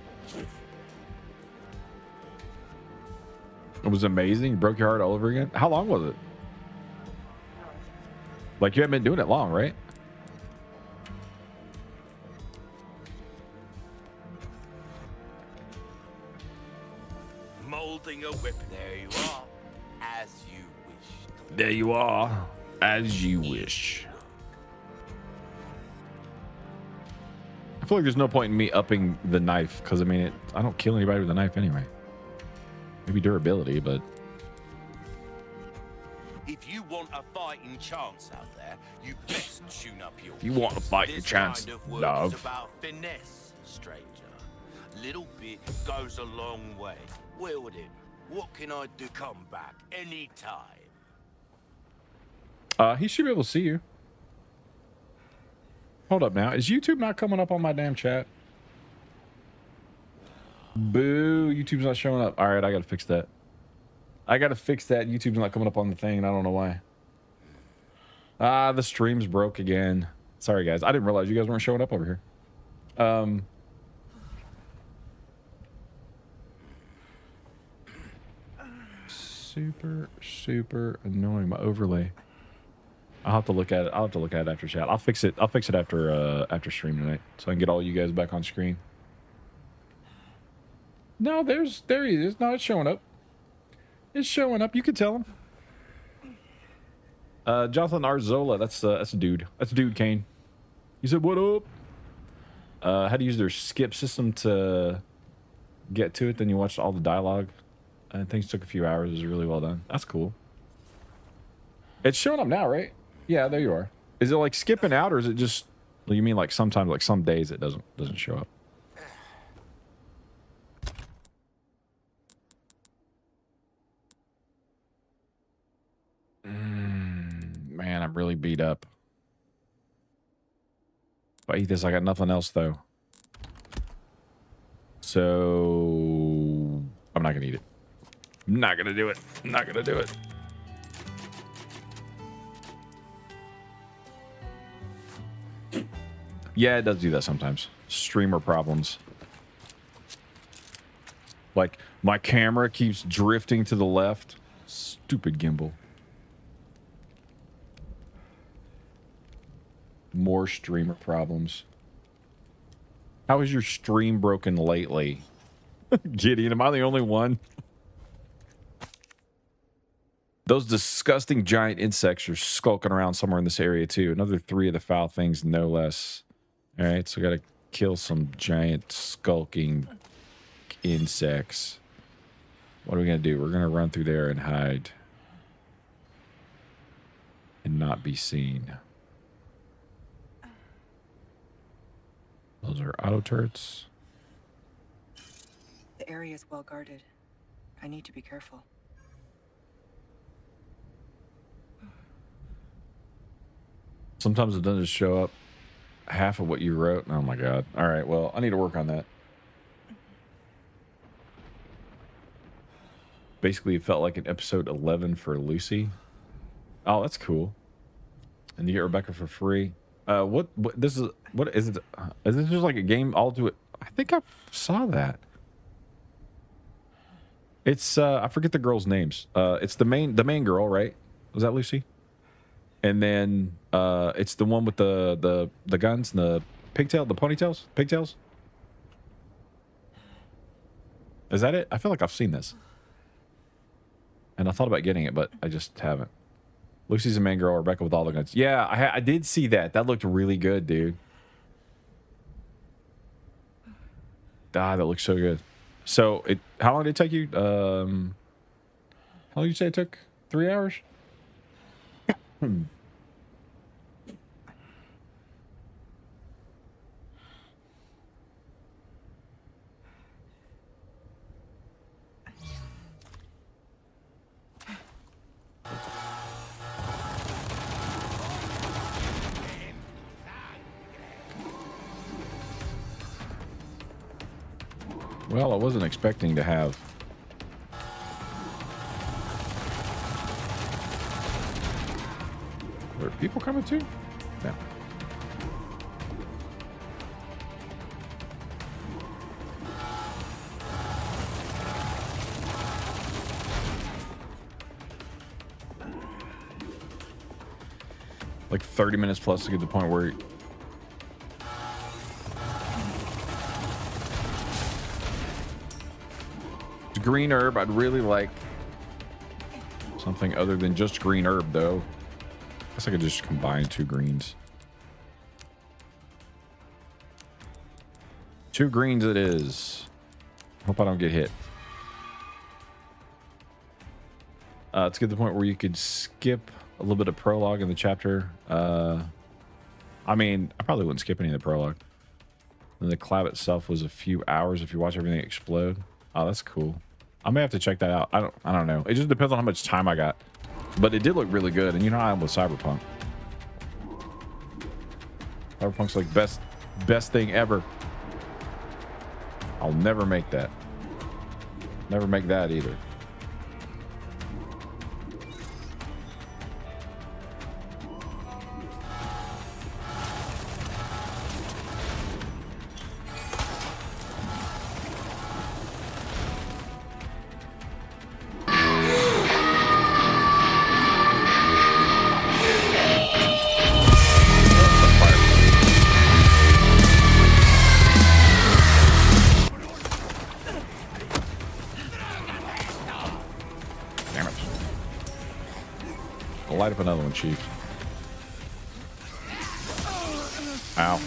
It was amazing. You broke your heart all over again. How long was it? Like, you haven't been doing it long, right? Molding a whip. There you are, as you wish. There you are, as you wish. I feel like there's no point in me upping the knife because, I mean, I don't kill anybody with a knife anyway. Maybe durability, but... If you want a fighting chance out there, you best tune up your. If you want a fighting chance, kind of work love. is about finesse, stranger. Little bit goes a long way. Wield him. What can I do? Come back anytime. He should be able to see you. Hold up now. Is YouTube not coming up on my damn chat? Boo, YouTube's not showing up. All right, I gotta fix that. YouTube's not coming up on the thing, and I don't know why. The stream's broke again. Sorry, guys. I didn't realize you guys weren't showing up over here. Super annoying. My overlay. I'll have to look at it. After chat. I'll fix it after stream tonight, so I can get all you guys back on screen. No, there he is. No, it's showing up. It's showing up. You can tell him. Jonathan Arzola. That's a dude. That's a dude, Kane. He said, "What up?" How to use their skip system to get to it. Then you watch all the dialogue. And things took a few hours. It was really well done. That's cool. It's showing up now, right? Yeah, there you are. Is it like skipping out, or is it just? You mean like sometimes, like some days, it doesn't show up? Man, I'm really beat up. If I eat this, I got nothing else though. So I'm not gonna eat it. I'm not gonna do it. I'm not gonna do it. Yeah, it does do that sometimes. Streamer problems. Like, my camera keeps drifting to the left. Stupid gimbal. More streamer problems. How is your stream broken lately? Gideon, am I the only one? Those disgusting giant insects are skulking around somewhere in this area too. Another 3 of the foul things, no less. All right, so we gotta kill some giant skulking insects. What are we gonna do? We're gonna run through there and hide. And not be seen. Those are auto turrets. The area is well guarded. I need to be careful. Sometimes it doesn't show up half of what you wrote. Oh my god. All right, well, I need to work on that. Basically, it felt like an episode 11 for Lucy. Oh, that's cool. And you get Rebecca for free. What is it? Is this just like a game all to it? I think I saw that. It's I forget the girls' names. It's the main girl, right? Was that Lucy? And then it's the one with the guns and the pigtails. Is that it? I feel like I've seen this. And I thought about getting it, but I just haven't. Lucy's the main girl, Rebecca with all the guns. Yeah, I did see that. That looked really good, dude. Ah, that looks so good. So, how long did it take you? How long did you say it took? 3 hours? Well, I wasn't expecting to have... Are there people coming too? Yeah. Like 30 minutes plus to get to the point where... Green herb, I'd really like something other than just green herb, though. I guess I could just combine 2 greens. 2 greens it is. Hope I don't get hit. Let's get to the point where you could skip a little bit of prologue in the chapter. I mean, I probably wouldn't skip any of the prologue. And the collab itself was a few hours if you watch everything explode. Oh, that's cool. I may have to check that out. I don't know. It just depends on how much time I got. But it did look really good. And you know how I am with Cyberpunk. Cyberpunk's like best thing ever. I'll never make that. Never make that either. light up another one, Chief. Ow.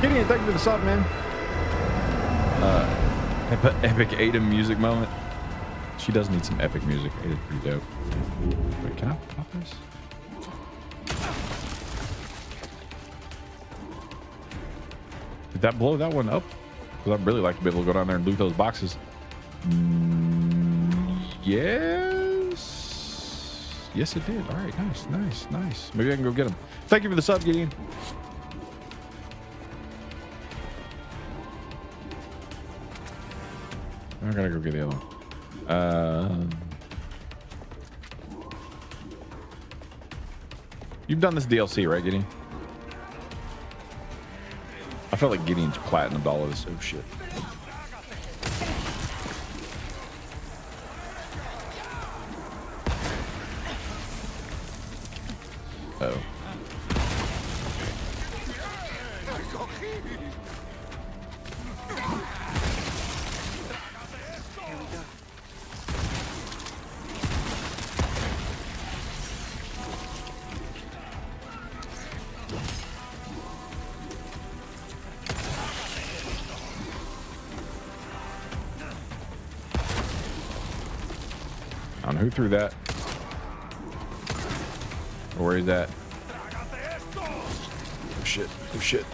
Gideon, thank you for the sub, man. Epic Ada music moment. She does need some epic music. Ada's pretty dope. Wait, can I pop this? Did that blow that one up? Because I'd really like to be able to go down there and loot those boxes. Yes. Yes, it did. All right, nice, nice, nice. Maybe I can go get them. Thank you for the sub, Gideon. I gotta go get the other one. You've done this DLC, right, Gideon? I felt like Gideon's platinumed all of this. Oh, shit. Uh-oh. I don't know who threw that. Or where is that? Oh shit. Oh shit.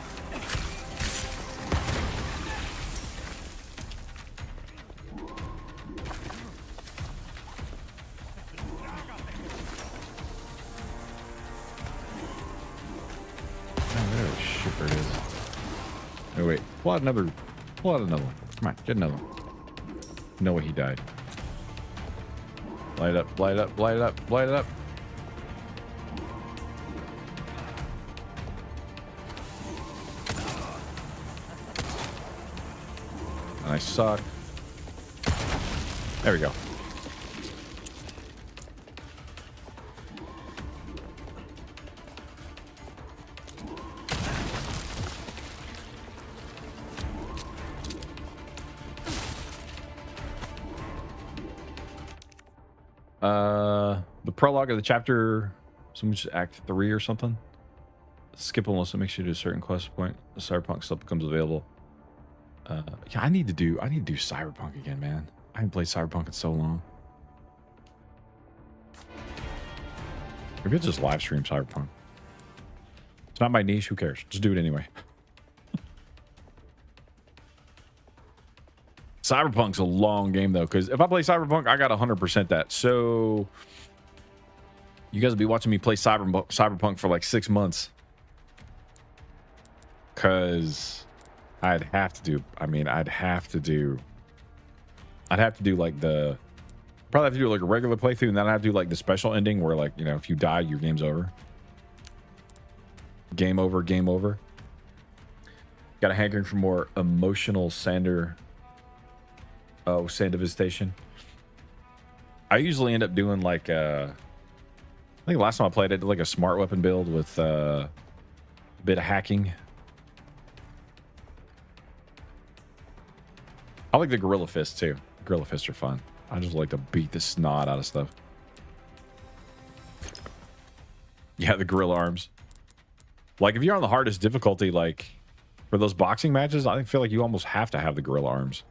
Oh, there the shipper is. Oh wait. Pull out another one. Come on, get another one. No way he died. Light up, light up, light it up, light it up. I suck. There we go. The prologue of the chapter, someone just Act 3 or something. Skip almost to make sure to a certain quest point. The Cyberpunk stuff becomes available. Yeah, I need to do Cyberpunk again, man. I haven't played Cyberpunk in so long. Maybe I'll just live stream Cyberpunk. It's not my niche. Who cares? Just do it anyway. Cyberpunk's a long game though, because if I play Cyberpunk, I got 100% that. So you guys will be watching me play Cyberpunk for like 6 months, because I'd have to do like the, probably have to do like a regular playthrough, and then I'd have to do like the special ending where, like, you know, if you die, your game's over. Game over, game over. Got a hankering for more emotional Sander. Oh, Sand Visitation. I usually end up doing like I think last time I played, I did like a smart weapon build with a bit of hacking. I like the Gorilla Fists too. Gorilla Fists are fun. I just like to beat the snot out of stuff. Yeah, the Gorilla Arms. Like if you're on the hardest difficulty, like for those boxing matches, I feel like you almost have to have the Gorilla Arms.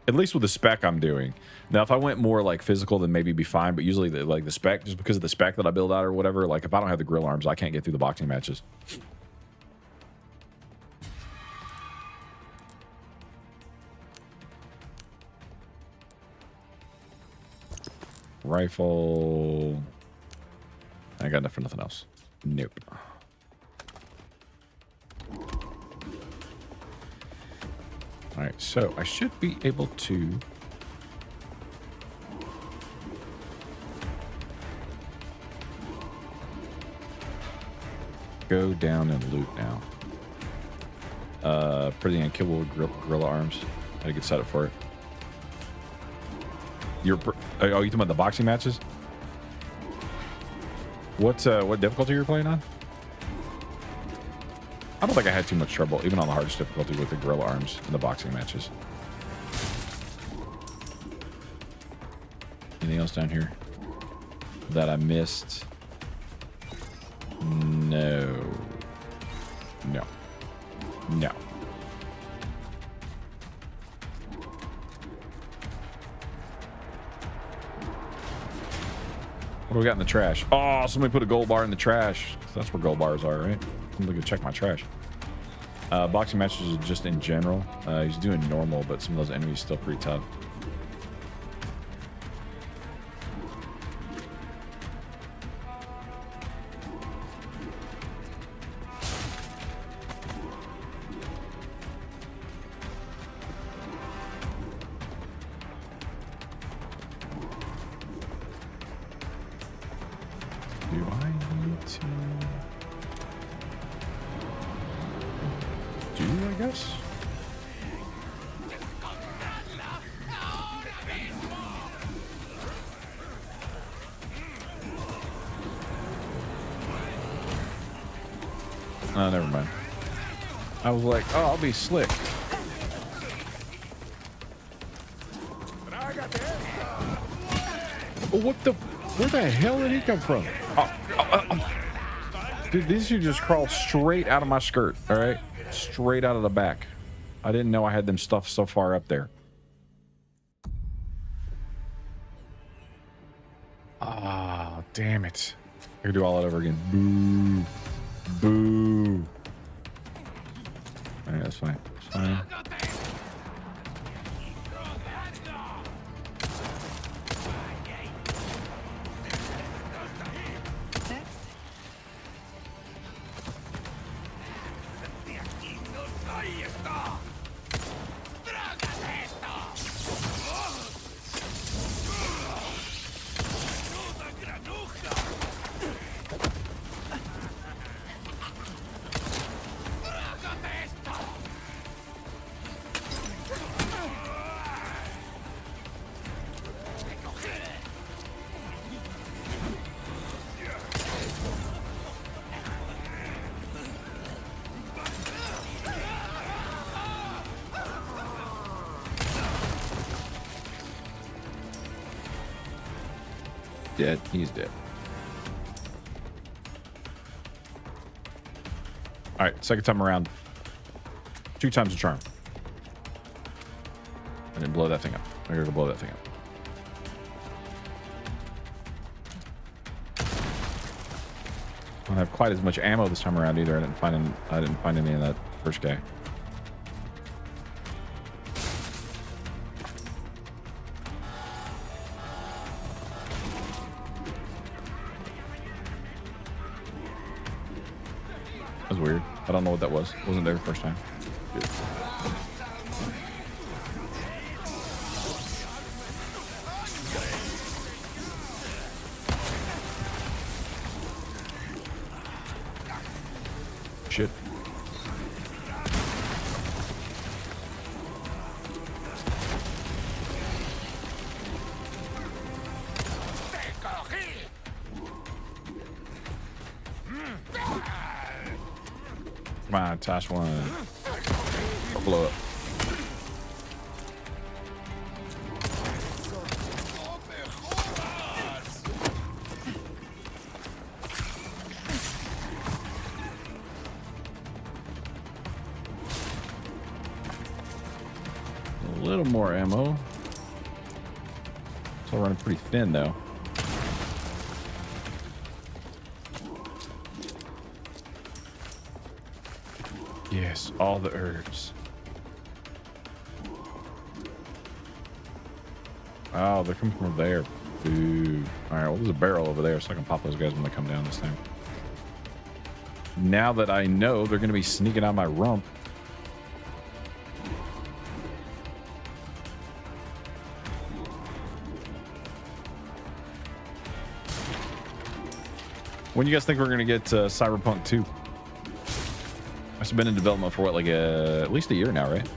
At least with the spec I'm doing. Now, if I went more like physical, then maybe it'd be fine. But usually, like the spec, just because of the spec that I build out or whatever, like if I don't have the Gorilla Arms, I can't get through the boxing matches. Rifle. I got enough for nothing else. Nope. All right, so I should be able to Go down and loot now. Pretty unkillable gorilla arms. Had a good setup for it. Oh, you talking about the boxing matches? What difficulty you're playing on? I don't think I had too much trouble, even on the hardest difficulty, with the gorilla arms in the boxing matches. Anything else down here that I missed? No. No. No. What do we got in the trash? Oh, somebody put a gold bar in the trash. That's where gold bars are, right? I'm gonna go check my trash. Boxing matches are just in general. He's doing normal, but some of those enemies still pretty tough. Do I need to I guess? Oh, never mind. I was like, oh, I'll be slick. Oh, what the? Where the hell did he come from? Dude, these should just crawl straight out of my skirt, all right? Straight out of the back. I didn't know I had them stuffed so far up there. Ah, damn it. I could do all that over again. Boo. Boo. All right, that's fine. That's fine. Dead. He's dead. All right, second time around. 2 times the charm. I didn't blow that thing up. I gotta go blow that thing up. I don't have quite as much ammo this time around either. I didn't find any of that first guy. That was weird. I don't know what that was. Wasn't there the first time. Good. Shit. Come on, Tosh one. Or blow up. A little more ammo. It's all running pretty thin though. Yes, all the herbs. Oh, they're coming from there. Boo. All right, well, there's a barrel over there, so I can pop those guys when they come down this time. Now that I know they're going to be sneaking out my rump. When do you guys think we're going to get Cyberpunk 2? It's been in development for what, like at least a year now, right?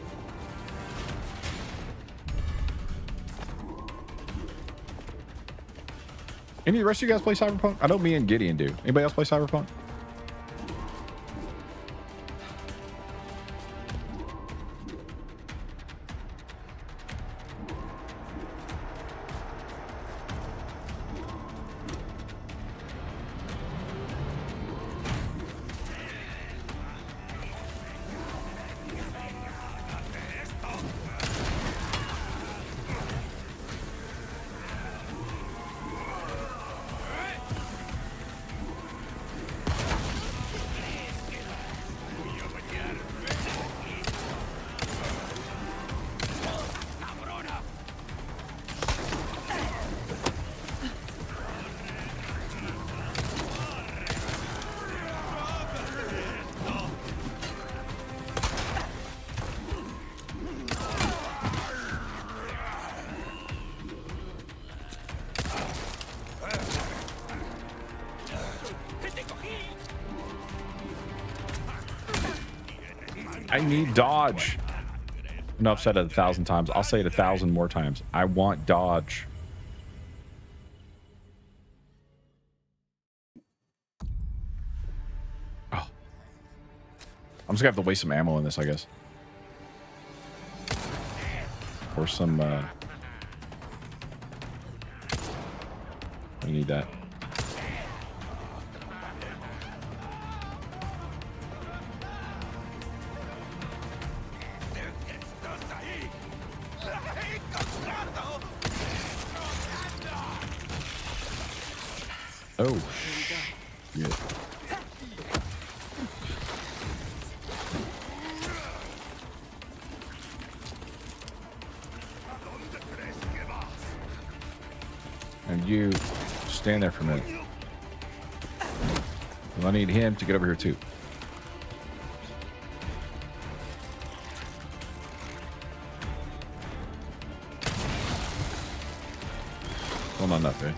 Any of the rest of you guys play Cyberpunk? I know me and Gideon do. Anybody else play Cyberpunk? I need dodge. No, I've said it 1,000 times. I'll say it 1,000 more times. I want dodge. Oh. I'm just gonna have to waste some ammo in this, I guess. Or some, I need that. Oh, shit. And you stand there for a minute. Well, I need him to get over here too. Well, not enough, eh?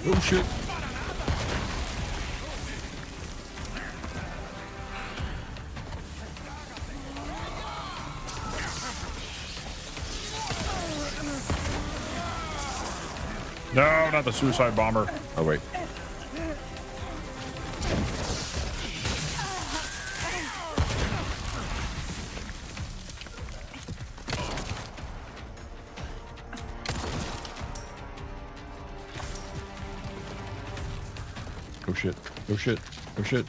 Oh shit. No, not the suicide bomber. Oh wait. Oh shit. Oh shit. Oh shit.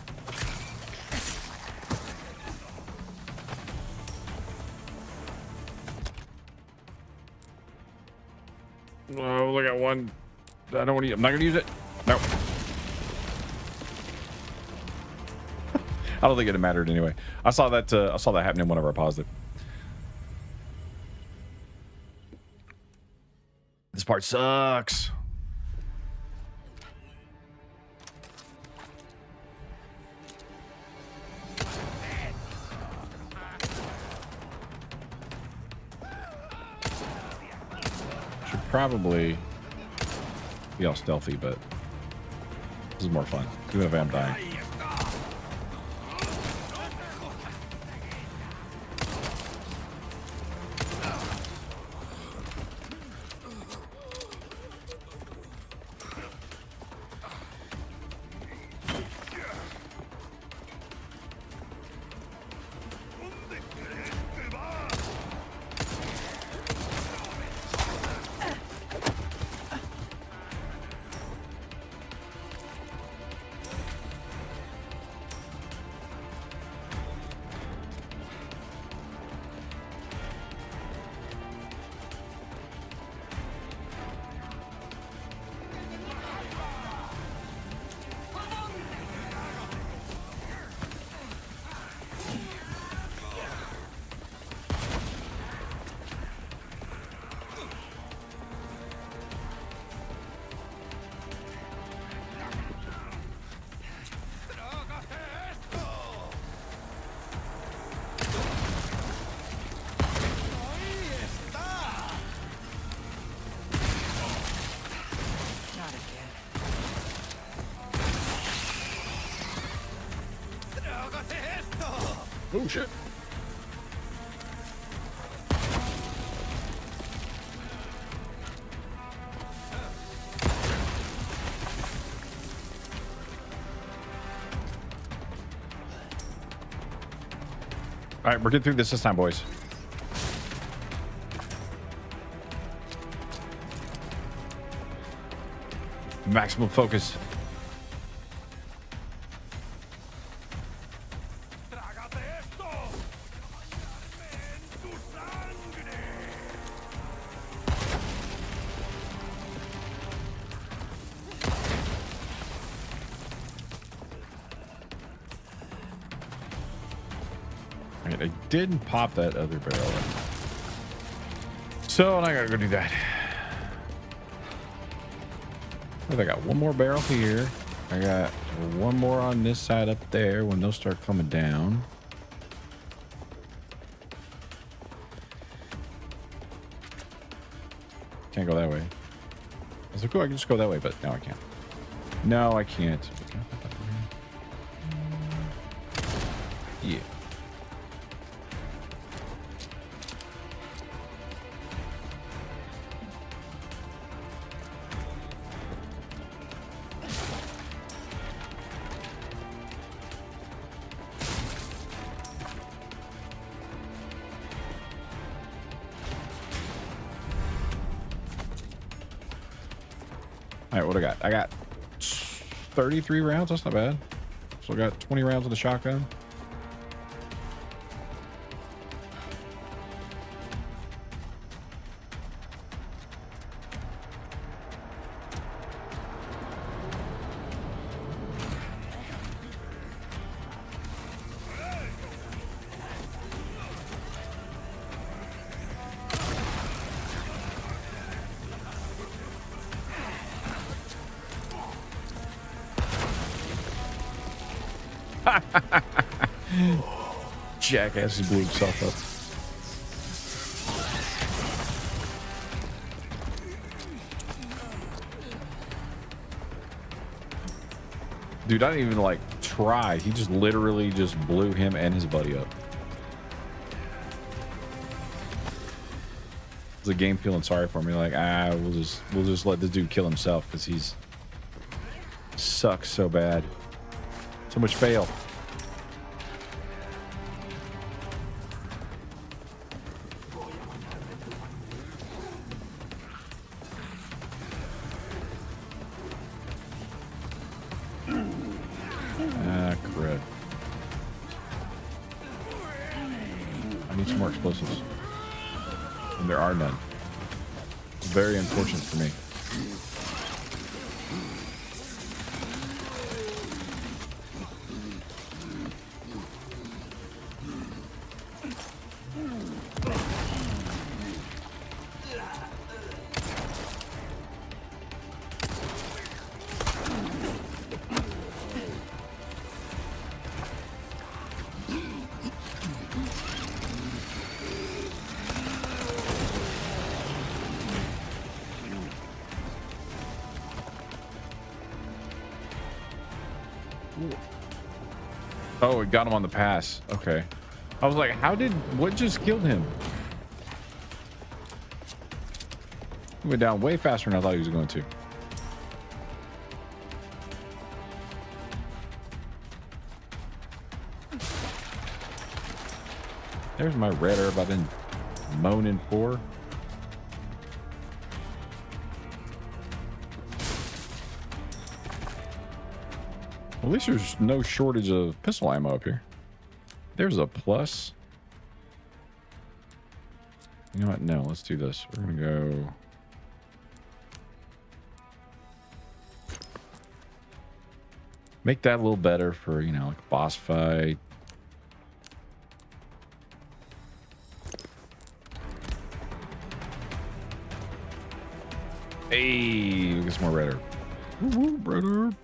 Oh, look at one. I don't want to. I'm not gonna use it. No. I don't think it mattered anyway. I saw that happening whenever I paused it. This part sucks. Should probably be all stealthy, but this is more fun. Even if I'm dying. Oh shit. All right, we're getting through this time, boys. Maximum focus. Alright, I didn't pop that other barrel. So I gotta go do that. I got one more barrel here. I got one more on this side up there when they'll start coming down. Can't go that way. I was like, oh, I can just go that way, but no, I can't. No, I can't. Yeah. All right, what I got? I got 33 rounds. That's not bad. So I got 20 rounds of the shotgun. Jackass blew himself up. Dude, I didn't even like try. He just literally just blew him and his buddy up. The game feeling sorry for me, like, we'll just let this dude kill himself because he's sucks so bad. So much fail. Crud. I need some more explosives. And there are none. Very unfortunate for me. Oh, it got him on the pass. Okay. I was like, what just killed him? He went down way faster than I thought he was going to. There's my red herb I've been moaning for. At least there's no shortage of pistol ammo up here. There's a plus. You know what? No, let's do this. We're gonna go. Make that a little better for, you know, like a boss fight. Hey, get some more red herb. Woo-woo, red herb.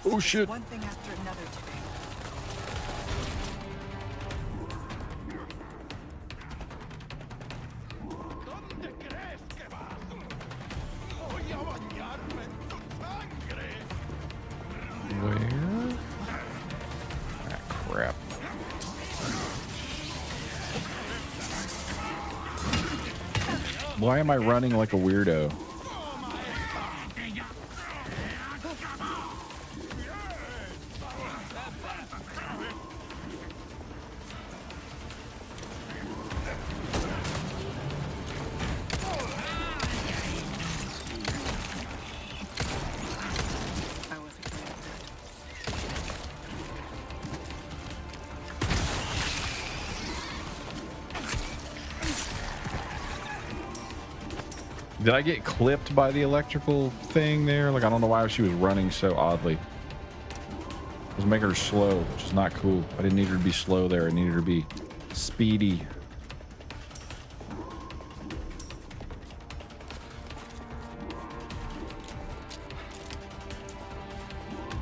Oh shit. One thing after another today. crap. Why am I running like a weirdo? Did I get clipped by the electrical thing there? Like, I don't know why she was running so oddly. I was making her slow, which is not cool. I didn't need her to be slow there. I needed her to be speedy.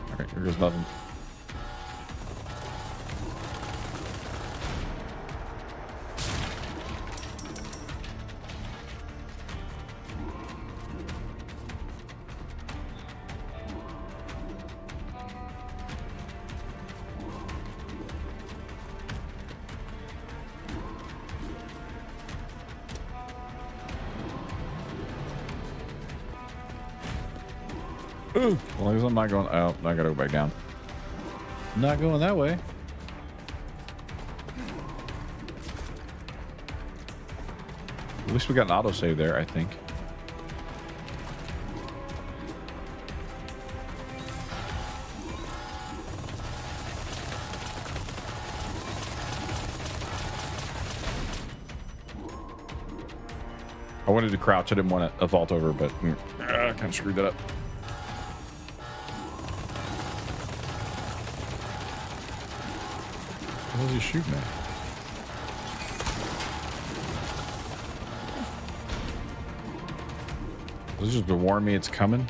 All right, here goes nothing. Ooh, well, I guess I'm not going. Oh, I gotta go back down. Not going that way. At least we got an autosave there, I think. I wanted to crouch. I didn't want to vault over, but I kind of screwed that up. What was he shooting at? Was this just to warn me it's coming?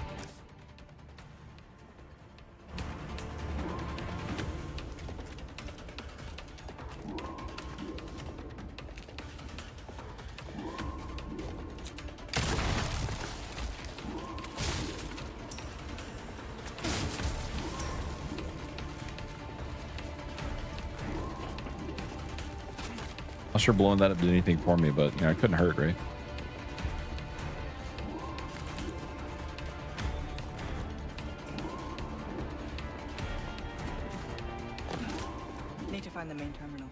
Not sure blowing that up did anything for me, but you know, it couldn't hurt, right? Need to find the main terminal.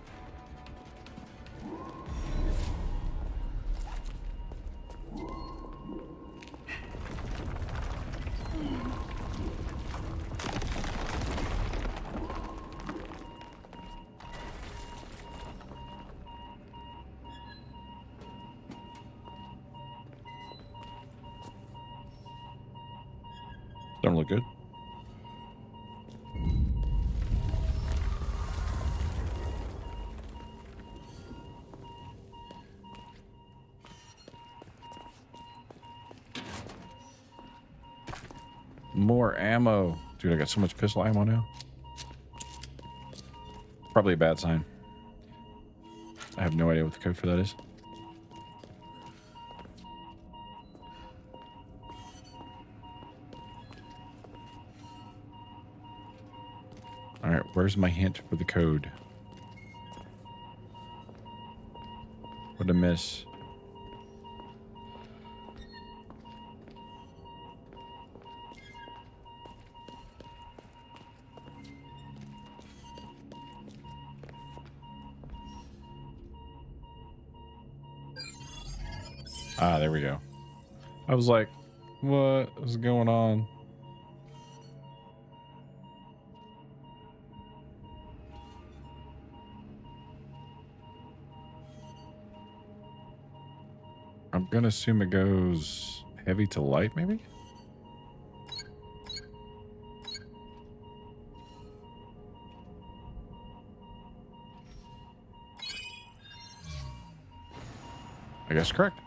Don't look good. More ammo. Dude, I got so much pistol ammo now. Probably a bad sign. I have no idea what the code for that is. Alright, where's my hint for the code? What a miss. Ah, there we go. I was like, what is going on? I'm gonna assume it goes heavy to light, maybe? I guess correct.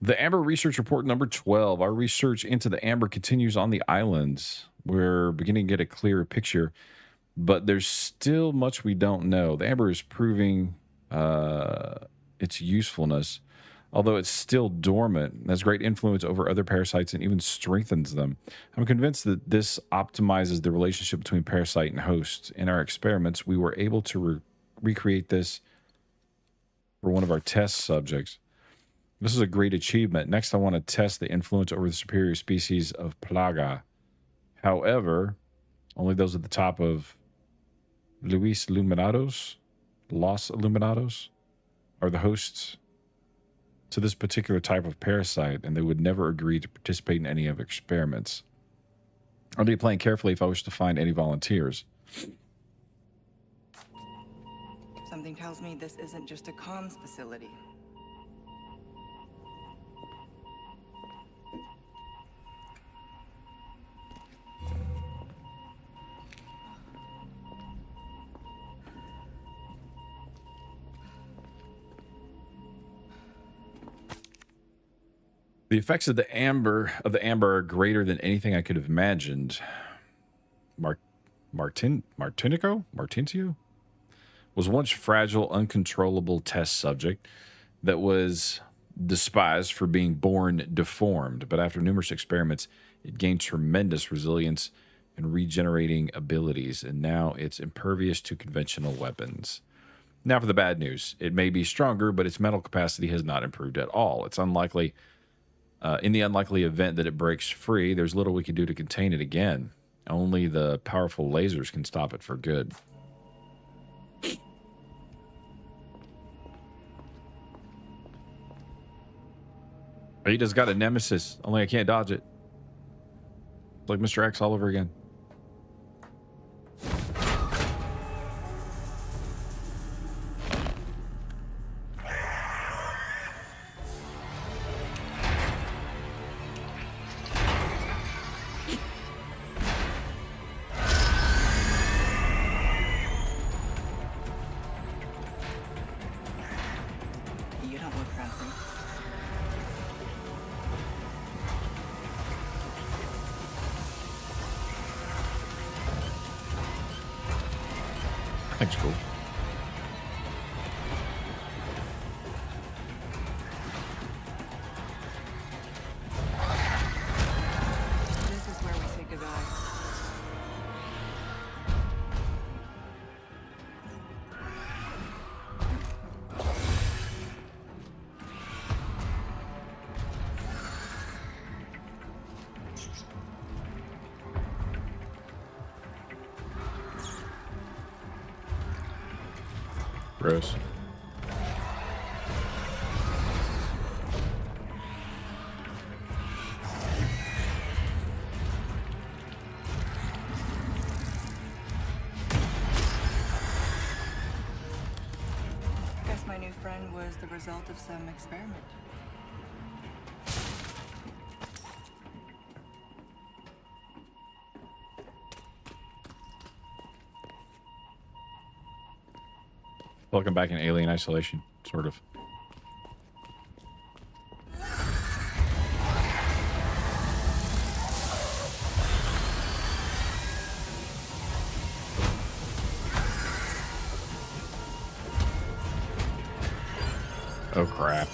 The Amber Research Report number 12. Our research into the Amber continues on the islands. We're beginning to get a clearer picture, but there's still much we don't know. The Amber is proving its usefulness. although it's still dormant, has great influence over other parasites and even strengthens them. I'm convinced that this optimizes the relationship between parasite and host. In our experiments, we were able to recreate this for one of our test subjects. This is a great achievement. Next, I want to test the influence over the superior species of Plaga. However, only those at the top of Los Illuminados, are the hosts to this particular type of parasite, and they would never agree to participate in any of the experiments. I'll be playing carefully if I wish to find any volunteers. Something tells me this isn't just a comms facility. The effects of the amber are greater than anything I could have imagined. Martinico was once fragile, uncontrollable test subject that was despised for being born deformed, but after numerous experiments, it gained tremendous resilience and regenerating abilities, and now it's impervious to conventional weapons. Now for the bad news. It may be stronger, but its mental capacity has not improved at all. It's unlikely. In the unlikely event that it breaks free, there's little we can do to contain it again. Only the powerful lasers can stop it for good. Ada's got a nemesis, only I can't dodge it. It's like Mr. X all over again. You don't look friendly. That's cool. This is where we say goodbye. Gross. Guess my new friend was the result of some experiment. Welcome back in Alien Isolation, sort of. Oh, crap.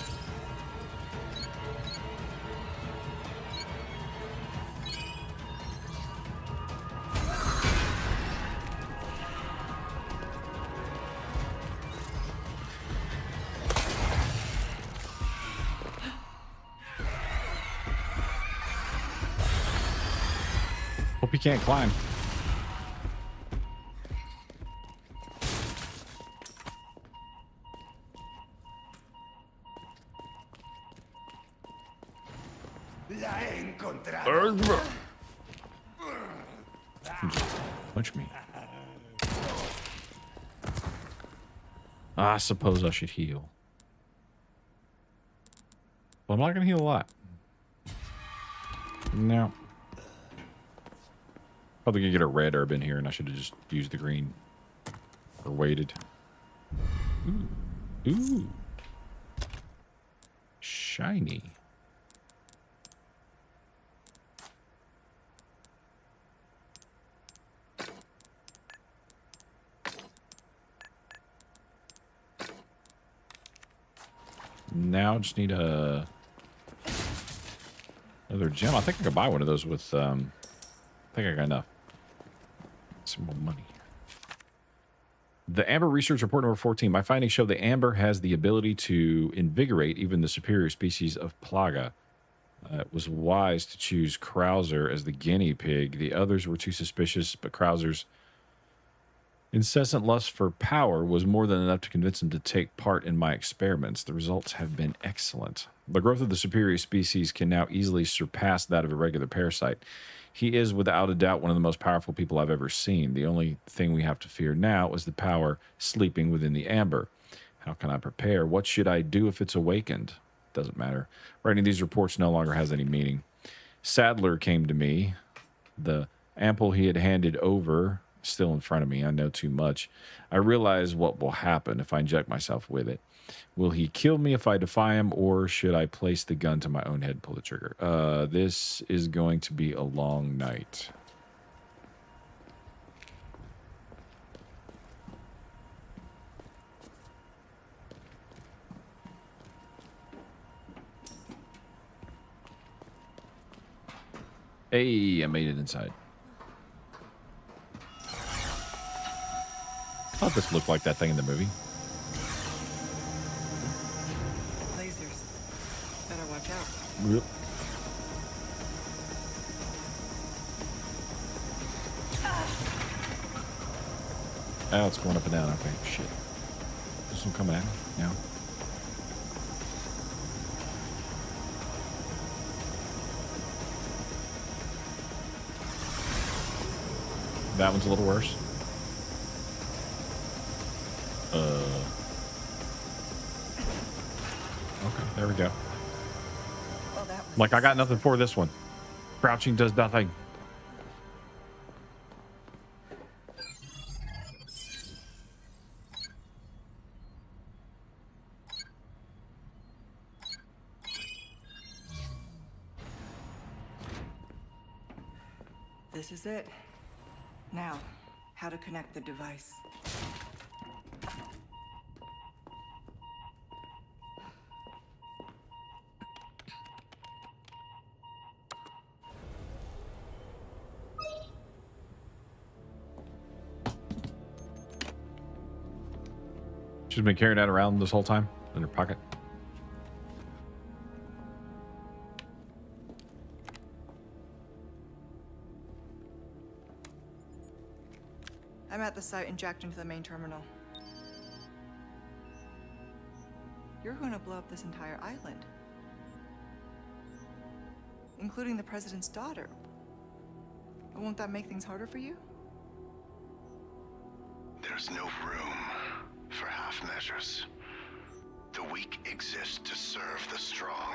Hope he can't climb. Punch me. I suppose I should heal. Well, I'm not going to heal a lot. No. Probably gonna get a red herb in here, and I should have just used the green. Or waited. Ooh. Ooh. Shiny. now. Just need another gem. I think I could buy one of those with, I think I got enough. Some more money. The Amber Research Report number 14. My findings show the Amber has the ability to invigorate even the superior species of Plaga. It was wise to choose Krauser as the guinea pig. The others were too suspicious, but Krauser's incessant lust for power was more than enough to convince him to take part in my experiments. The results have been excellent. The growth of the superior species can now easily surpass that of a regular parasite. He is, without a doubt, one of the most powerful people I've ever seen. The only thing we have to fear now is the power sleeping within the Amber. How can I prepare? What should I do if it's awakened? Doesn't matter. Writing these reports no longer has any meaning. Sadler came to me. The ample he had handed over, still in front of me. I know too much. I realize what will happen if I inject myself with it. Will he kill me if I defy him, or should I place the gun to my own head and pull the trigger? This is going to be a long night. Hey, I made it inside. I thought this looked like that thing in the movie. Lasers. Better watch out. Yep. Oh, it's going up and down. Okay, shit. This one coming at me now. That one's a little worse. Okay, there we go. Well, that was Like, I got nothing for this one. Crouching does nothing. This is it. Now, how to connect the device. She's been carrying that around this whole time in her pocket. I'm at the site and jacked into the main terminal. You're going to blow up this entire island, including the president's daughter. Won't that make things harder for you? There's no room for half measures. The weak exist to serve the strong.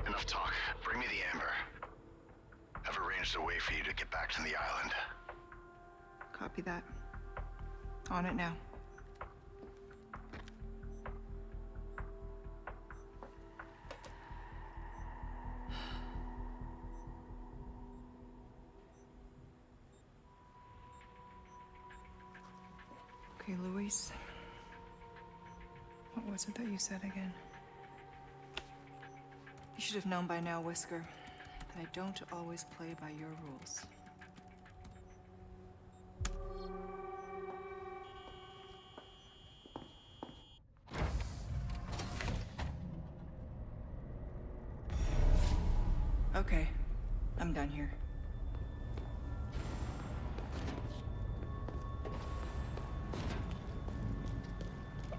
Enough talk. Bring me the Amber. I've arranged a way for you to get back to the island. Copy that. On it now. Okay, Luis. What was it that you said again? You should have known by now, Whisker, that I don't always play by your rules. Okay, I'm done here.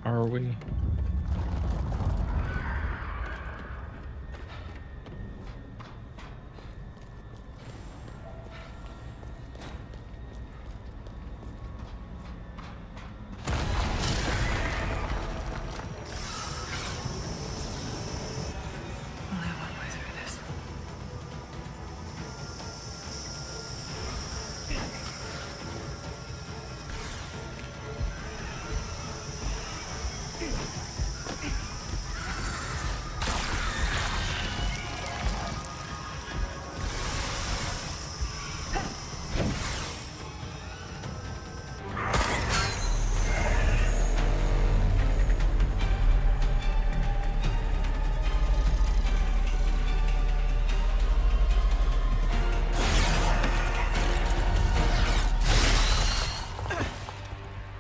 Are we? Only one way through this.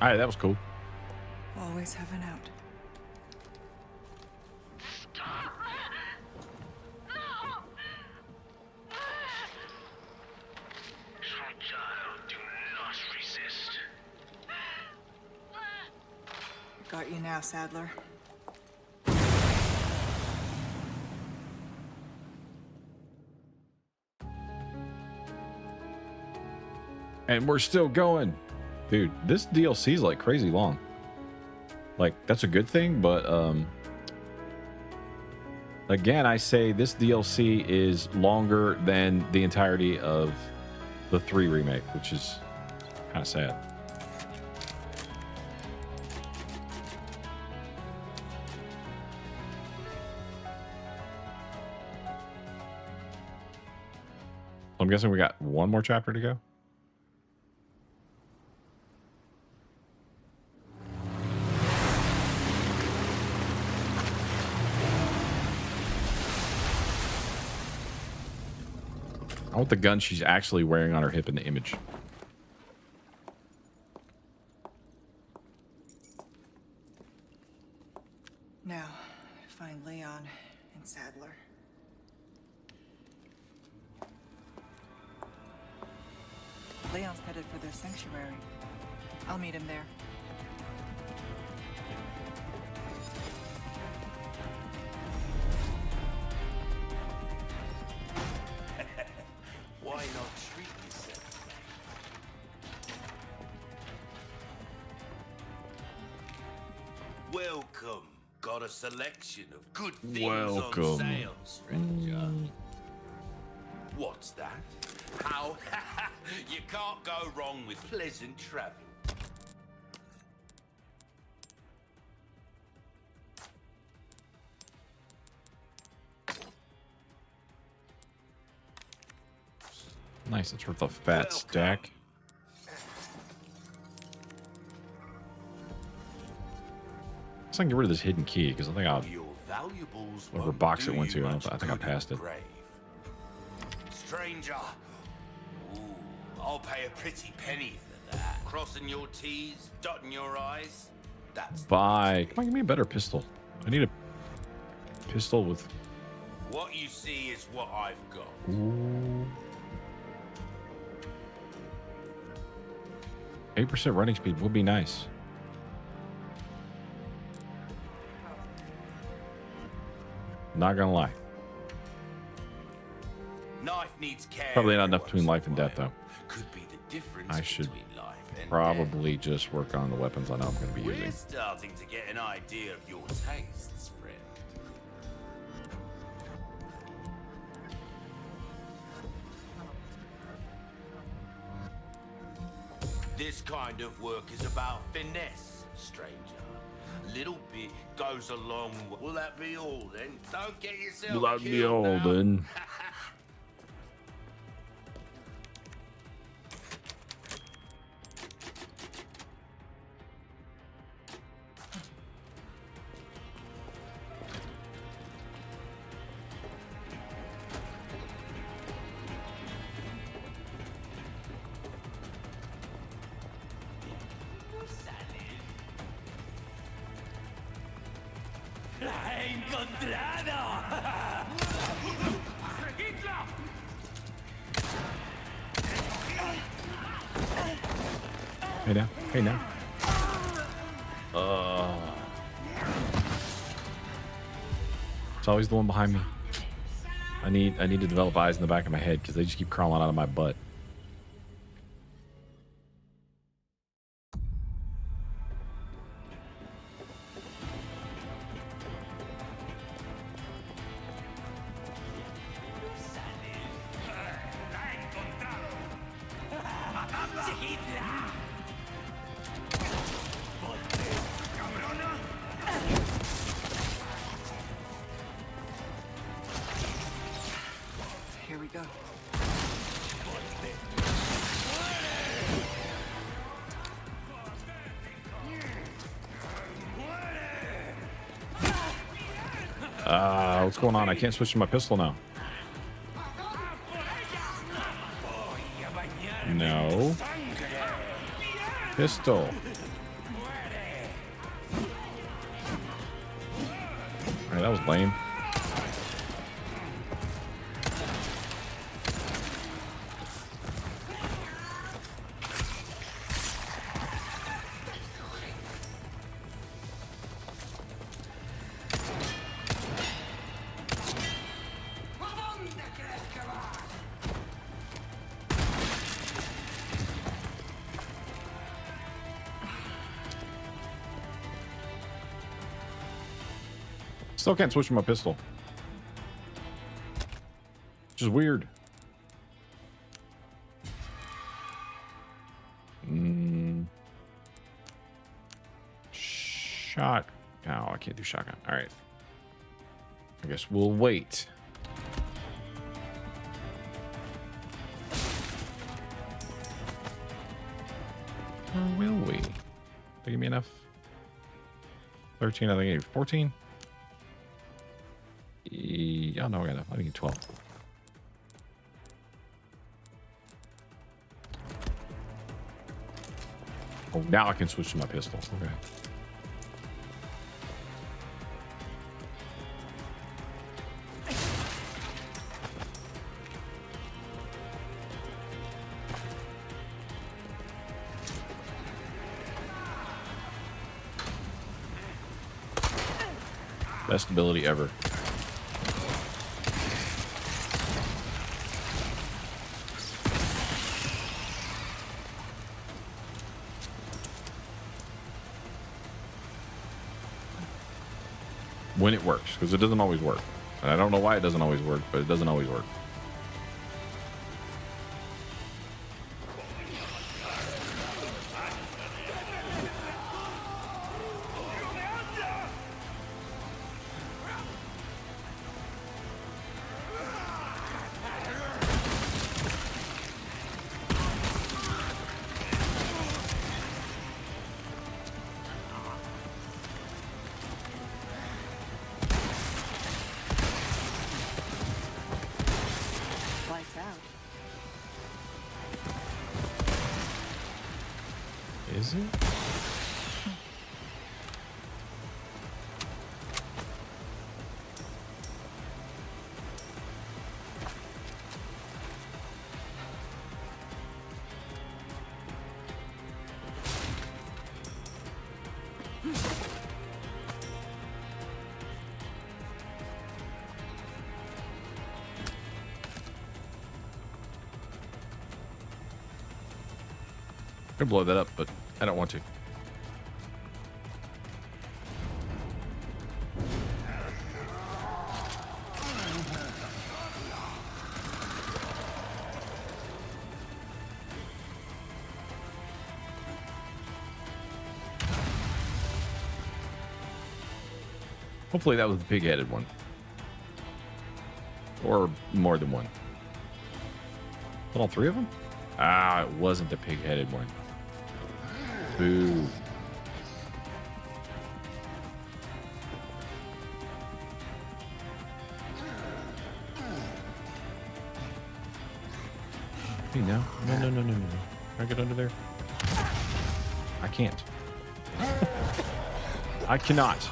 All right, that was cool. Always have an out. Fragile, do not resist. Got you now, Sadler. And we're still going. Dude, this DLC is like crazy long. Like, that's a good thing, but again, I say this DLC is longer than the entirety of the 3 remake, which is kind of sad. I'm guessing we got one more chapter to go. I want the gun she's actually wearing on her hip in the image. Now, find Leon and Sadler. Leon's headed for their sanctuary. I'll meet him there. Why not treat yourself? Welcome. Got a selection of good things Welcome. on sale, stranger. What's that? How? You can't go wrong with pleasant travel. Nice, it's worth a fat stack. Let's not get rid of this hidden key because I think I'll Your valuables whatever won't box do it went you to. I much think I good passed in it. the grave. Stranger, ooh, I'll pay a pretty penny for that. Crossing your T's, dotting your I's. That's Bye. Come on, give me a better pistol. I need a pistol with. what you see is what I've got. Ooh. 8% running speed would be nice. Not gonna lie. Knife needs care. Probably not enough every between once life in and a death, while. though. Could be the difference I should between life and probably just work on the weapons I know I'm going to be death. using. We're starting to get an idea of your tastes, friend. This kind of work is about finesse, stranger. Little bit goes a long way. Will that be all then? Don't get yourself Will that be killed all now. then? Hey now. Hey now. It's always the one behind me. I need to develop eyes in the back of my head because they just keep crawling out of my butt. Here we go. What's going on? I can't switch to my pistol now. No. Pistol. Alright, that was lame. Still can't switch to my pistol. Which is weird. Shot. Oh, I can't do shotgun. All right. I guess we'll wait. Or will we? They give me enough? 13, I think I need 14. Oh, no, I got enough. I need 12. Oh, now I can switch to my pistol. Okay. Best ability ever. When it works, because it doesn't always work. And I don't know why it doesn't always work, but it doesn't always work. Lights out. Is it? I could blow that up, but I don't want to. Hopefully that was the pig-headed one. Or more than one. All three of them? Ah, it wasn't the pig-headed one. Boo. Hey, no. No. Can I get under there? I can't. I cannot.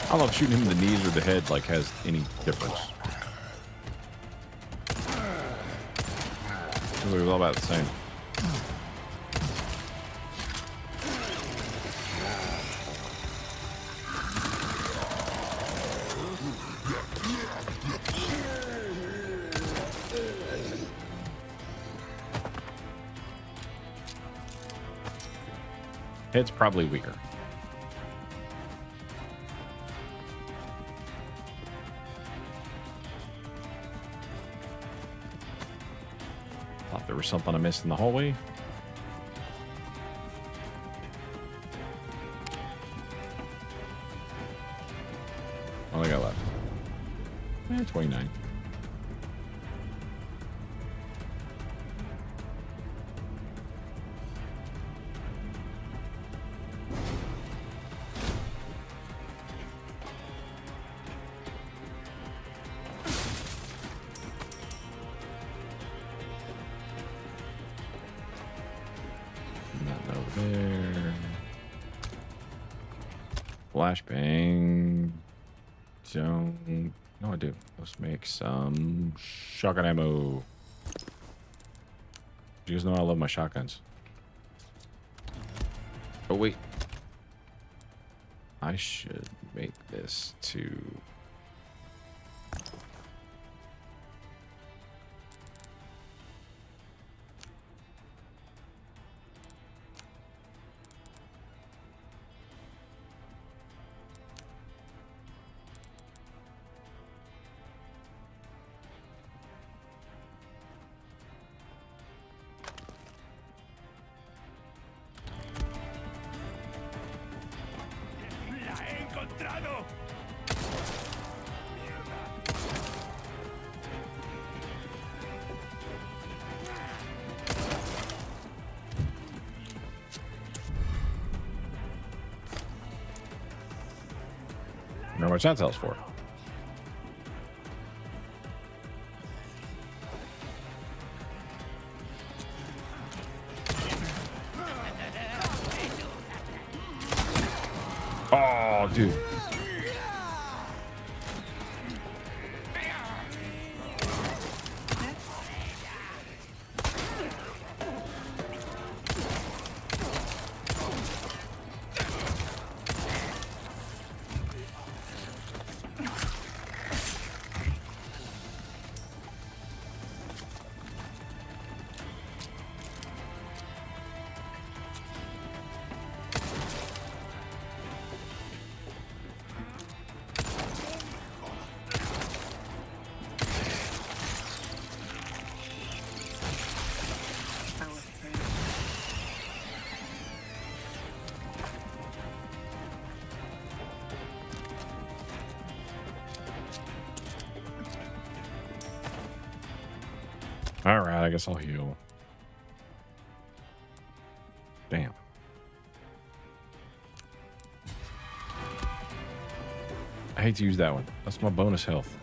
I don't know if shooting him in the knees or the head like has any difference. It was all about the same. Head's probably weaker. Thought there was something I missed in the hallway. What do I got left? 29. Nothing over there. Flashbang. Don't. No, I do. Let's make some shotgun ammo. You guys know I love my shotguns. Oh, wait. I should make this too. How much that sells for? Oh, dude. All right, I guess I'll heal. Damn. I hate to use that one. That's my bonus health.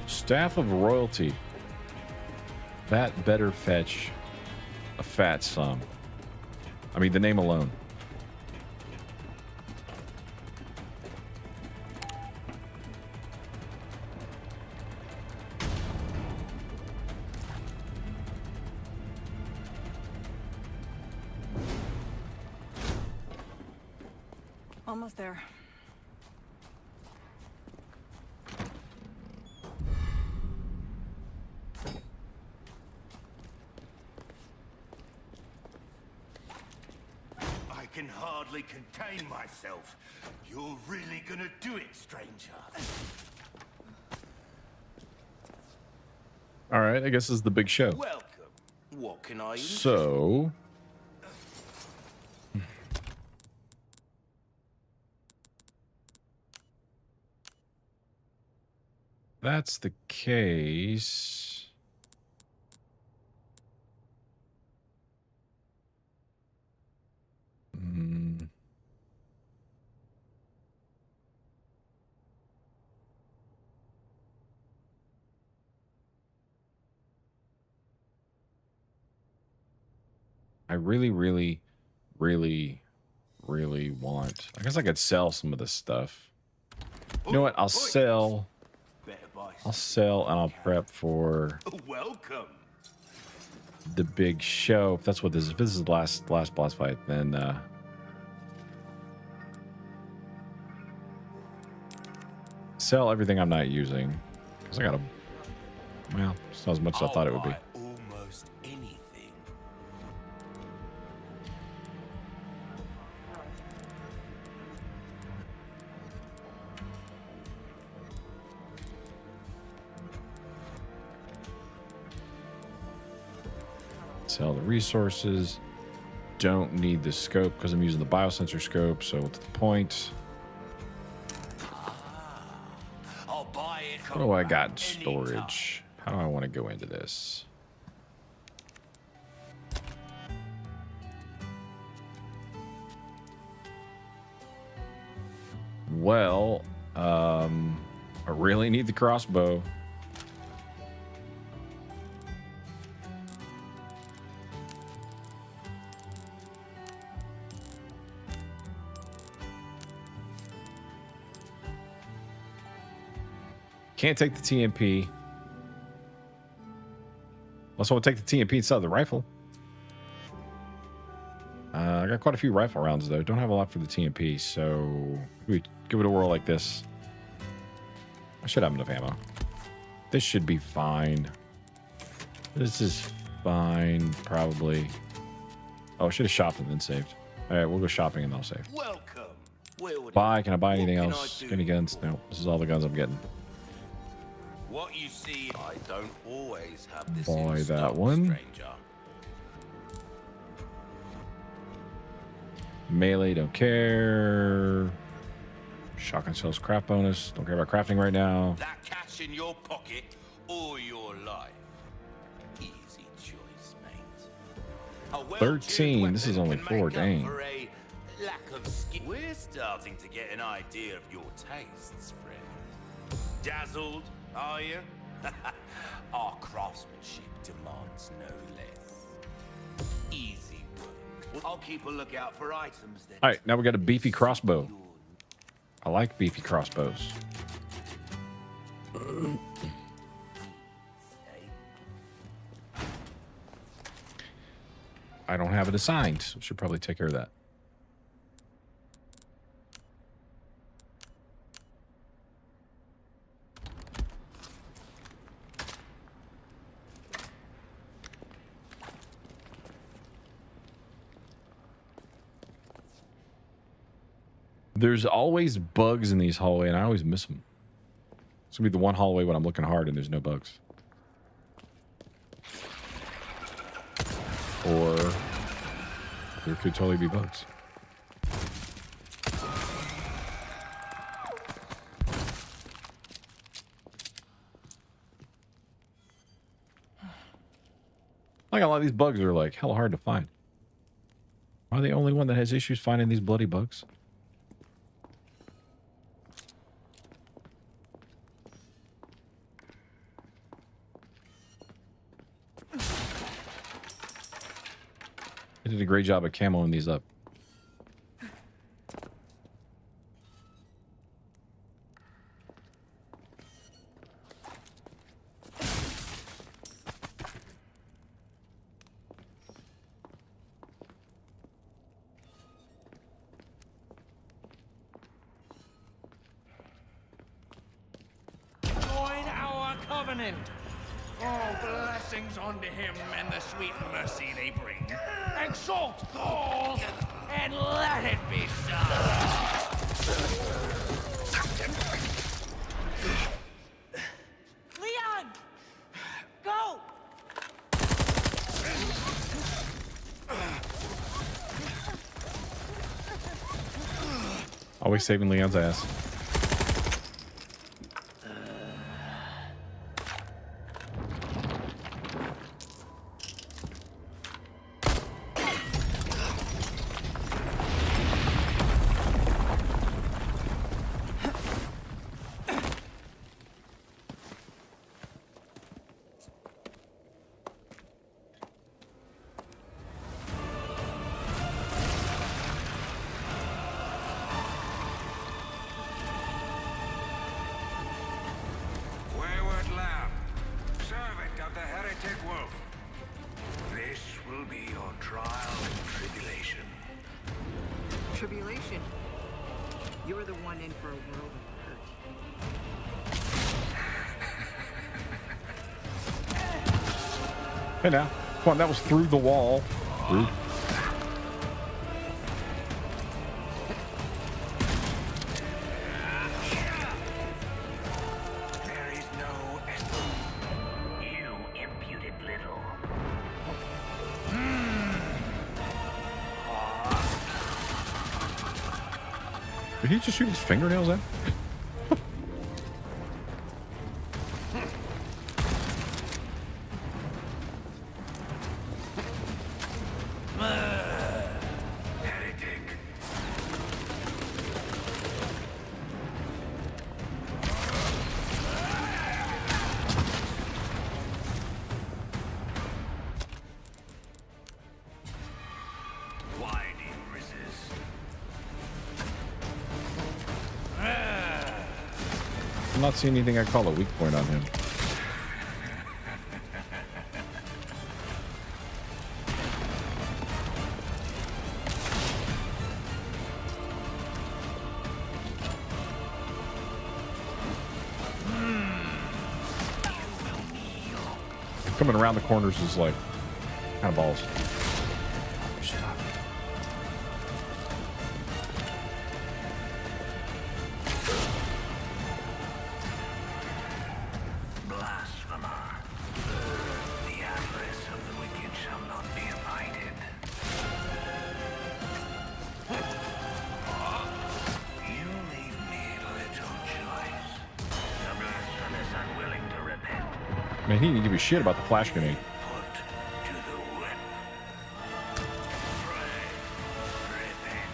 Staff of Royalty. That better fetch a fat sum. I mean, the name alone. Almost there. I can hardly contain myself. You're really gonna do it, stranger. All right, I guess this is the big show. Welcome. What can I use? So, that's the case. I really want. I guess I could sell some of this stuff. You know what? I'll sell. I'll sell and I'll prep for Welcome. the big show. If that's what this is. If this is the last boss fight, then sell everything I'm not using. Because I got a. Well, it's not as much as I thought it would be. Almost anything. Sell the resources. Don't need the scope because I'm using the biosensor scope, so what's the point? I'll buy it. What do I got in storage? How do I want to go into this? Well, I really need the crossbow. Can't take the TMP. Unless I want to take the TMP instead of the rifle. I got quite a few rifle rounds, though. Don't have a lot for the TMP, so we give it a whirl like this. I should have enough ammo. This should be fine. This is fine, probably. Oh, I should have shopped and then saved. All right, we'll go shopping and then I'll save. Welcome. Buy. Can I buy anything What can else? I do? Any guns? No. This is all the guns I'm getting. What you see, I don't always have this Buy in that stock, one. stranger. Melee, don't care. Shotgun shells, craft bonus. Don't care about crafting right now. That cash in your pocket or your life. Easy choice, mate. A well-tuned 13. This is weapon only can 4. make up Dang. for a lack of skill. We're starting to get an idea of your tastes, friend. Dazzled, are you? Our craftsmanship demands no less. Easy work. I'll keep a lookout for items then. All right, now we got a beefy crossbow. I like beefy crossbows. I don't have it assigned, so should probably take care of that. There's always bugs in these hallways, and I always miss them. It's gonna be the one hallway when I'm looking hard and there's no bugs. Or there could totally be bugs. Like a lot of these bugs are like hella hard to find. Am I the only one that has issues finding these bloody bugs? They did a great job of camoing these up. Join our covenant. All blessings unto him and the sweet mercy they bring. Exalt Gaul, and let it be so. Leon! Go! Always saving Leon's ass. Wayward lamb, servant of the heretic wolf. This will be your trial and tribulation. Tribulation. You're the one in for a world of hurt. Hey now. Come on, that was through the wall. Rude. There is no you imputed little. Did he just shoot his fingernails in? Heretic. Why do you resist? I'm not seeing anything I call a weak point on him. Coming around the corners is like kind of balls. Blasphemer. The avarice of the wicked shall not be abided. You leave me little choice. The blasphemous unwilling to repent. Man, he didn't give a shit about the flash grenade. Put to the whip. Pray. Repent.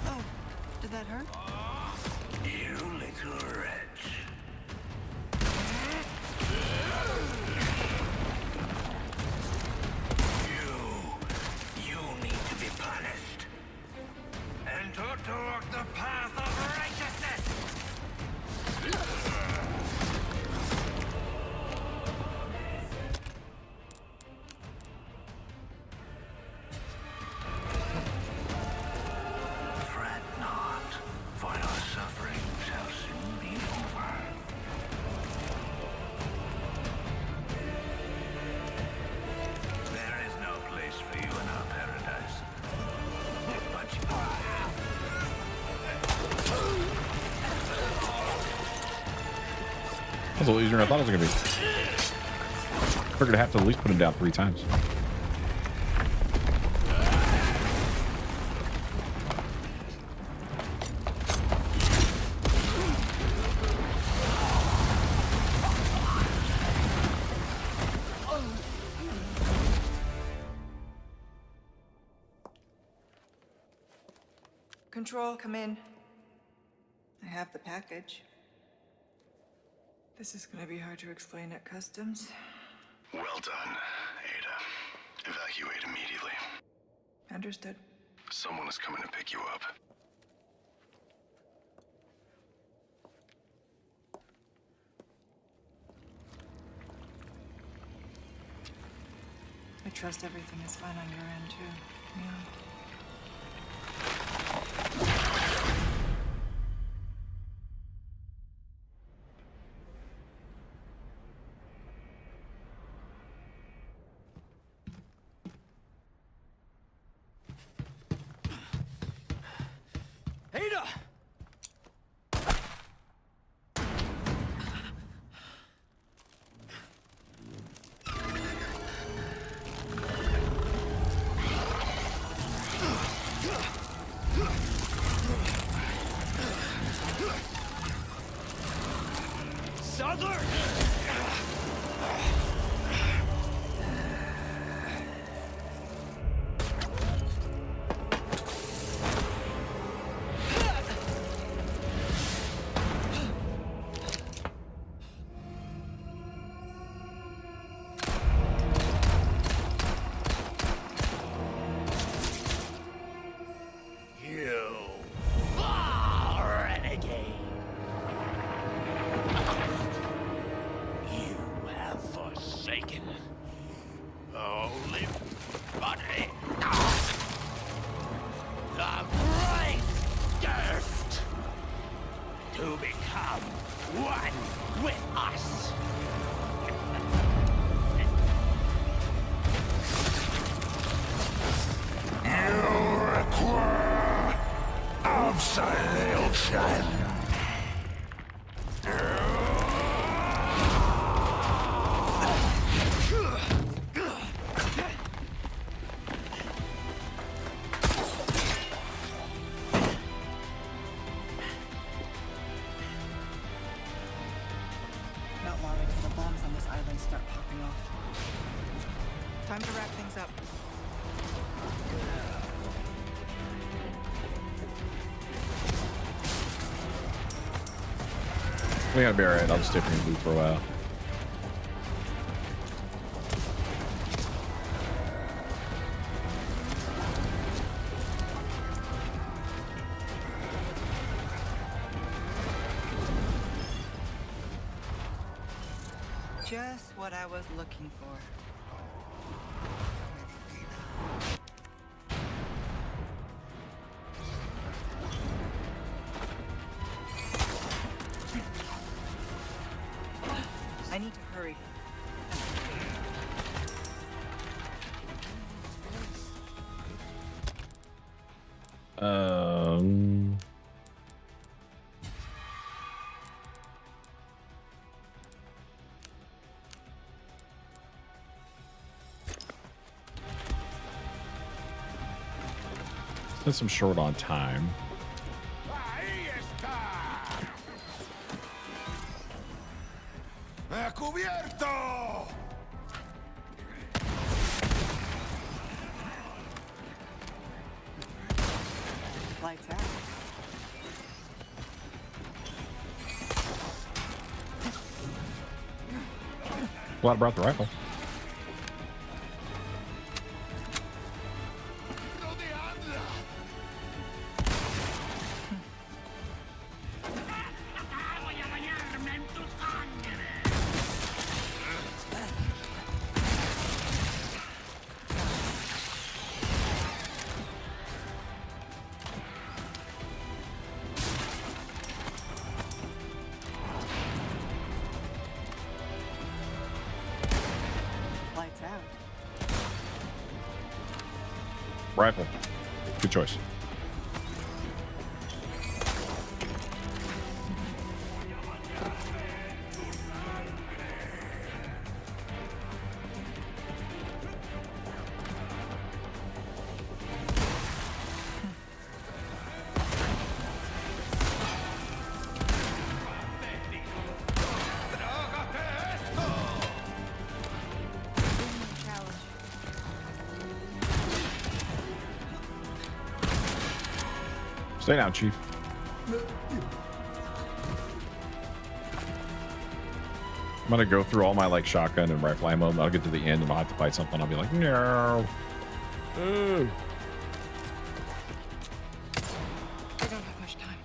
Oh, did that hurt? You little wretch. You need to be punished. And taught to walk the path of righteousness. Fret not, for your suffering shall soon be over. There is no place for you in our paradise. But That's a little easier than I thought it was going to be. Figured I'd have to at least put him down 3 times. Control, come in. I have the package. This is gonna be hard to explain at customs. Well done, Ada. Evacuate immediately. Understood. Someone is coming to pick you up. I trust everything is fine on your end, too. Yeah. Ada! Sadler! to become one with us. You require absolution. ones start popping off. Time to wrap things up. We gotta be alright. I'll just stay from the loot for a while. Just what I was looking for. I need to hurry. Since I'm short on time. ¡Cubierto! Lights out. Glad I brought the rifle. Lights out. Rifle. Good choice. Stay down, Chief. I'm gonna go through all my like shotgun and rifle ammo, and I'll get to the end and I'll have to fight something. I'll be like, no. Ooh. I don't have much time.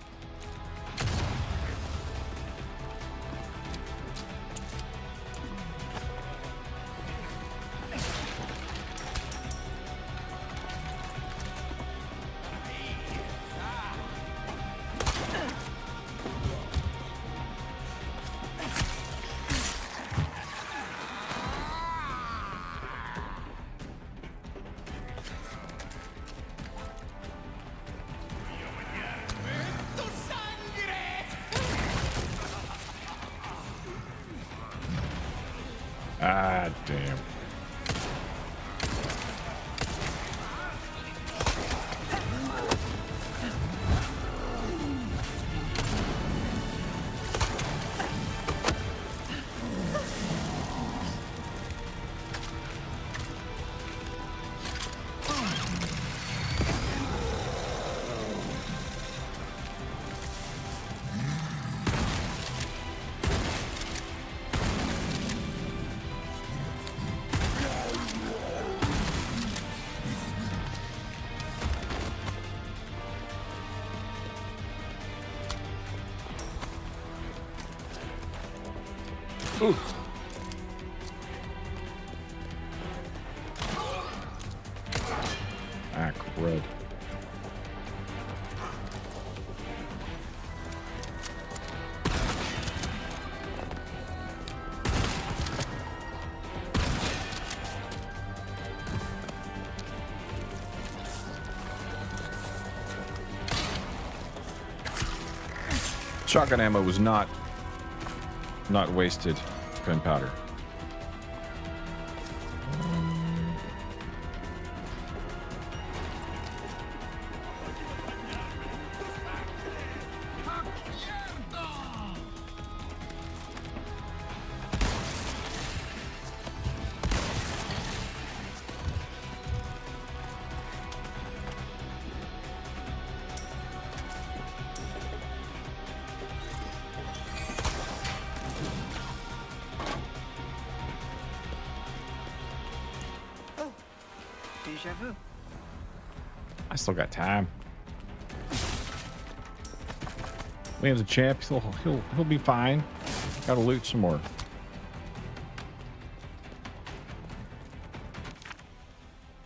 Ah, damn. Ooh. Ah, crud. Shotgun ammo was not wasted gunpowder. Deja vu. I still got time. Liam's a champ. He'll be fine. Gotta loot some more.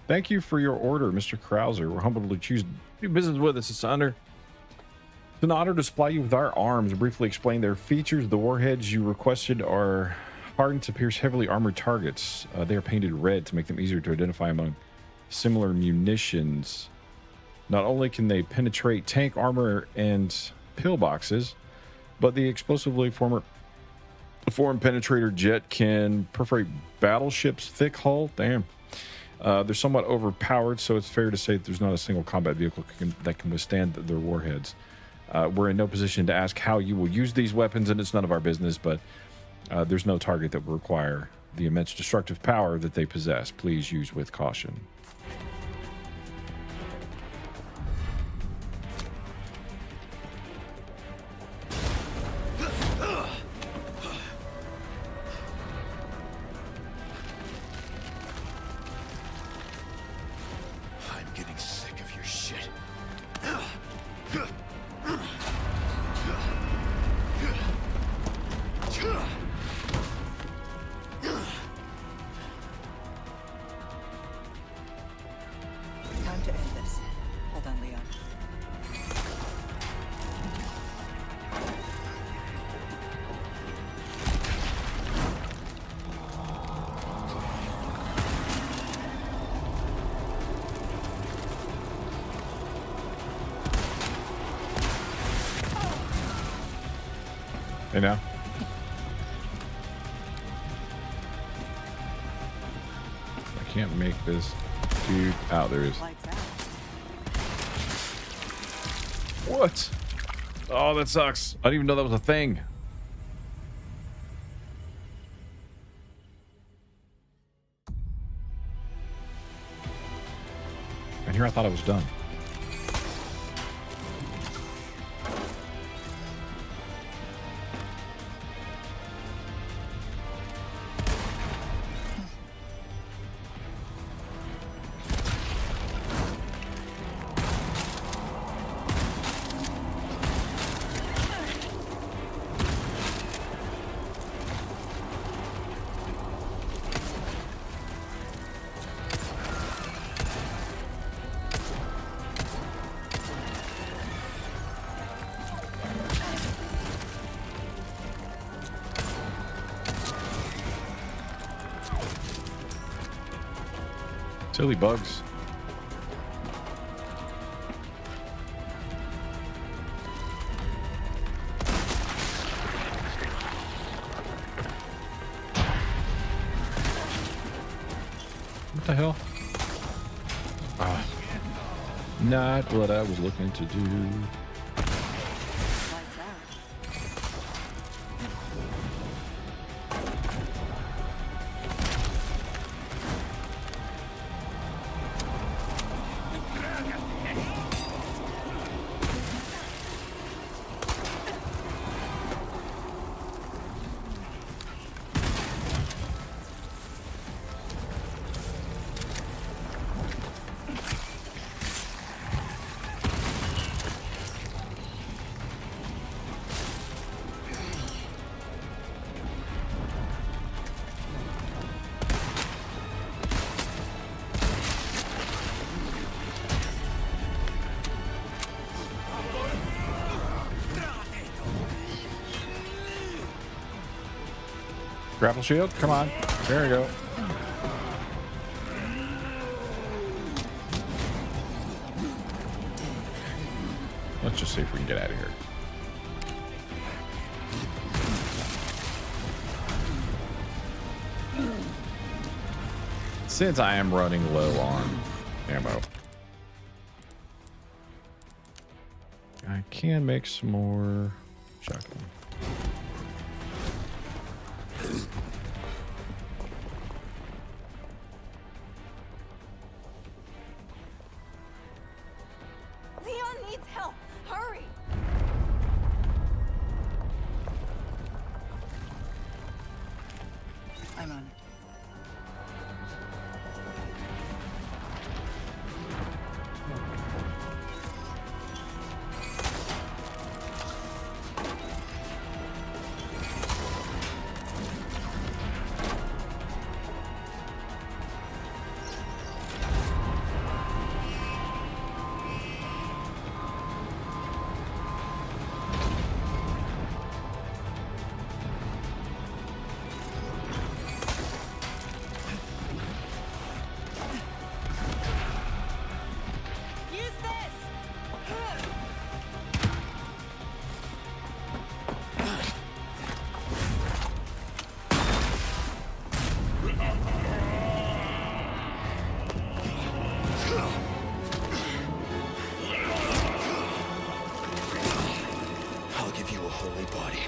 Thank you for your order, Mr. Krauser. We're humbled to choose to do business with us. It's an honor to supply you with our arms. Briefly explain their features. The warheads you requested are hardened to pierce heavily armored targets. They are painted red to make them easier to identify among similar munitions. Not only can they penetrate tank armor and pillboxes, but the explosively form penetrator jet can perforate battleships' thick hull. Damn. They're somewhat overpowered, so it's fair to say that there's not a single combat vehicle that can withstand their warheads. We're in no position to ask how you will use these weapons, and it's none of our business, but there's no target that will require the immense destructive power that they possess. Please use with caution. Time to end this. Hold on, Leon. Hey now. I can't make this dude out. There is. What? Oh, that sucks. I didn't even know that was a thing. And here I thought I was done. Silly bugs. What the hell? Ah, not what I was looking to do. Grapple shield, come on. There we go. Let's just see if we can get out of here. Since I am running low on ammo, I can make some more shotgun. Leon needs help. Hurry. I'm on it. holy body.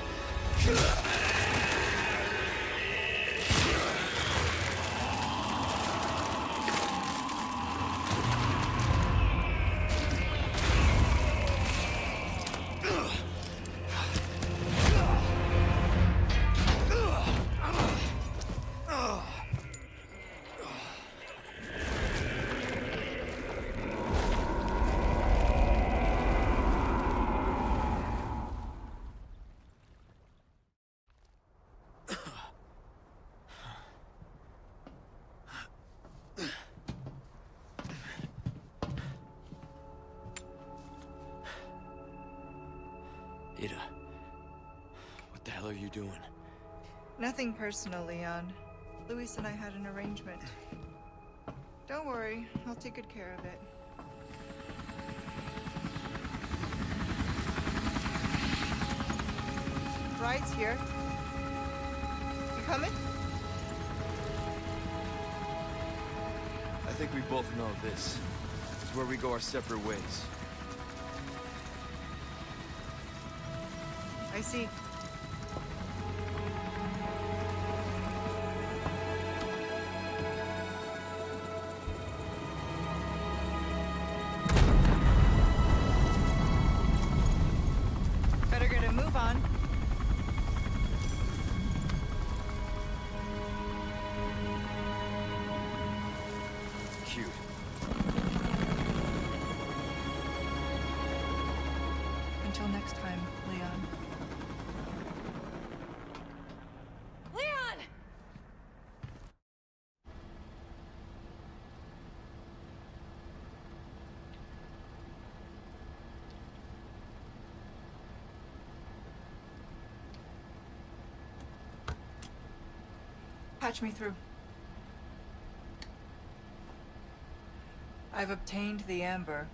Ada, what the hell are you doing? Nothing personal, Leon. Luis and I had an arrangement. Don't worry, I'll take good care of it. Ride's here. You coming? I think we both know this is where we go our separate ways. I see. Better get a move on. Cute. Until next time, Leon. Leon! Patch me through. I've obtained the amber.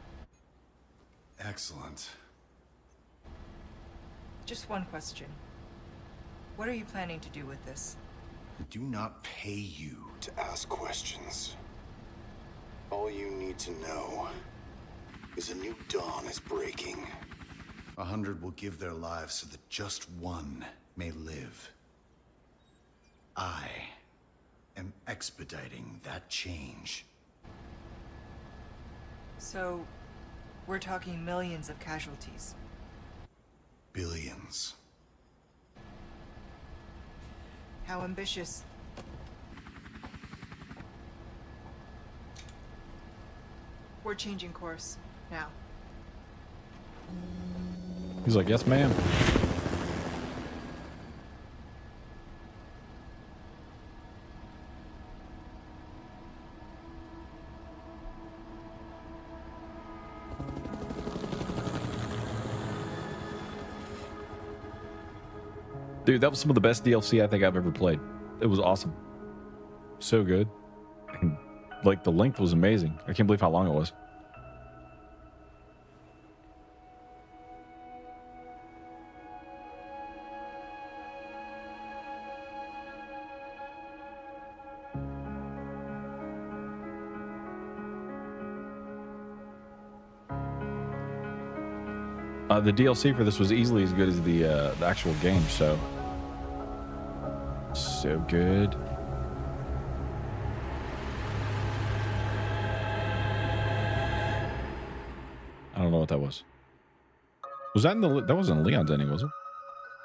Excellent. Just one question. What are you planning to do with this? I do not pay you to ask questions. All you need to know is a new dawn is breaking. 100 will give their lives so that just one may live. I am expediting that change. So, we're talking millions of casualties. Billions. How ambitious. We're changing course, now. He's like, yes, ma'am. Dude, that was some of the best DLC I think I've ever played. It was awesome. So good. And, like, the length was amazing. I can't believe how long it was. The DLC for this was easily as good as the actual game, so good. I don't know what that was. Was that in the? That wasn't Leon's ending, was it?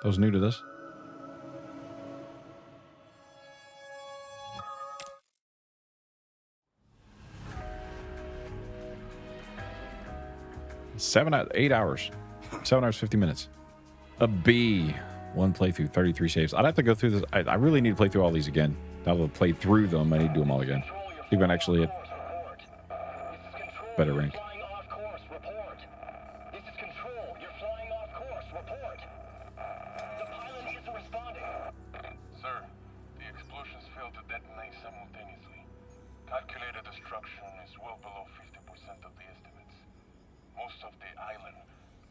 That was new to this. Eight hours. 7 hours, 50 minutes. A B. One playthrough, 33 saves. I'd have to go through this. I really need to play through all these again. Now that I've played through them, I need to do them all again. See if I can actually hit better rank. Sir, the explosions failed to detonate simultaneously. Calculated destruction is well below 50% of the estimates. Most of the island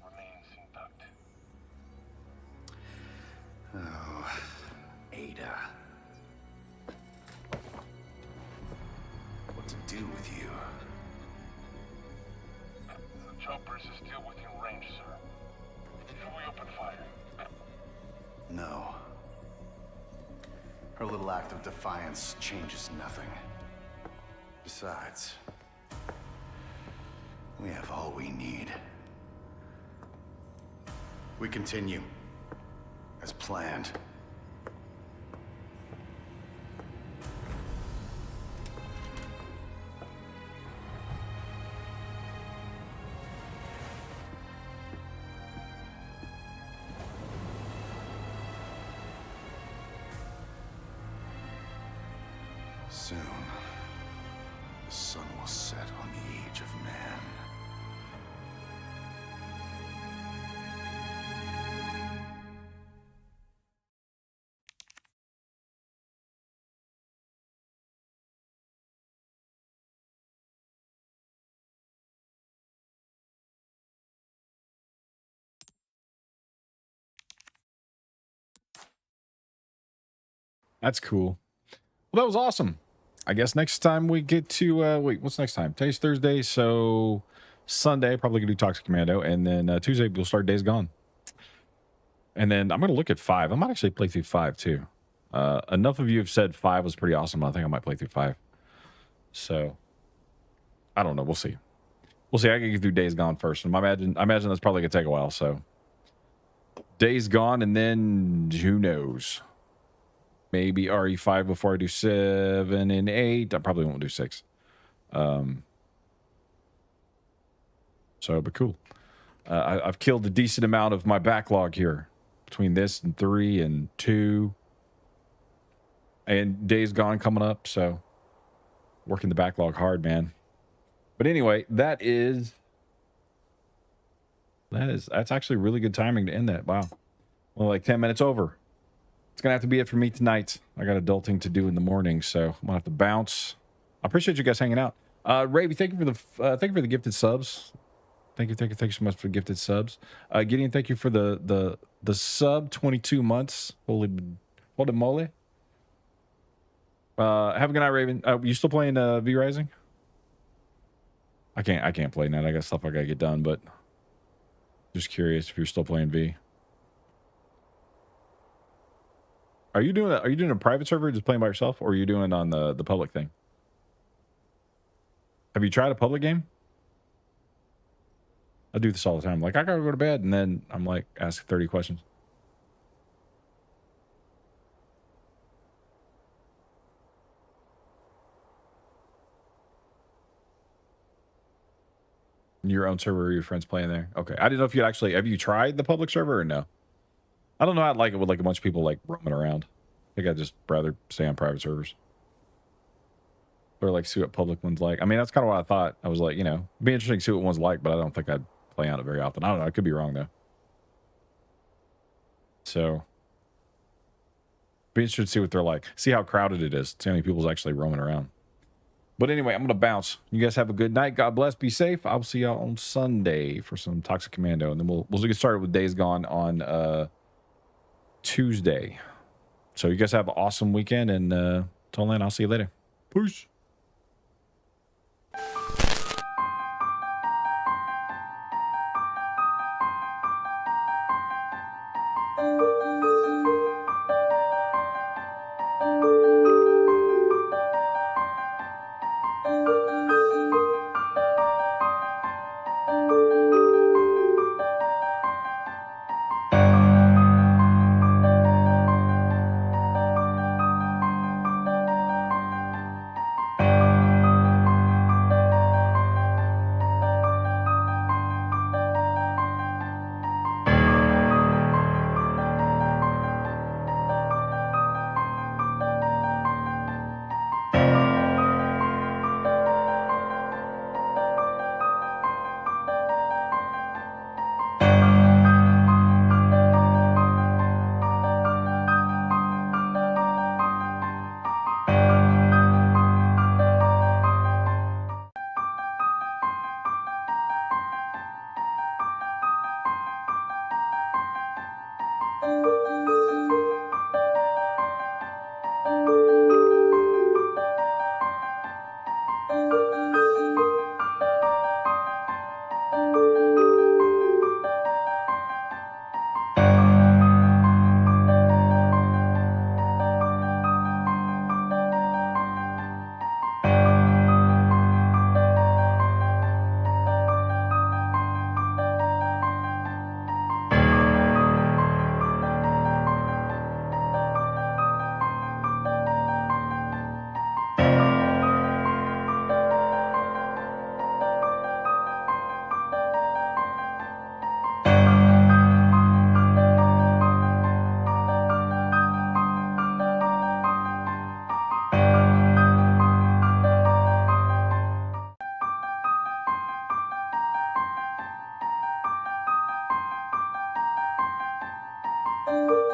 remains intact. Oh, Ada. What to do with you? The choppers is still within range, sir. Should we open fire? No. Her little act of defiance changes nothing. Besides, we have all we need. We continue, as planned. Soon, the sun will set on the age of man. That's cool. Well, that was awesome. I guess next time we get to wait, what's next time? Today's Thursday, so Sunday probably gonna do Toxic Commando, and then Tuesday we'll start Days Gone. And then I'm gonna look at 5. I might actually play through 5 too. Enough of you have said 5 was pretty awesome. I think I might play through 5. So I don't know. We'll see. We'll see. I can get through Days Gone first. And I imagine that's probably gonna take a while. So Days Gone, and then who knows? Maybe RE5 before I do 7 and 8. I probably won't do 6. So, but cool. I've killed a decent amount of my backlog here between this and 3 and 2. And Days Gone coming up, so working the backlog hard, man. But anyway, that's actually really good timing to end that. Wow. Well, like 10 minutes over. It's gonna have to be it for me tonight. I got adulting to do in the morning, so I'm gonna have to bounce. I appreciate you guys hanging out. Ravy, thank you for the gifted subs. Thank you so much for the gifted subs. Gideon, thank you for the sub 22 months. Holy moly. Have a good night, Raven. You still playing V Rising? I can't play now. I got stuff I gotta get done, but just curious if you're still playing V. Are you doing a private server, just playing by yourself, or are you doing it on the public thing? Have you tried a public game? I do this all the time. Like, I gotta go to bed, and then I'm like, ask 30 questions. Your own server, or your friends playing there? Okay, I didn't know if have you tried the public server or no? I don't know. I'd like it with like a bunch of people like roaming around. I think I'd just rather stay on private servers. Or like see what public one's like. I mean, that's kind of what I thought. I was like, it'd be interesting to see what one's like, but I don't think I'd play on it very often. I don't know. I could be wrong though. So, be interested to see what they're like. See how crowded it is. See how many people's actually roaming around. But anyway, I'm going to bounce. You guys have a good night. God bless. Be safe. I'll see y'all on Sunday for some Toxic Commando. And then we'll get started with Days Gone on Tuesday. So you guys have an awesome weekend. And till then, I'll see you later. Peace. Bye.